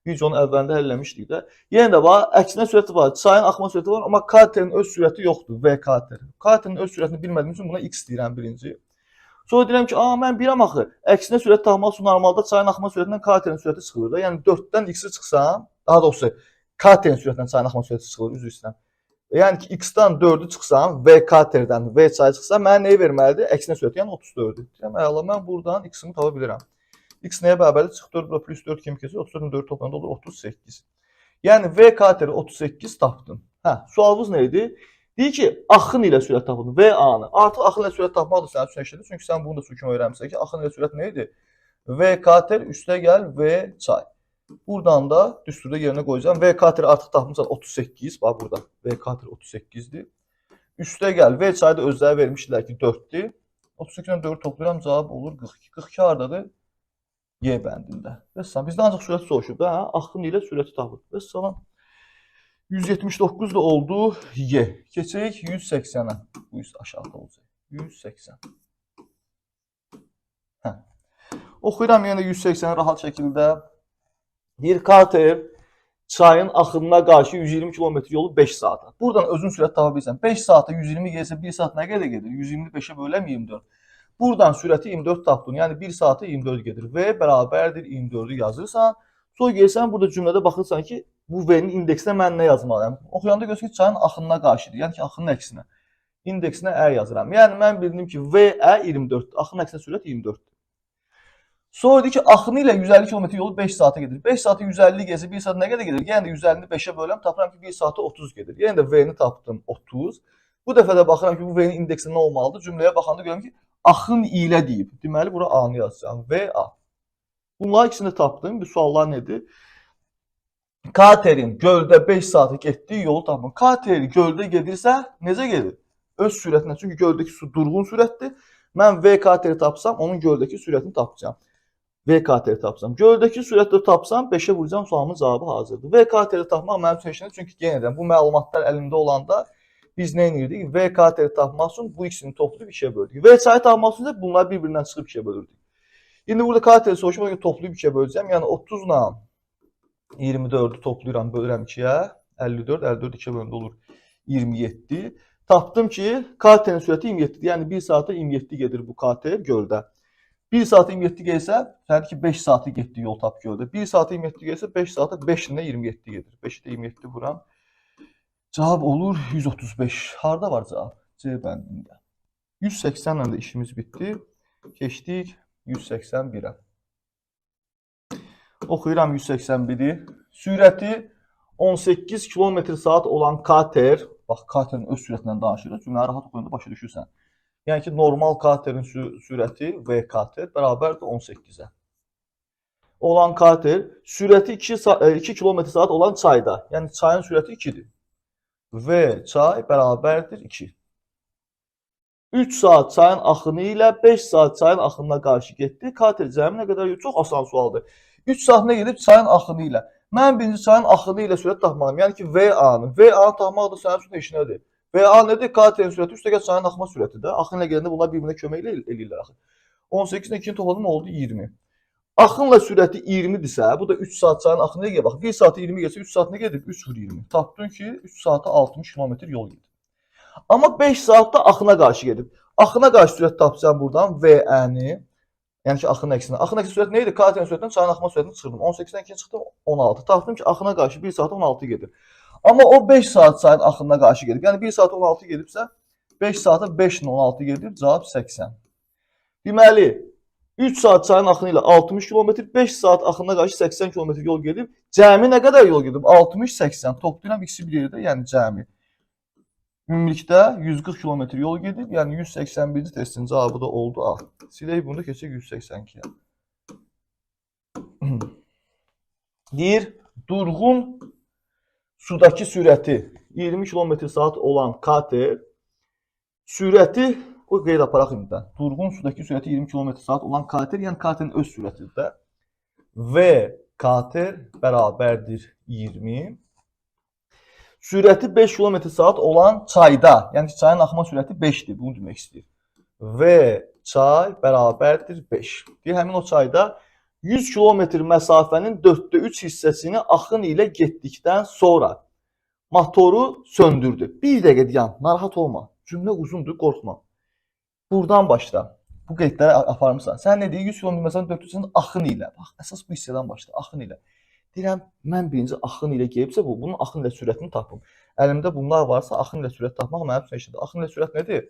videonun əvvəlində həll eləmişdik də. Yenə də var, əksinə sürəti var. Çayın axma sürəti var, amma katerin öz sürəti yoxdur. V katerin. Katerin öz sürətini bilmədiyim üçün buna X deyirəm birinci. Sonra deyirəm ki, mən bilirəm axı, əksinə sürət tapmaq üçün normalda çayın axma sürətindən katerin sürəti çıxılır da. Yəni 4-dən X-i çıxsam, daha doğrusu katerin sürətindən çayın axma sürəti çıxılır, üzr istəyirəm. Yəni ki, X-dan 4-ü çıxsam, V katerdən V çayı çıxsam, mənə neyi verməlidir? Əksinə sürəti, yəni 34-dür. Deyirəm, əla, mən buradan X-imi tapa bilirəm. X nəyə bərabərdir? Çıx 4 bura plus 4 kimi keçir, 34-ün 4 toplamında olur 38. Yəni V kateri 38 tapdım. Sualımız nə idi? Deyir ki, axın ilə sürət tapıldı. V A-nı. Artıq axın ilə sürət tapmaq da sənin üçün eşitdir. Çünki sən bunu da su kimi öyrənmişsən ki, axın ilə sürət nə idi? V kater üstə gəl V çay. Buradan da düsturda yerinə qoyacağım. V kateri artıq tapmışsan 38. Bax burada. V kateri 38-dir. Üstə gəl. V çayı da özləri vermişdilər ki 4-dür. 38-dən 4-ü toplayıram. Cavab olur 42. 42 hardadır? Y bəndində. Vəssalam. Bizdə ancaq sürət soruşub da. Axın ilə sürəti tapır. Vəssalam. 179 da oldu Y. Keçək 180-ə. Bu 100 aşağıda olacaq. 180. Oxuyuram yenə 180 rahat şəkildə. Bir kater çayın axınına qarşı 120 km yolu 5 saata. Buradan özün sürət tapa bilirsən. 5 saata 120 gəlsə 1 saat nə qədər gedir? 120-ni 5-ə böləm 24. Buradan sürəti 24 tapdın. Yəni 1 saata 24 gedir. V bərabərdir 24-ü yazırsan. Sonra gəlsən burada cümlədə baxırsan ki, bu V-nin indeksinə mən nə yazmalıyam? Oxuyanda görürsən ki, çayın axınına qarşıdır. Yəni ki, axının əksinə. İndeksinə Ə yazıram. Yəni mən bildim ki, V-Ə 24-dür. Axının əksinə sürət 24-dür. Sonra deyir ki, axını ilə 150 km yolu 5 saata gedir. 5 saata 150 gəlsə 1 saat nə qədər gedir? Yəni də 150-ni 5-ə böləm, tapıram ki, 1 saata 30 gedir. Yəni də V-ni tapdım 30. Bu dəfə də baxıram ki, bu V-nin indeksi nə olmalıdır? Cümləyə baxanda görürəm ki, axın ilə deyib. Deməli, bura A-nı yazacağım. V-A. Bunların ikisini də tapdım. Bu suallar nədir? Katerin göldə 5 saata getdiyi yolu tapın. Kater göldə gedirsə, necə gedir? Öz sürətinə. Çünki göldəki su durğun sürətdir. Mən V kateri tapsam, onun göldəki sürətini tapacağam. V kateri tapsam. Göldəki sürətlə tapsam, 5-ə vuracağım, sualımın cavabı hazırdır. V kateri tapmaq mənim üçün işinə, çünki yenə də bu məlumatlar əlimdə olanda biz nə edirdik? V kateri tapmaq üçün bu ikisini toplayıb 2-yə böldük. V çayı tapmaq üçün də bunlar bir-birindən çıxıb 2-yə bölürdük. İndi burada kateri soruşmaq toplayıb 2-yə böləcəm. Yəni 30 ilə 24-ü toplayıram, bölürəm 2-yə. 54, 54 2-yə bölündə olur 27. Tapdım ki, katerin sürəti 27-dir. Yəni 1 saata 27 gedir bu kater göldə. 1 saata 27 gəlsə, sənin ki 5 saatı getdi yol tap göldə. 1 saata 27 gəlsə 5 saata 5 ilə 27 gedir. 5-də 27 vuram. Cavab olur 135. Harda var cavab? C bəndində. 180 ilə də işimiz bitdi. Keçdik 181-ə. Oxuyuram 181-i. Sürəti 18 km/saat olan kater, bax katerin öz sürətindən danışırıq. Cümləni rahat oxuyanda başa düşürsən. Yəni ki, normal katerin sürəti V kater bərabərdir 18-ə. Olan kater sürəti 2 km/saat olan çayda, yəni çayın sürəti 2-dir. V çay bərabərdir 2. 3 saat çayın axını ilə 5 saat çayın axınına qarşı getdi. Kater cəmi nə qədər? Çox asan sualdır. 3 saat nə gedib çayın axını ilə? Mən birinci çayın axını ilə sürət tapmalıyım. Yəni ki, VA-nı. VA-nı tapmaq da sənin üçün heç nədir? VA nədir? Katerin sürəti üstə gəl çayın axma sürətidir. Axın ilə gələndə bunlar bir-birinə kömək eləyirlər axı. 18-dən 2-ni topladım oldu 20. Axınla sürəti 20-dirsə, bu da 3 saat çayın axını ilə bax. 1 saatı 20 gəlsə 3 saat nə gedib? 3 vur 20. Tapdın ki, 3 saata 60 km yol gedib. Amma 5 saatda axına qarşı gedib. Axına qarşı sürət tapsan buradan VN-i, yəni ki, axının əksinə. Axının əksi sürət nə idi? Katerin sürətindən çayın axma sürətini çıxırdım. 18-dən 2-ni çıxdım 16. Tapdım ki, axına qarşı 1 saata 16 gedir. Amma o 5 saat çayın axınına qarşı gedib. Yəni 1 saata 16 gedibsə, 5 saata 5 ilə 16 gedib, cavab 80. Deməli, 3 saat çayın axını ilə 60 km, 5 saat axınına qarşı 80 km yol gedib. Cəmi nə qədər yol gedib? 60-80. Toplayıram ikisi bir yerdə, yəni cəmi. Ümumilikdə 140 km yol gedib, yəni 181-ci testin cavabı da oldu A. Silək bunu da keçək 182-yə. Deyir, durğun sudakı sürəti 20 km/saat olan kater, sürəti, o qeyd aparaq indi. Durğun sudakı sürəti 20 km/saat olan kater, yəni katerin öz sürətidir də. V kater bərabərdir 20. Sürəti 5 km/saat olan çayda, yəni ki, çayın axma sürəti 5-dir, bunu demək istəyir. V çay bərabərdir 5. Deyir, həmin o çayda 100 km məsafənin 4də 3 hissəsini axın ilə getdikdən sonra motoru söndürdü. Bir dəqiqə deyəm, narahat olma. Cümlə uzundur, qorxma. Buradan başla. Bu qeydləri aparmısan. Sən nə deyir? 100 km məsafənin 4də 3 hissəsini axın ilə. Bax, əsas bu hissədən başla, axın ilə. Deyirəm, mən birinci axın ilə gəlibsə bu, bunun axın ilə sürətini tapım. Əlimdə bunlar varsa, axın ilə sürət tapmaq mənim üçün işdir. Axın ilə sürət nədir?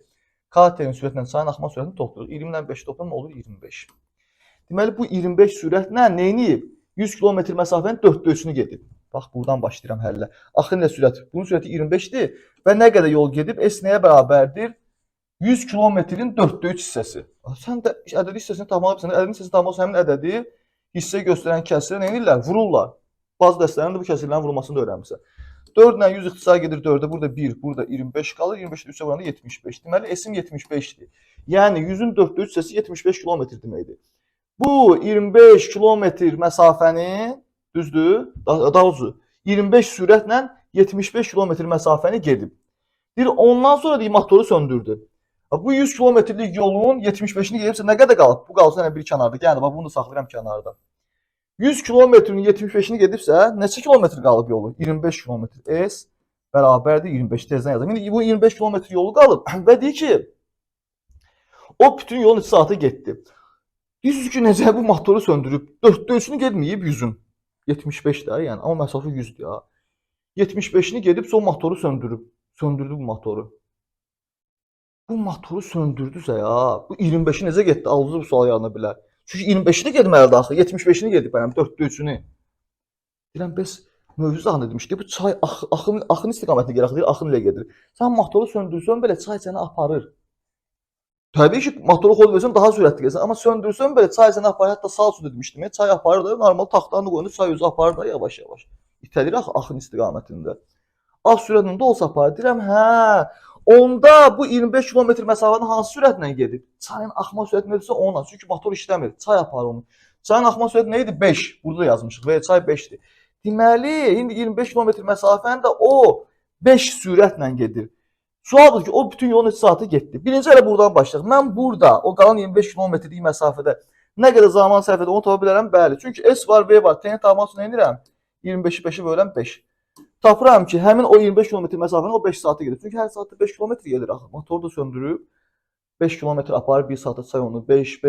Katerin sürətlə çayın axma sürətini toplayır. 20 ilə 5 toplam olur 25. Deməli, bu 25 sürətlə nə edib? 100 km məsafənin 4də 3-ünü gedib. Bax, buradan başlayıram həllə. Axın ilə sürət. Bunun sürəti 25-dir və nə qədər yol gedib? S nəyə bərabərdir? 100 km-in 4də 3 hissəsi. Sən də ədədi hissəsini tapmaq bilirsən. Ədədin hissəsini tapmaq həmin ədədi hissə göstərən kəsrə nə edirlər? Vururlar. Bazı dərslərində bu kəsrlərin vurulmasını da öyrənmirsən. 4 ilə 100 ixtisar gedir 4-də, burada 1, burada 25 qalır. 25-də 3-ə vuranda 75. Deməli, S-im 75-dir. Yəni, 100-ün 4də 3 hissəsi 75 km deməkdir. Bu 25 km məsafəni, düzdür, daha doğrusu 25 sürətlə 75 km məsafəni gedib. Deyir, ondan sonra deyir, motoru söndürdü. Bu 100 kilometrlik yolun 75-ini gedibsə nə qədər qalıb? Bu qalsın bir kənarda. Yəni, bax, bunu da saxlayıram kənarda. 100 kilometrin 75-ini gedibsə, neçə kilometr qalıb yolu? 25 kilometr. S bərabərdir 25. Tezdən yazdım. İndi bu 25 kilometr yolu qalıb və deyir ki, o bütün yolun 2 saatı getdi. Deyir ki, necə bu motoru söndürüb? 4də 3-ünü getməyib 100-ün. 75 də, yəni, amma məsafə 100-dür ya. 75-ini gedib, son motoru söndürüb. Söndürdü bu motoru. Bu motoru söndürdüsə ya, bu 25-i necə getdi? Ağzı bu sual yarana bilər. Çünki 25-ini getməlidir axı, 75-ini gedib bəyəm, 4də 3-ünü. Deyirəm, bəs mövzu zahanı demişdi, bu çay axın istiqamətinə gəlir, deyir, axın ilə gedir. Sən motoru söndürsən belə çay səni aparır. Təbii ki, motoru xod versən daha sürətli gəlsən, amma söndürsən belə çay səni aparır, hətta sağ üstü demişdim, çay aparır da, normal taxtanı qoyunur, çay özü aparır da yavaş-yavaş. İtəlir axın istiqamətində. Az sürətlə də olsa aparır. Deyirəm, hə, onda bu 25 km məsafəni hansı sürətlə gedib? Çayın axma sürəti nədirsə onunla. Çünki motor işləmir. Çay aparır onu. Çayın axma sürəti nə idi? 5. Burada yazmışıq. Və çay 5-dir. Deməli, indi 25 km məsafəni də o 5 sürətlə gedir. Sualdır ki, o bütün yolun 3 saatı getdi. Birinci elə buradan başlayaq. Mən burada o qalan 25 km-lik məsafədə nə qədər zaman sərf edir onu tapa bilərəm? Bəli. Çünki S var, V var. T-ni tapmaq üçün nə edirəm? 25-i 5-ə bölürəm 5. Tapıram ki, həmin o 25 km məsafəni o 5 saatı gedir. Çünki hər saatda 5 km gedir axı. Motoru da söndürüb 5 km aparır, 1 saata çay onu 5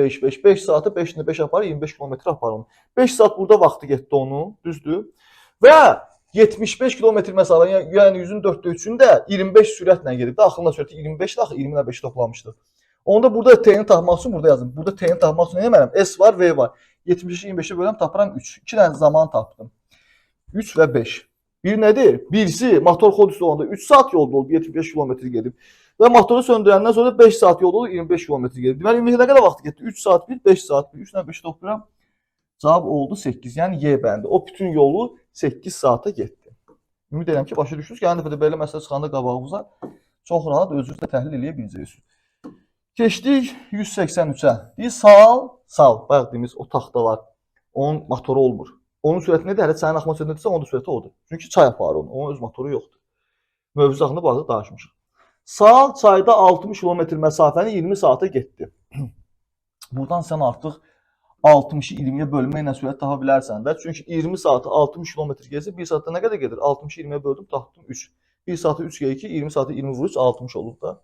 saatı 5 ilə 5 aparır, 25 km aparır onu. 5 saat burada vaxtı getdi onun, düzdür? Və 75 km məsafəni, yəni 100-ün 4də 3-ündə 25 sürətlə gedib. Axırına sürəti 25-dir axı, 20 ilə 5 toplamışdıq. Onda burada T-ni tapmaq üçün burada yazın. Burada T-ni tapmaq üçün nə etməliyəm? S var, V var. 75-i 25-ə böləm, tapıram 3. 2 dənə zaman tapdım. 3 və 5. Bir nədir? Birisi motor xod üstü olanda 3 saat yolda olub 75 kilometr gedib. Və motoru söndürəndən sonra 5 saat yolda olub 25 kilometr gedib. Deməli, ümumiyyətlə nə qədər vaxt getdi? 3 saat 1, 5 saat 1. 3 ilə 5 toplayıram. Cavab oldu 8. Yəni Y bəndi. O bütün yolu 8 saata getdi. Ümid edirəm ki, başa düşdünüz ki, hər dəfə də belə məsələ çıxanda qabağımıza çox rahat özünüz də təhlil edə biləcəksiniz. Keçdik 183-ə. Deyir, sal, bərdiyimiz o taxtalar, onun motoru olmur. Onun sürəti nədir? Hələ çayın axma sürəti nədirsə, onun da sürəti odur. Çünki çay aparır onu, onun öz motoru yoxdur. Mövzu haqqında bu arada danışmışıq. Sal çayda 60 km məsafəni 20 saata getdi. Buradan sən artıq 60-ı 20-yə bölməklə sürət tapa bilərsən də. Çünki 20 saatı 60 km gezir, 1 saatda nə qədər gedir? 60-ı 20-yə böldüm, tapdım 3. 1 saatı 3 2, 20 saatı 20 vur 3, 60 olub da.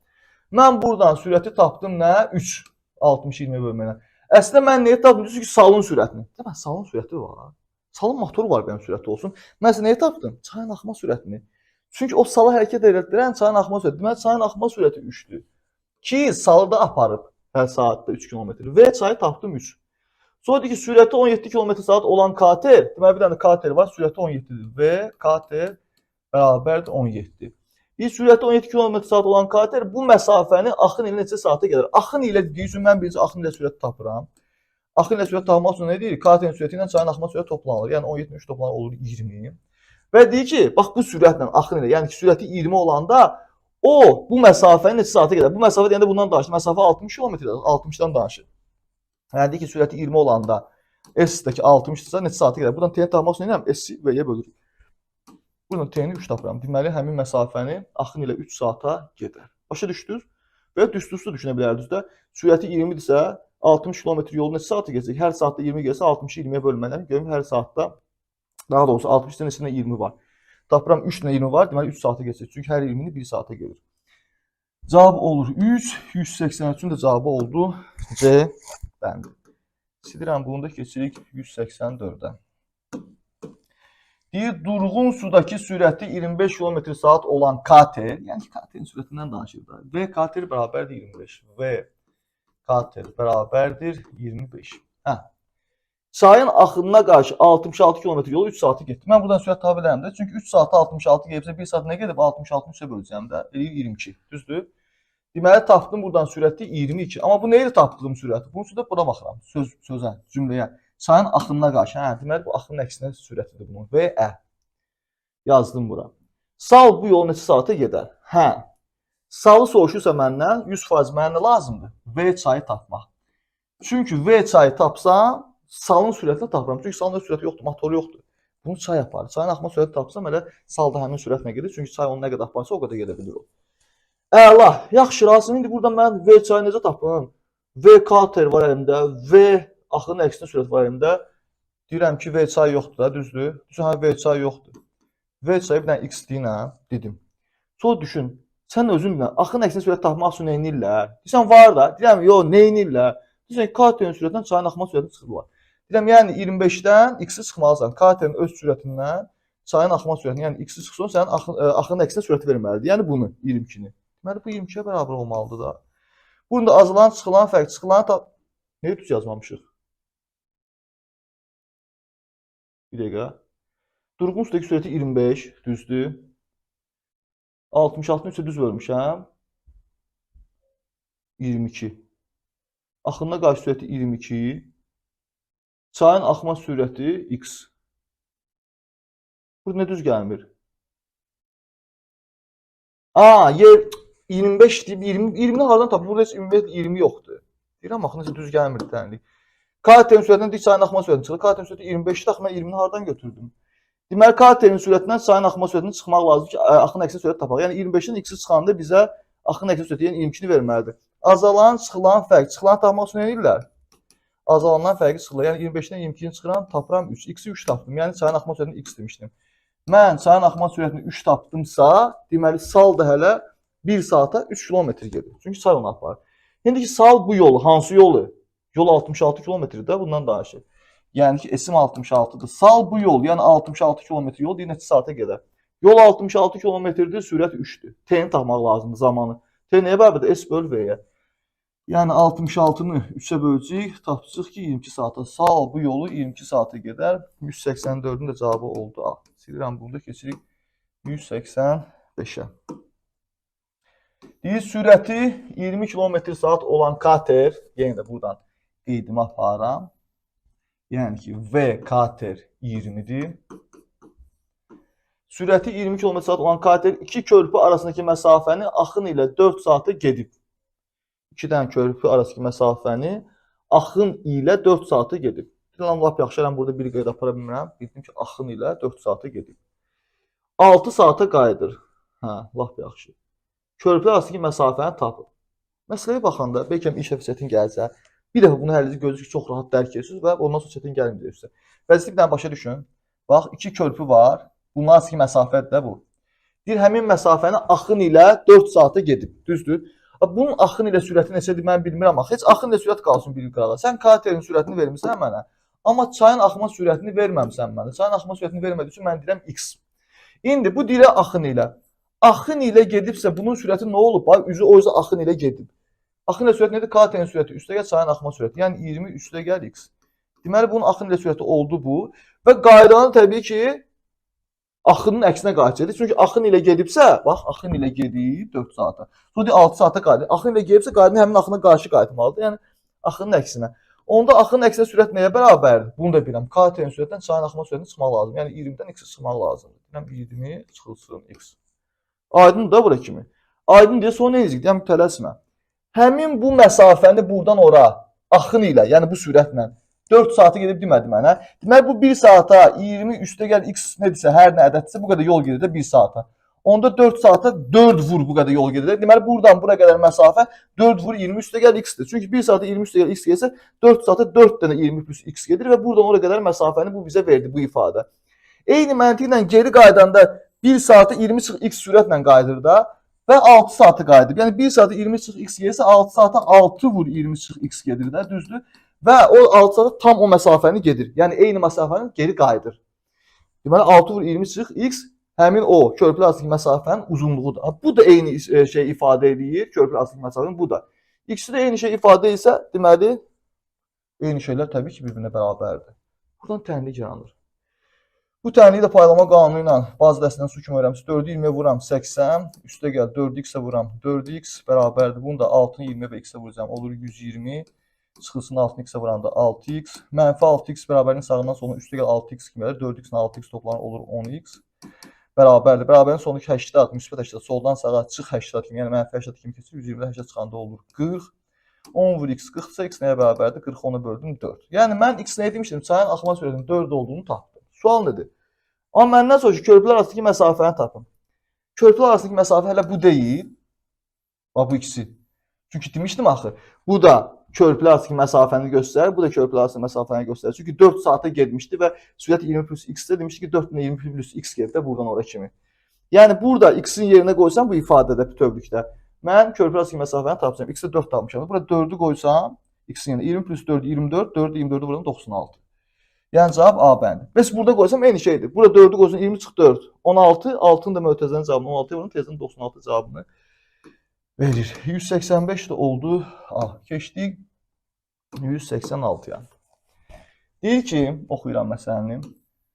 Mən buradan sürəti tapdım nə? 3. 60-ı 20-yə bölməklə. Əslində mən nəyi tapdım? Çünki salın sürətini. Demək, salın sürəti var. Salın motoru var bənim sürəti olsun. Mən nəyi tapdım? Çayın axma sürətini. Çünki o salı hərəkət edirən çayın axma sürəti. Demək, çayın axma sürəti 3-dür. Ki, salı da aparıb hər saatda 3 km. Və çayı tapdım 3. Sonra deyir ki, sürəti 17 km/s olan kater, deməli bir dənə kater var, sürəti 17-dir. Və kater bərabərdir 17. Bir sürəti 17 km/s olan kater bu məsafəni axın ilə neçə saata gəlir? Axın ilə dediyi üçün mən birinci axın ilə sürət tapıram. Axın ilə sürət tapmaq üçün nə deyir? Katerin sürəti ilə çayın axma sürəti toplanılır. Yəni 17 3 toplanır olur 20. Və deyir ki, bax bu sürətlə axın ilə, yəni ki, sürəti 20 olanda o bu məsafəni neçə saata gedər? Bu məsafə deyəndə bundan danışır. Məsafə 60 km-dir, 60-dan danışır. Yəni deyir ki, sürəti 20 olanda S-dəki 60-dırsa neçə saata gedər? Buradan T-ni tapmaq üçün nə edirəm? S-i V-yə bölürüm. Buradan T-ni 3 tapıram. Deməli, həmin məsafəni axın ilə 3 saata gedər. Başa düşdünüz? Və düz-düzlü düşünə bilərdiniz də. Sürəti 20-dirsə 60 km yolu neçə saata gedəcək? Hər saatda 20 gəlsə 60-ı 20-yə bölməliyəm. Görün, hər saatda daha doğrusu 60-dan içində 20 var. Tapıram 3 ilə 20 var, deməli 3 saata geçecek. Çünki hər 20-ni 1 saata gelir. Cavab olur 3, 183-ün də cavabı oldu C bəndi. Silirəm, bunu da keçirik 184-ə. Deyir, durğun sudakı sürəti 25 km/s olan kater, yəni katerin sürətindən danışır da. V kater bərabərdir 25. V kater bərabərdir 25. Hə. Çayın axınına qarşı 66 km yolu 3 saatı getdi. Mən buradan sürət tapa bilərəm də. Çünki 3 saatı 66 gedibsə 1 saat nə gedib? 66-nı 3-ə böləcəm də. Eləyir 22. Düzdür? Deməli, tapdım buradan sürəti 22. Amma bu neydi tapdığım sürəti? Bunun üçün də buna baxıram. Sözə, cümləyə. Çayın axınına qarşı. Hə, deməli, bu axının əksinə sürətidir bunun. V-ə. Yazdım bura. Sal bu yolu neçə saata gedər? Hə. Salı soruşursa məndən 100% mənə nə lazımdır? V çayı tapmaq. Çünki V çayı tapsam, salın sürətini tapıram. Çünki salın sürəti yoxdur, motoru yoxdur. Bunu çay aparır. Çayın axma sürəti tapsam, elə salda həmin sürətlə gedir. Çünki çay onu nə qədər aparsa, o qədər gedə bilir o. Əla, yaxşı, razım. İndi burada mən V çayı necə tapım? V kater var əlimdə, V axının əksinə sürət var əlimdə. Deyirəm ki, V çayı yoxdur da, düzdür? Düzdür, hə, V çayı yoxdur. V çayı bir dənə X deyinəm, dedim. Sonra düşün, sən özün bilən, axının əksinə sürət tapmaq üçün neynirlər? Deyirsən, var da. Deyirəm, yox, neynirlər? Deyirsən ki, katerin sürətindən çayın axma sürətini çıxırlar. Deyirəm, yəni 25-dən X-i çıxmalısan. Katerin öz sürətindən çayın axma sürətini, yəni X-i çıxsın, sənin axının əksinə sürəti verməlidir. Yəni bunu, 22-ni. Deməli, bu 22-yə bərabər olmalıdır da. Bunun da azalan, çıxılan fərq, çıxılan tap... Neyi düz yazmamışıq? Bir dəqiqə. Durğun sudakı sürəti 25, düzdür. 66-nı 3-ə düz bölmüşəm. 22. Axınına qarşı sürəti 22. Çayın axma sürəti X. Burada nə düz gəlmir? Yer 25 deyib 20-ni hardan tapır? Burada heç 20 yoxdur. Deyirəm, axı necə düz gəlmir tənlik. Katerin sürətindən dik çayın axma sürətini çıxır. Katerin sürəti 25-dir, axı mən 20-ni hardan götürdüm? Deməli, katerin sürətindən çayın axma sürətini çıxmaq lazımdır ki, axının əksinə sürət tapaq. Yəni 25-dən X-i çıxanda bizə axının əksinə sürəti, yəni 22-ni verməlidir. Azalan, çıxılan fərq. Çıxılan tapmaq üçün nə edirlər? Azalandan fərqi çıxırlar. Yəni 25-dən 22-ni çıxıram, tapıram 3. X-i 3 tapdım. Yəni çayın axma sürətini X demişdim. Mən çayın axma sürətini 3 tapdımsa, deməli sal da hələ 1 saata 3 km gedir. Çünki çay onu aparır. İndi ki, sal bu yolu, hansı yolu? Yol 66 km-dir, bundan danışır. Yəni ki, S-im 66-dır. Sal bu yol, yəni 66 km yol deyir, neçə saata gedər? Yol 66 km-dir, sürət 3-dür. T-ni tapmaq lazımdır zamanı. T nəyə bərabərdir? S böl V-yə. Yəni 66-nı 3-ə böləcəyik, tapacağıq ki 22 saata. Sağ bu yolu 22 saata gedər. 184-ün də cavabı oldu. A. Silirəm burada keçirik 185-ə. Deyir sürəti 20 km/saat olan kater, yenə də buradan qeydimi aparıram. Yəni ki V kater 20-dir. Sürəti 20 km/saat olan kater iki körpü arasındakı məsafəni axın ilə 4 saata gedib. İki dənə körpü arasındakı məsafəni axın ilə 4 saata gedib. Deyirəm, lap yaxşı, mən burada bir qeyd apara bilmirəm. Bildim ki, axın ilə 4 saata gedib. 6 saata qayıdır. Hə, lap yaxşı. Körpülər arasındakı məsafəni tapın. Məsələyə baxanda, bəlkə iş çətin gəlsə, bir dəfə bunu həll edəcək, gözlük çox rahat dərk edirsiniz və ondan sonra çətin gəlməyəcək. Vəziyyəti bir dənə başa düşün. Bax, iki körpü var. Bunlar arasındakı məsafədir də bu. Deyir, həmin məsafəni axın ilə 4 saata gedib. Düzdür? Bunun axın ilə sürəti neçədir, mən bilmirəm. Heç axın ilə sürət qalsın bir qırağa. Sən katerin sürətini vermirsən mənə, amma çayın axma sürətini verməmsən mənə. Çayın axma sürətini vermədiyi üçün mən deyirəm x. İndi bu deyirə axın ilə. Axın ilə gedibsə bunun sürəti nə olub? Üzü o yüzden axın ilə gedib. Axın ilə sürəti nədir? Katerin sürəti üstəgəl çayın axma sürəti. Yəni 20 üstəgəl x. Deməli bunun axın ilə sürəti oldu bu. Və qaydanı təbii ki axının əksinə qayıtacaq. Çünki axın ilə gedibsə, bax, axın ilə gedib 4 saata. Sonra 6 saata qayıdır. Axın ilə gedibsə, qaydanı həmin axına qarşı qayıtmalıdır. Yəni axının əksinə. Onda axının əksinə sürət nəyə bərabərdir? Bunu da bilirəm. Katerin sürətindən çayın axma sürətinə çıxmaq lazım. Yəni 20-dən x çıxmaq lazımdır. Deyirəm 20 çıxılsın x. Aydın da bura kimi. Aydın deyə sonra nə edəcək? Deyəm tələsmə. Həmin bu məsafəni buradan ora axın ilə, yəni bu sürətlə 4 saata gedib demədi mənə. Deməli bu 1 saata 20 üstəgəl x nədirsə, hər nə ədədsə bu qədər yol gedir də 1 saata. Onda 4 saata 4 vur bu qədər yol gedir. Deməli buradan bura qədər məsafə 4 vur 20 üstəgəl x-dir. Çünki 1 saata 20 üstəgəl x gəlsə 4 saata 4 dənə 20 plus x gedir və buradan ora qədər məsafəni bu bizə verdi bu ifadə. Eyni məntiqlə geri qaydanda 1 saata 20 çıx x sürətlə qayıdır da və 6 saata qayıdır. Yəni 1 saata 20 çıx x gəlsə 6 saata 6 vur 20 çıx x gedir də, düzdür? Və o 6 saata tam o məsafəni gedir. Yəni eyni məsafəni geri qayıdır. Deməli 6 vur 20 çıx x həmin o körpülər arasındakı məsafənin uzunluğudur. Bu da eyni şey ifadə edir. Körpülər arasındakı məsafənin bu da. İkisi də eyni şey ifadə etsə, deməli eyni şeylər təbii ki bir-birinə bərabərdir. Buradan tənlik yaranır. Bu tənliyi də paylama qanunu ilə bazı dərslərindən su kimi öyrənmişsiniz. 4-ü 20-yə vuram 80, üstə gəl 4x-ə vuram 4x bərabərdir. Bunu da 6-nı 20 və x-ə vuracağım. Olur 120. Çıxılsın 6-nı x-ə vuranda 6x. Mənfi 6x bərabərinin sağından soluna üstə gəl 6x kimi gəlir. 4x-lə 6x toplanır olur 10x. Bərabərdir. Bərabərin sonundakı 80, müsbət 80, soldan sağa çıx 80 kimi, yəni mənfi 80 kimi keçir. 120-də 80 çıxanda olur 40. 10 vur x 40-sa x nəyə bərabərdir? 40 10-a böldüm 4. Yəni mən x nə demişdim? Çayın axma sürətinin 4 olduğunu tapdım. Sual nədir? Amma məndən sonra ki, körpülər arasındakı məsafəni tapın. Körpülər arasındakı məsafə hələ bu deyil. Bax, bu ikisi. Çünki demişdim axı, bu da körpülər arasındakı məsafəni göstərir, bu da körpülər arasındakı məsafəni göstərir. Çünki 4 saata getmişdi və sürət 20 plus x-də demişdi ki, 4 20 plus x gedir də buradan ora kimi. Yəni, burada x-in yerinə qoysam bu ifadədə bütövlükdə, mən körpülər arasındakı məsafəni tapacağım. X-də 4 tapmışam. Burada 4-ü qoysam, x-in yerinə 20 plus 4, 24, 4, 24-ü vuram 96. Yəni cavab A bəndi. Bəs burada qoysam eyni şeydir. Burada 4-ü qoysam 20 çıx 4, 16, 6-nın da mötəzənin cavabını 16-ya vurum, tezdən 96 cavabını verir. 185 də oldu. Keçdik 186-ya. Deyir ki, oxuyuram məsələni.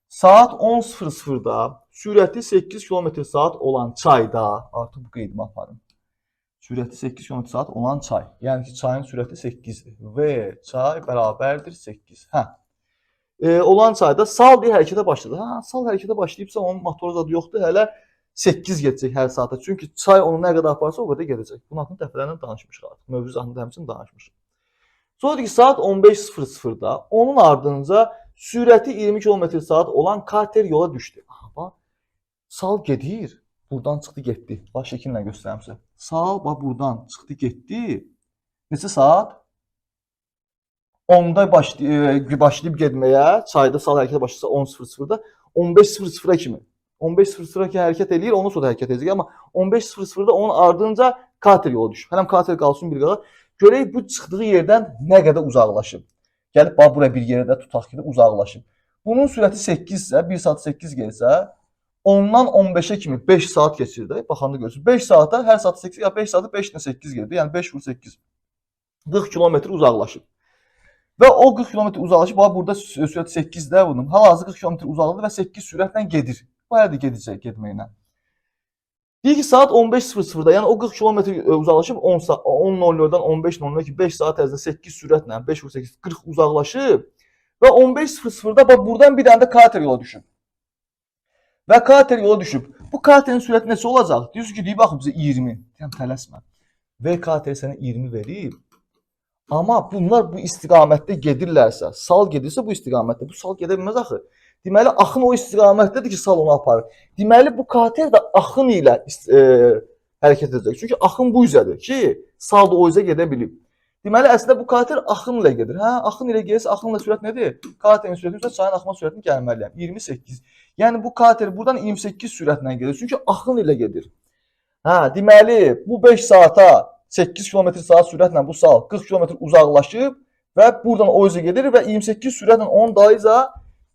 Saat 10:00-da sürəti 8 km/saat olan çayda, artıq bu qeydimi aparım. Sürəti 8 km/saat olan çay. Yəni ki, çayın sürəti 8-dir. V çay bərabərdir 8. Olan çayda sal bir hərəkətə başladı. Sal hərəkətə başlayıbsa onun motor zadı yoxdur. Hələ 8 gedəcək hər saata. Çünki çay onu nə qədər aparsa o qədər gedəcək. Bunun haqqında dəfələrlə danışmışıq artıq. Mövzu haqqında həmçinin danışmışıq. Sonra ki, saat 15:00-da onun ardınca sürəti 20 km/saat olan kater yola düşdü. Bax, sal gedir. Buradan çıxdı, getdi. Bax, şəkillə göstərirəm sizə. Sal, bax, buradan çıxdı, getdi. Neçə saat? 10-da başlayıb getməyə, çayda sal hərəkətə başlasa 10:00-da, 15:00 kimi. 15:00 ki hərəkət eləyir, ondan sonra hərəkət edəcək. Amma 15:00-da onun ardınca kater yola düşür. Hələm kater qalsın bir qala. Görək bu çıxdığı yerdən nə qədər uzaqlaşıb. Gəlib bax bura bir yerdə tutaq ki, uzaqlaşıb. Bunun sürəti 8-sə, 1 saat 8 gəlsə, ondan 15-ə kimi 5 saat keçir də. Baxanda görürsünüz. 5 saata hər saat 8, ya 5 saata 5-dən 8 gedir. Yəni 5 vur 8. 40 kilometr uzaqlaşıb. Və o 40 kilometr uzaqlaşıb, bax burada sürət 8-də bunun. Hal-hazırda 40 kilometr uzaqlıqda və 8 sürətlə gedir. Bu hələ də gedəcək getməklə. Deyir ki, saat 15:00-da, yəni o 40 kilometr uzaqlaşıb 10:00-dan 15:00-a ki 5 saat ərzində 8 sürətlə 5/8 40 uzaqlaşıb və 15:00-da bax buradan bir dənə də kater yola düşüb. Və kater yola düşüb. Bu katerin sürəti neçə olacaq? Deyirsən ki, deyib baxın bizə 20. Deyirəm tələsmə. V kateri sənə 20 verib. Amma bunlar bu istiqamətdə gedirlərsə, sal gedirsə bu istiqamətdə, bu sal gedə bilməz axı. Deməli, axın o istiqamətdədir ki, sal onu aparır. Deməli, bu kater də axın ilə hərəkət edəcək. Çünki axın bu üzədir ki, sal da o üzə gedə bilib. Deməli, əslində bu kater axın ilə gedir. Hə, axın ilə gedirsə, axınla sürət nədir? Katerin sürəti üzrə çayın axma sürətini gəlməliyəm. 28. Yəni, bu kater buradan 28 sürətlə gedir. Çünki axın ilə gedir. Hə, deməli, bu 5 saata 8 km/saat sürətlə bu sal 40 km uzaqlaşıb və buradan o üzə gedir və 28 sürətlə onun dayıca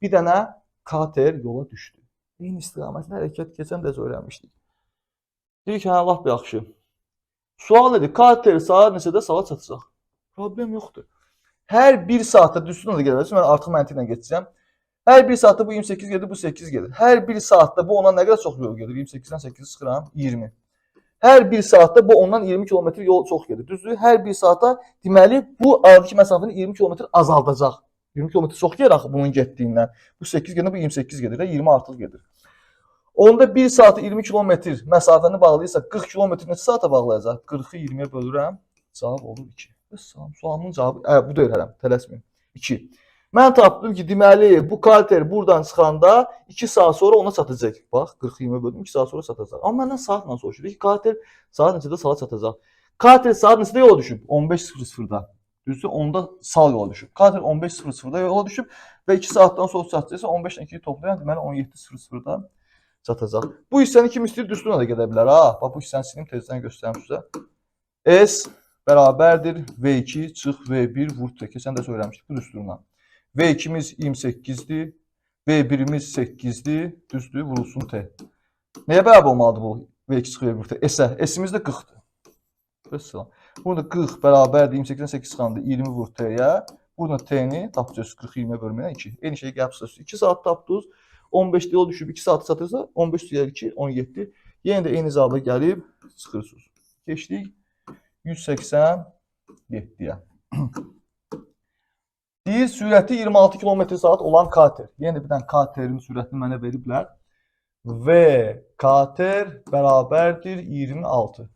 bir dənə kater yola düşdü. Eyni istiqamətlə hərəkət keçən də öyrənmişdik. Deyir ki, hə, lap yaxşı. Sual edir, kater saat neçədə sala çatacaq? Problem yoxdur. Hər 1 saatda düzsün da gedir. Mən artıq məntiqlə geçəcəm. Hər 1 saatda bu 28 gedir, bu 8 gedir. Hər 1 saatda bu ondan nə qədər çox yol gedir? 28-dən 8-i çıxıram, 20. Hər 1 saatda bu ondan 20 kilometr yol çox gedir. Düzdür? Hər 1 saata deməli bu aradakı məsafəni 20 kilometr azaldacaq. 20 kilometr çox gedir axı bunun getdiyindən. Bu 8 gedir, bu 28 gedir, 20 artıq gedir. Onda 1 saat 20 kilometr məsafəni bağlayırsa 40 kilometr neçə saata bağlayacaq? 40-ı 20-yə bölürəm. Cavab olur 2. Sualımın cavabı, bu deyil hələm, tələsməyin. 2. Mən tapdım ki, deməli bu kater buradan çıxanda 2 saat sonra ona çatacaq. Bax, 40-ı 20-yə böldüm, 2 saat sonra çatacaq. Amma məndən saatla soruşur ki, kater saat neçədə sala çatacaq? Kater saat neçədə yola düşüb? 15:00-da. Düzdür, onda sal yola düşüb. Kater 15:00-da yola düşüb və 2 saatdan sonra çatacaqsa 15-dən 2-yi toplayıram, deməli 17:00-da çatacaq. Bu hissəni kim istəyir, düsturla da gedə bilər. Ha, bax bu hissəni silim, tezdən göstərim sizə. S bərabərdir V2 çıx V1 vur T. Keçən də söyləmişdik bu düsturla. V2'miz 28'dir, V1'imiz 8'dir, düzdür, vurulsun T. Nəyə bərabər olmalıdır bu V2 çıx V1 T? S-ə, S-imiz də 40'dır. Mesela. Burada 40 bərabərdir, 28'dən 8 çıxanda 20 vur T'yə. Burada T'ni tapacağız 40'ı 20'yə bölməklə 2. Eyni şeyi gəlib 2 saat tapdınız. 15'də yol düşüb 2 saat satırsa 15 deyər 2, 17. Yenə də eyni cavaba gəlib çıxırsınız. Keçdik 187-yə. Deyir, sürəti 26 km/saat olan kater. Yenə də bir dənə katerin sürətini mənə veriblər. V kater bərabərdir 26.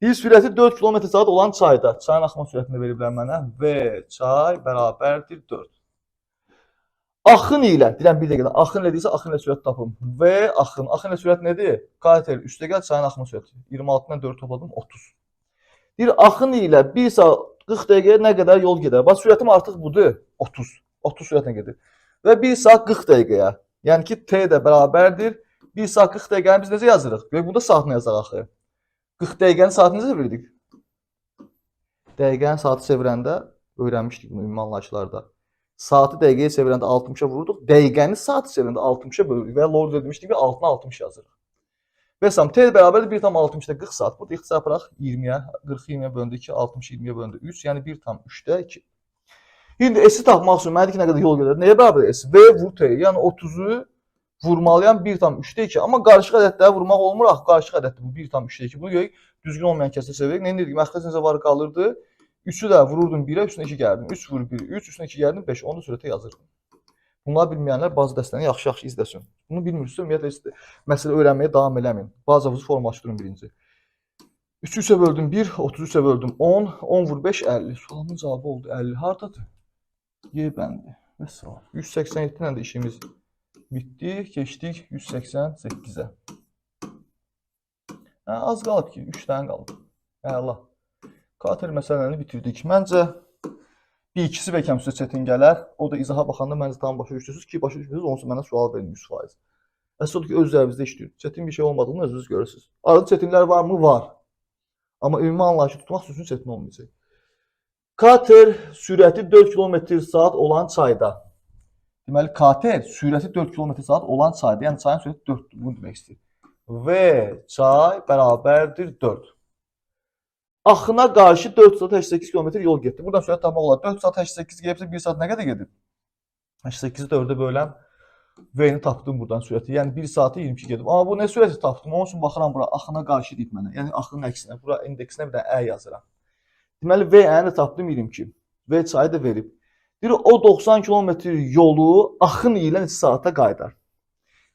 Deyir, sürəti 4 km/saat olan çayda. Çayın axma sürətini veriblər mənə. V çay bərabərdir 4. Axın ilə, deyirəm bir dəqiqədən, axın ilə deyirsə, axın ilə sürət tapım. V axın. Axın ilə sürət nədir? Kater üstə gəl, çayın axma sürəti. 26-dan 4 topladım, 30. Deyir, axın ilə 1 saat 40 dəqiqəyə nə qədər yol gedər? Bax, sürətim artıq budur, 30. 30 sürətlə gedir. Və 1 saat 40 dəqiqəyə. Yəni ki, T də bərabərdir. 1 saat 40 dəqiqəni biz necə yazırıq? Görək, burada saatını yazaq axı. 40 dəqiqənin saatını necə çevirdik? Dəqiqənin saatı çevirəndə öyrənmişdik bunu ümumi anlayışlarda. Saatı dəqiqəyə çevirəndə 60-a vururduq. Dəqiqəni saatı çevirəndə 60-a bölürük. Və log demişdik ki, altına 60 yazırıq. Bəsəm, T bərabərdir 1,60-da 40 saat. Burada ixtisar yaparaq 20-yə, 40-ı 20-yə böldü 2, 60-ı 20-yə böldü 3, yəni 1,3-də 2. İndi S-i tapmaq üçün mənə ki, nə qədər yol gedir? Nəyə bərabər S? V vur T, yəni 30-u vurmalıyam 1,3-də 2. Amma qarışıq ədədləri vurmaq olmur axı, qarışıq ədəddir bu 1,3-də 2. Bunu görək, düzgün olmayan kəsrə çevirək. Nə edirdik? Məxləs necə var qalırdı? 3-ü də vururdum 1-ə, üstünə 2 gəldim. 3 vur 1, 3, üstünə 2 gəldim 5. Onu da sürətə yazırdım. Bunları bilməyənlər bazı dərslərini yaxşı-yaxşı izləsin. Bunu bilmirsə, ümumiyyətlə məsələ öyrənməyə davam eləməyin. Bazavızı formalaşdırın birinci. 3-ü 3-ə böldüm 1, 33-ə böldüm 10, 10 vur 5, 50. Sualın cavabı oldu 50. Hardadır? Y bəndi. Məsələn, 187 ilə də işimiz bitdi. Keçdik 188-ə. Az qalıb ki, 3 dənə qalıb. Əla. Kater məsələni bitirdik. Məncə bir ikisi bəlkə sizə çətin gələr. O da izaha baxanda məncə tam başa düşürsünüz ki, başa düşürsünüz, onsuz mənə sual verin 100%. Əsas odur ki, öz üzərinizdə işləyin. Çətin bir şey olmadığını özünüz görürsünüz. Arada çətinlər var mı? Var. Amma ümumi anlayışı tutmaq sizin çətin olmayacaq. Kater sürəti 4 km/saat olan çayda. Deməli, kater sürəti 4 km/saat olan çayda. Yəni, çayın sürəti 4-dür. Bunu demək istəyir. V çay bərabərdir 4. axına qarşı 4 saat 88 km yol getdi. Buradan sürət tapmaq olar. 4 saat 88 gedibsə 1 saat nə qədər gedir? 88-i 4-ə böləm. V-ni tapdım buradan sürəti. Yəni 1 saatı 22 gedib. Amma bu nə sürəti tapdım? Onun üçün baxıram bura axına qarşı deyib mənə. Yəni axının əksinə. Bura indeksinə bir də ə yazıram. Deməli V-ni də tapdım 22. V çayı da verib. Deyir o 90 km yolu axın ilə neçə saata qaydar?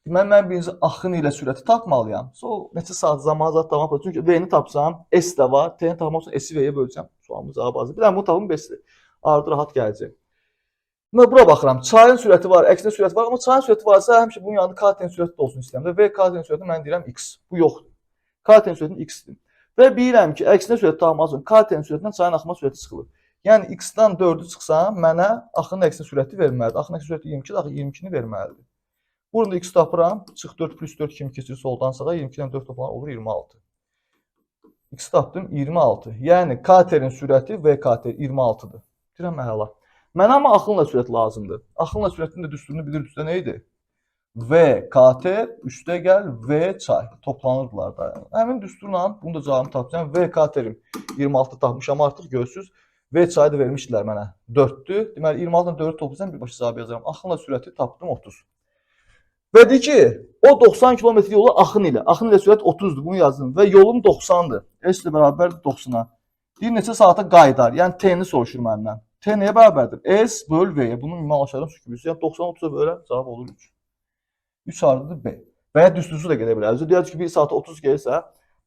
Deməli mən birinci axın ilə sürəti tapmalıyam. Sonra neçə saat zaman zat tapmaq. Çünki V-ni tapsam S də var. T-ni tapmaq üçün S-i V-yə böləcəm. Sualımız cavabı hazır. Bir də bunu tapım 5-dir. Arada rahat gələcək. Mən bura baxıram. Çayın sürəti var, əksinə sürəti var. Amma çayın sürəti varsa həmişə bunun yanında KT-nin sürəti də olsun istəyirəm. V KT-nin sürəti mən deyirəm X. Bu yoxdur. KT-nin sürəti X-dir. Və bilirəm ki, əksinə sürəti tapmaq üçün KT-nin sürətindən çayın axma sürəti çıxılır. Yəni X-dan 4-ü çıxsam, mənə axının əksinə sürəti verməlidir. Axının əksinə sürəti 22-dir, axı 22-ni verməlidir. Burada X tapıram. Çıx 4 + 4 kimi keçir soldan sağa. 22 ilə 4 toplanan olur 26. X tapdım 26. Yəni KT-nin sürəti VKT 26-dır. Deyirəm əla. Mənə amma axınla sürət lazımdır. Axınla sürətin də düsturunu bilirsiniz də nə idi? V KT üstə gəl V çay toplanırdılar da. Həmin düsturla bunu da cavabını tapacağam. V KT-nim 26 tapmışam artıq görürsüz. V çayı da vermişdilər mənə 4-dür. Deməli 26 ilə 4-ü toplasam birbaşa cavab yazaram. Axınla sürəti tapdım 30. Və deyir ki, o 90 km yolu axın ilə. Axın ilə sürət 30-dur. Bunu yazdım. Və yolum 90-dır. S ilə bərabərdir 90-a. Deyir neçə saata qaydar. Yəni T-ni soruşur məndən. T nəyə bərabərdir? S böl V-yə. Bunu ümumi aşağıdan sükürürsün. Yəni 90-ı 30-a bölürəm. Cavab olur 3. 3 hardadır B. Və ya düzsüzü də gedə bilər. Deyir ki, 1 saata 30 gəlirsə,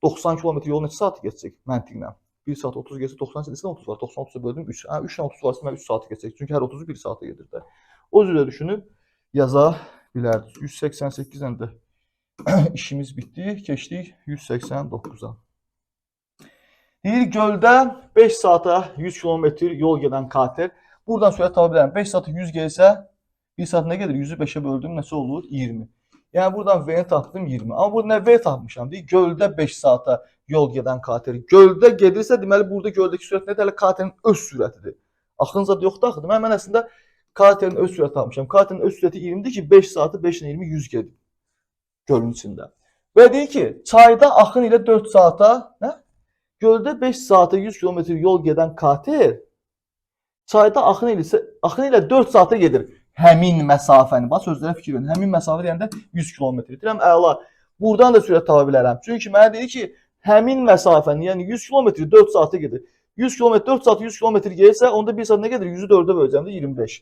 90 km yolu neçə saat keçəcək məntiqlə? 1 saat 30 gəlsə 90 neçə 30 var. 90 30-a böldüm 3. 3 ilə 30 varsa mən 3 saat keçəcək. Çünki hər 30-u 1 saata gedir də. O cürə düşünüb yaza bilərdik. 188 ilə də işimiz bitdi. Keçdik 189-a. Deyir göldə 5 saata 100 km yol gedən kater. Buradan sürət tapa bilərəm. 5 saata 100 gəlsə 1 saat nə gedir? 100-ü 5-ə böldüm. Nəsə olur? 20. Yəni buradan V-ni tapdım 20. Amma burada nə V tapmışam? Deyir göldə 5 saata yol gedən kater. Göldə gedirsə deməli burada göldəki sürət nədir? Hələ katerin öz sürətidir. Axın zad yoxdur axı. Mən əslində katerin öz sürəti tapmışam. Katerin öz sürəti 20-dir ki 5 saatı 5 ilə 20 100 gedir gölün içində. Və deyir ki çayda axın ilə 4 saata nə? Göldə 5 saata 100 km yol gedən kater çayda axın ilə 4 saata gedir. Həmin məsafəni, bax sözlərə fikir verin. Həmin məsafə deyəndə 100 km. Deyirəm, əla. Buradan da sürət tapa bilərəm. Çünki mənə deyir ki, həmin məsafəni, yəni 100 km 4 saata gedir. 100 km 4 saat 100 km gəlsə, onda 1 saat nə gedir? 100-ü 4-ə böləcəm də 25.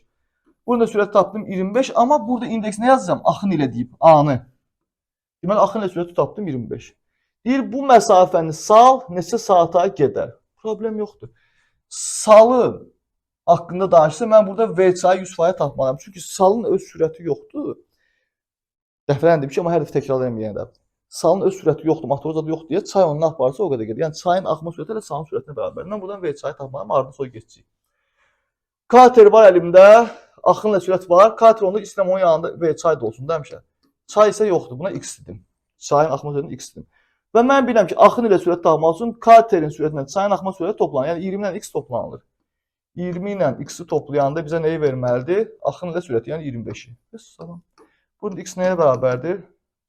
Burada sürət tapdım 25, amma burada indeks nə yazacağam? Axın ilə deyib, anı. Deməli, axın ilə sürəti tapdım 25. Deyir, bu məsafəni sal neçə saata gedər? Problem yoxdur. Salı haqqında danışsa, mən burada V çayı 100% tapmalıyam. Çünki salın öz sürəti yoxdur. Dəfələn demişəm, amma hər dəfə təkrarlayım yenə də. Salın öz sürəti yoxdur, motor zadı yoxdur deyə çay onu nə aparsa o qədər gedir. Yəni çayın axma sürəti ilə salın sürətinə bərabər. Mən buradan V çayı tapmalıyam, ardından sonra geçəcəyik. Kater var əlimdə, axınla sürət var. Kater onda istəyirəm onun yanında V çay da olsun da həmişə. Çay isə yoxdur, buna X dedim. Çayın axma sürətini X dedim. Və mən bilirəm ki, axın ilə sürət tapmaq üçün katerin sürətindən çayın axma sürəti toplanır. Yəni 20 ilə X toplanılır. 20 ilə X-i toplayanda bizə nəyi verməlidir? Axın ilə sürəti, yəni 25-i. Burada X nəyə bərabərdir?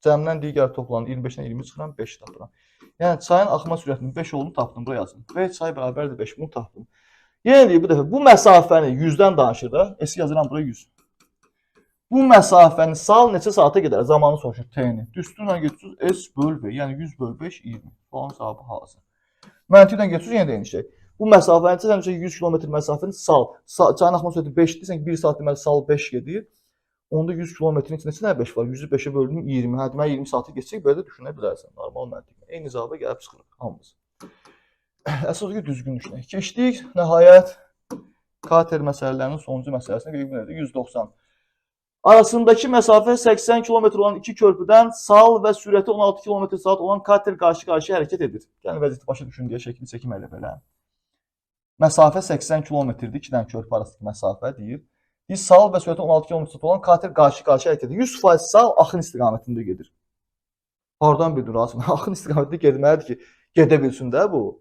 Cəmdən digər toplanır. 25-dən 20 çıxıram, 5 tapıram. Yəni çayın axma sürətinin 5 olduğunu tapdım, buraya yazın. V çay bərabərdir 5, bunu tapdım. Yenə deyir, bu dəfə bu məsafəni 100-dən danışır da. S yazıram buraya 100. Bu məsafəni sal neçə saata gedər? Zamanı soruşur T-ni. Düsturla götürürsünüz S böl V, yəni 100 böl 5, 20. Falan cavabı hazır. Məntiqlə götürürsünüz, yenə də eyni şey. Bu məsafəni səncə 100 km məsafəni sal. Çayın axma sürəti 5-dir, sən 1 saat deməli sal 5 gedir. Onda 100 km-in içində nə 5 var? 100-ü 5-ə böldüm 20. Hə, deməli 20 saatı keçəcək, belə də düşünə bilərsən. Normal məntiqlə. Eyni cavaba gəlib çıxırıq hamımız. Əsas ki, düzgün düşünək. Keçdik nəhayət kater məsələlərinin sonuncu məsələsinə. 190. Arasındakı məsafə 80 km olan iki körpüdən sal və sürəti 16 km/saat olan kater qarşı-qarşıya hərəkət edir. Yəni vəziyyəti başa düşün deyə şəkil çəkim elə belə. Məsafə 80 km-dir, iki dənə körpü arasındakı məsafə deyir. Biz sal və sürəti 16 km/saat olan kater qarşı-qarşıya hərəkət edir. 100% sal axın istiqamətində gedir. Hardan bildir Rasim? Axın istiqamətində getməlidir ki, gedə bilsin də bu.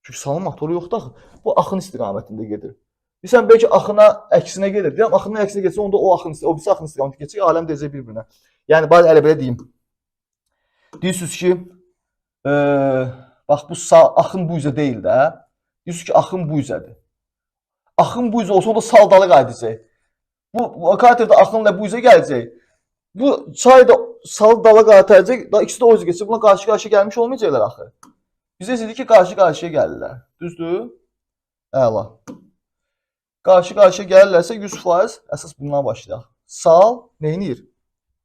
Çünki salın motoru yoxdur axı. Bu axın istiqamətində gedir. Bilirsən, bəlkə axına əksinə gedir. Deyəm, axının əksinə getsə, onda o birisi axın istiqamətində geçəcək, aləm deyəcək bir-birinə. Yəni, bari elə belə deyim. Deyirsiniz ki, Bax bu sağ axın bu üzə deyil də. Deyirsən ki, axın bu üzədir. Axın bu üzə olsa o da sal dalı qayıdacaq. Bu katerdə axınla bu üzə gələcək. Bu çay da sal dala qayıdacaq. Da ikisi də o üzə keçib. Buna qarşı-qarşıya gəlmiş olmayacaqlar axı. Bizə dedik ki, qarşı-qarşıya gəlirlər. Düzdür? Əla. Qarşı-qarşıya gəlirlərsə 100% əsas bundan başlayaq. Sal nəyinir?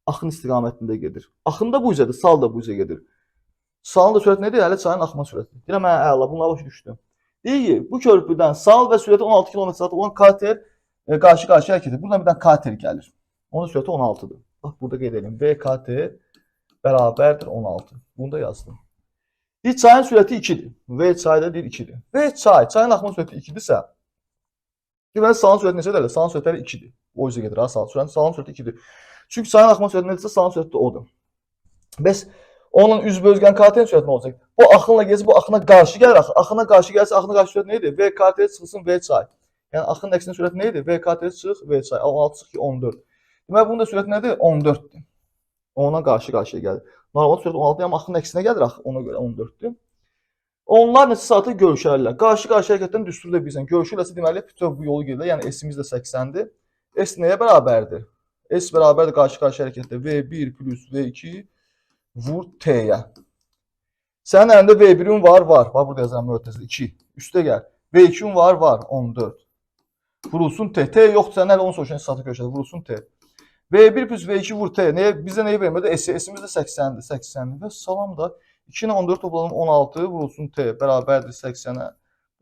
Axın istiqamətində gedir. Axın da bu üzədir, sal da bu üzə gedir. Salın da sürəti nədir? Hələ çayın axma sürəti. Deyirəm, əla, bunlara başa düşdüm. Deyir ki, bu körpüdən sal və sürəti 16 km/saat olan kater qarşı-qarşıya hərəkət edir. Buradan bir dənə kater gəlir. Onun sürəti 16-dır. Bax, burada qeyd edelim. VKT bərabərdir 16. Bunu da yazdım. Deyir, çayın sürəti 2-dir. V çayda deyir 2-dir. V çayın axma sürəti 2-dirsə, deməli, salın sürəti necədir? Salın sürəti 2-dir. O üzə gedir, salın sürəti 2-dir. Çünki çayın axma sürəti necədirsə, salın sürəti də odur. Bəs onun üz bölgən katerin sürəti nə olacaq? Bu axınla gezib, bu axına qarşı gəlir. Axına qarşı gəlsə, axına qarşı sürəti neydir? VKT çıxsın V çay. Yəni, axının əksinin sürəti neydir? VKT çıx, V çay. 16 çıx ki, 14. Deməli, bunun da sürəti nədir? 14-dür. Ona qarşı-qarşıya gəlir. Normal sürət 16-dır, amma axının əksinə gəlir, ona görə 14-dür. Onlar neçə saata görüşərlər. Qarşı-qarşıya hərəkətdən düstur da bilirsən. Görüşürlərsə, deməli, bütöv bu yolu gedirlər. Yəni, S-imiz də 80-dir. S nəyə bərabərdir? S bərabərdir qarşı-qarşıya hərəkətdə V1 plus V2 vur T-yə. Sənin əlində V1-in var. Bax, burada yazıram möhtəzədə 2. Üstə gəl. V2-in var. 14. Vurulsun T. T yoxdur, sənin ələ 10 soğuşan saata görüşərlər. Vurulsun T. V1 plus V2 vur T. Bizə nəyi vermədi? S-imiz də 80-dir. 80-dir. Və salam da 2 ilə 14 toplanım 16 vurulsun T. Bərabərdir 80-ə.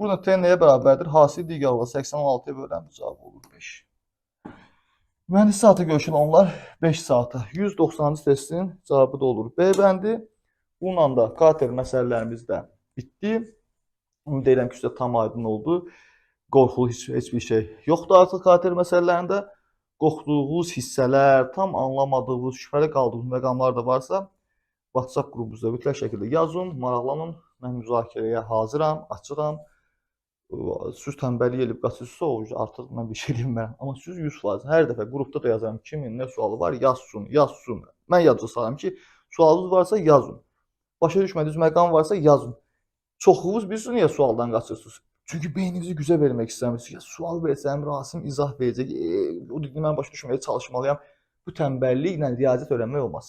Burada T nəyə bərabərdir? Hasil digər olar. 80-16-ya böləm. Cavab olur 5. Mühəndis saata görüşürlər onlar 5 saata. 190-cı testin cavabı da olur. B bəndi. Bununla da kater məsələlərimiz də bitdi. Onu deyirəm ki, sizə tam aydın oldu. Qorxulu heç bir şey yoxdur artıq kater məsələlərində. Qorxduğunuz hissələr, tam anlamadığınız, şübhəli qaldığınız məqamlar da varsa, WhatsApp qrupumuzda mütləq şəkildə yazın, maraqlanın. Mən müzakirəyə hazıram, açığam. Siz tənbəllik edib qaçırsınız, artıq mən bir şey demərəm. Amma siz 100%, hər dəfə qrupda da yazarım, kimin nə sualı var, yazsın. Mən yazıcı sayarım ki, sualınız varsa yazın. Başa düşmədiyiniz məqam varsa yazın. Çoxunuz bilirsiniz niyə sualdan qaçırsınız? Çünki beyninizi gücə vermək istəmirsiniz. Sual versəm, Rasim izah verəcək. O dediyi mən başa düşməyə çalışmalıyam. Bu tənbəlliklə riyaziyyat öyrənmək olmaz.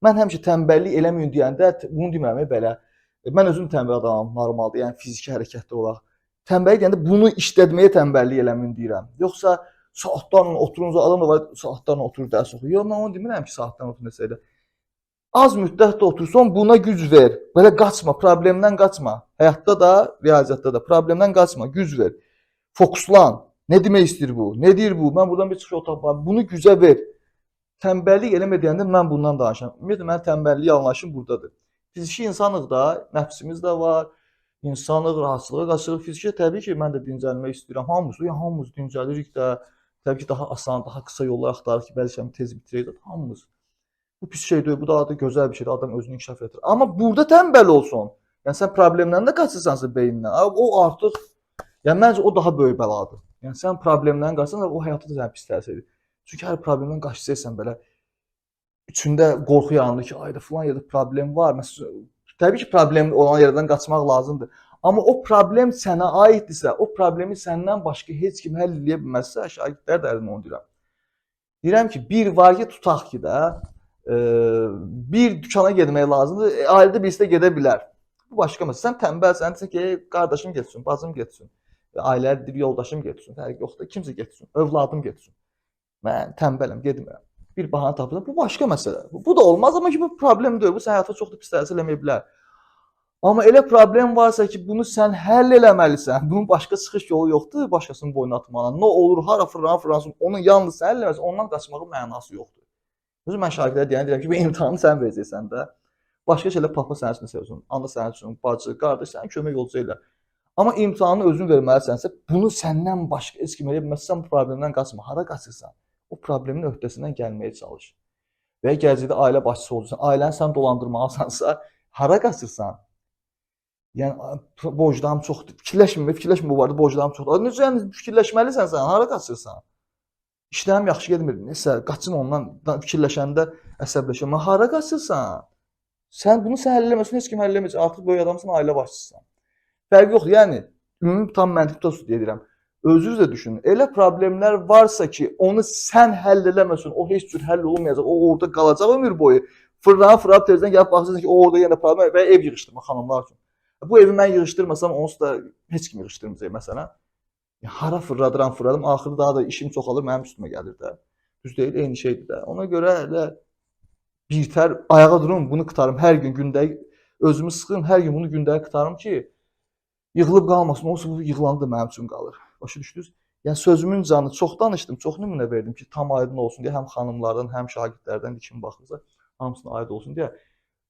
Mən həmişə tənbəllik eləməyin deyəndə bunu demirəm belə. Mən özüm tənbəl adamam, normaldır. Yəni fiziki hərəkətli olaraq. Tənbəllik deyəndə bunu işlətməyə tənbəllik eləməyin deyirəm. Yoxsa saatlarla oturunuz, adam da var, saatlarla oturur dərs oxuyur. Yox, mən onu demirəm ki, saatlarla oturur nəsə elə. Az müddətdə otursan, buna güc ver. Belə qaçma, problemdən qaçma. Həyatda da, riyaziyyatda da problemdən qaçma, güc ver. Fokuslan. Nə demək istəyir bu? Nə deyir bu? Mən buradan bir çıxış otaqlayım. Bunu gücə ver. Tənbəllik eləmə deyəndə mən bundan danışıram. Ümumiyyətlə, mənim tənbəllik anlayışım buradadır. Fiziki insanıq da, nəfsimiz də var. İnsanlıq, rahatsızlığa qaçırıq. Fiziki təbii ki, mən də dincəlmək istəyirəm. Hamımız dincəlirik də. Təbii ki, daha asan, daha qısa yollar axtarırıq ki, bəlkə tez bitirək də. Hamımız. Bu pis şey deyil, bu da gözəl bir şeydir, adam özünü inkişaf etdirir. Amma burada tənbəl olsun. Yəni sən problemdən də qaçırsansa beynindən, o artıq, yəni məncə o daha böyük bəladır. Yəni sən problemdən qaçırsan, o həyatda da sənə pis təsir edir. Çünki hər problemdən qaçırsan belə içində qorxu yaranır ki, ayda filan yerdə problem var. Məsələn, təbii ki, problem olan yerdən qaçmaq lazımdır. Amma o problem sənə aiddirsə, o problemi səndən başqa heç kim həll edə bilməzsə, şagirdlər dərdini onu deyirəm. Deyirəm ki, bir var ki, tutaq ki də, bir dükana getmək lazımdır, ailədə birisi də gedə bilər. Bu başqa məsələ. Sən tənbəlsən, desən ki, qardaşım getsin, bacım getsin, ailədir, yoldaşım getsin, fərq yoxdur, kimsə getsin, övladım getsin. Mən tənbələm, getmirəm. Bir bahana tapırsan, bu başqa məsələ. Bu da olmaz, amma ki, bu problem deyil, bu sən həyata çox da pis təsir eləməyə bilər. Amma elə problem varsa ki, bunu sən həll eləməlisən, bunun başqa çıxış yolu yoxdur, başqasının boynuna atmağına. Nə olur, hara fırlansın, onun yalnız sən eləməlisən, ondan qaçmağın mənası yoxdur. Özüm mən şagirdlərə deyirəm ki, imtahanı sən verəcəksən də. Başqa şeylər papa sənin üçün sevsin, ana sənin üçün, bacı, qardaş sənin kömək olacaq elə. Amma imtahanı özün verməlisənsə, bunu səndən başqa heç kim elə bilməzsən, bu problemdən qaçma. Hara qaçırsan? O problemin öhdəsindən gəlməyə çalış. Və gələcəkdə ailə başçısı olursan, ailəni sən dolandırmalısansa, hara qaçırsan? Yəni borclarım çoxdur. Fikirləşmə bu barədə borclarım çoxdur. Necə yəni fikirləşməlisən sən, hara qaçırsan? İşlərim yaxşı getmir. Nəsə qaçım ondan fikirləşəndə əsəbləşəm. Hara qaçırsan? Sən həll eləməsən, heç kim həll eləməyəcək. Artıq böyük adamsan, ailə başçısısan. Fərqi yoxdur. Yəni ümumi tam məntiqdə deyirəm. Özünüz də düşünün. Elə problemlər varsa ki, onu sən həll eləməsən, o heç cür həll olmayacaq. O orada qalacaq ömür boyu. Fırlanıb tezdən gəlib baxacaqsan ki, o orada yenə problem və ev yığışdırma xanımlar üçün. Bu evi mən yığışdırmasam, onsuz da heç kim yığışdırmayacaq məsələn. Hara fırladım, axırda daha da işim çoxalır, mənim üstümə gəlir də. Düz deyil, eyni şeydir də. Ona görə elə birtər ayağa durum, bunu qıtarım hər gün gündəlik özümü sıxım, hər gün bunu gündəlik qıtarım ki, yığılıb qalmasın. Olsa bu yığılanı da mənim üçün qalır. Başa düşdünüz? Yəni sözümün canı çox danışdım, çox nümunə verdim ki, tam aydın olsun deyə həm xanımlardan, həm şagirdlərdən kim baxırsa, hamısına aid olsun deyə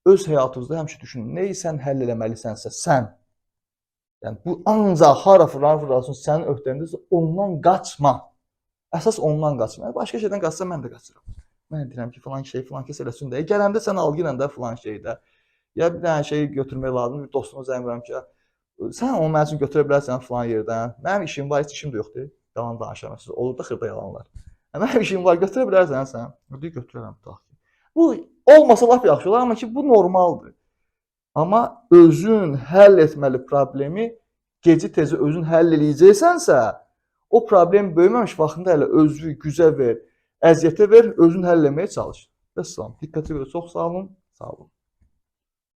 öz həyatınızda həmişə düşünün. Nəyi sən həll eləməlisənsə sən. Yəni bu ancaq hara fırlansın sənin öhdəndəsə ondan qaçma. Əsas ondan qaçma. Yəni, başqa şeydən qaçsa mən də qaçıram. Mən deyirəm ki, filan şey filan kəs eləsin deyə. Gələndə sən algı ilə də filan şeydə. Ya bir dənə şey götürmək lazımdır. Bir dostuma zəng verirəm ki, sən onu mənim üçün götürə bilərsən filan yerdən. Mənim işim var, heç işim də yoxdur. Yalan danışıram siz. Olur da xırda yalanlar. Mənim işim var, götürə bilərsən sən. Deyir, götürərəm tutaq ki. Bu olmasa lap yaxşı olar, amma ki bu normaldır. Amma özün həll etməli problemi gecə tezə özün həll eləyəcəksənsə, o problem böyüməmiş vaxtında hələ özünü güzə ver, əziyyətə ver, özün həll etməyə çalış. Vəssalam. Diqqətə görə çox sağ olun. Sağ olun.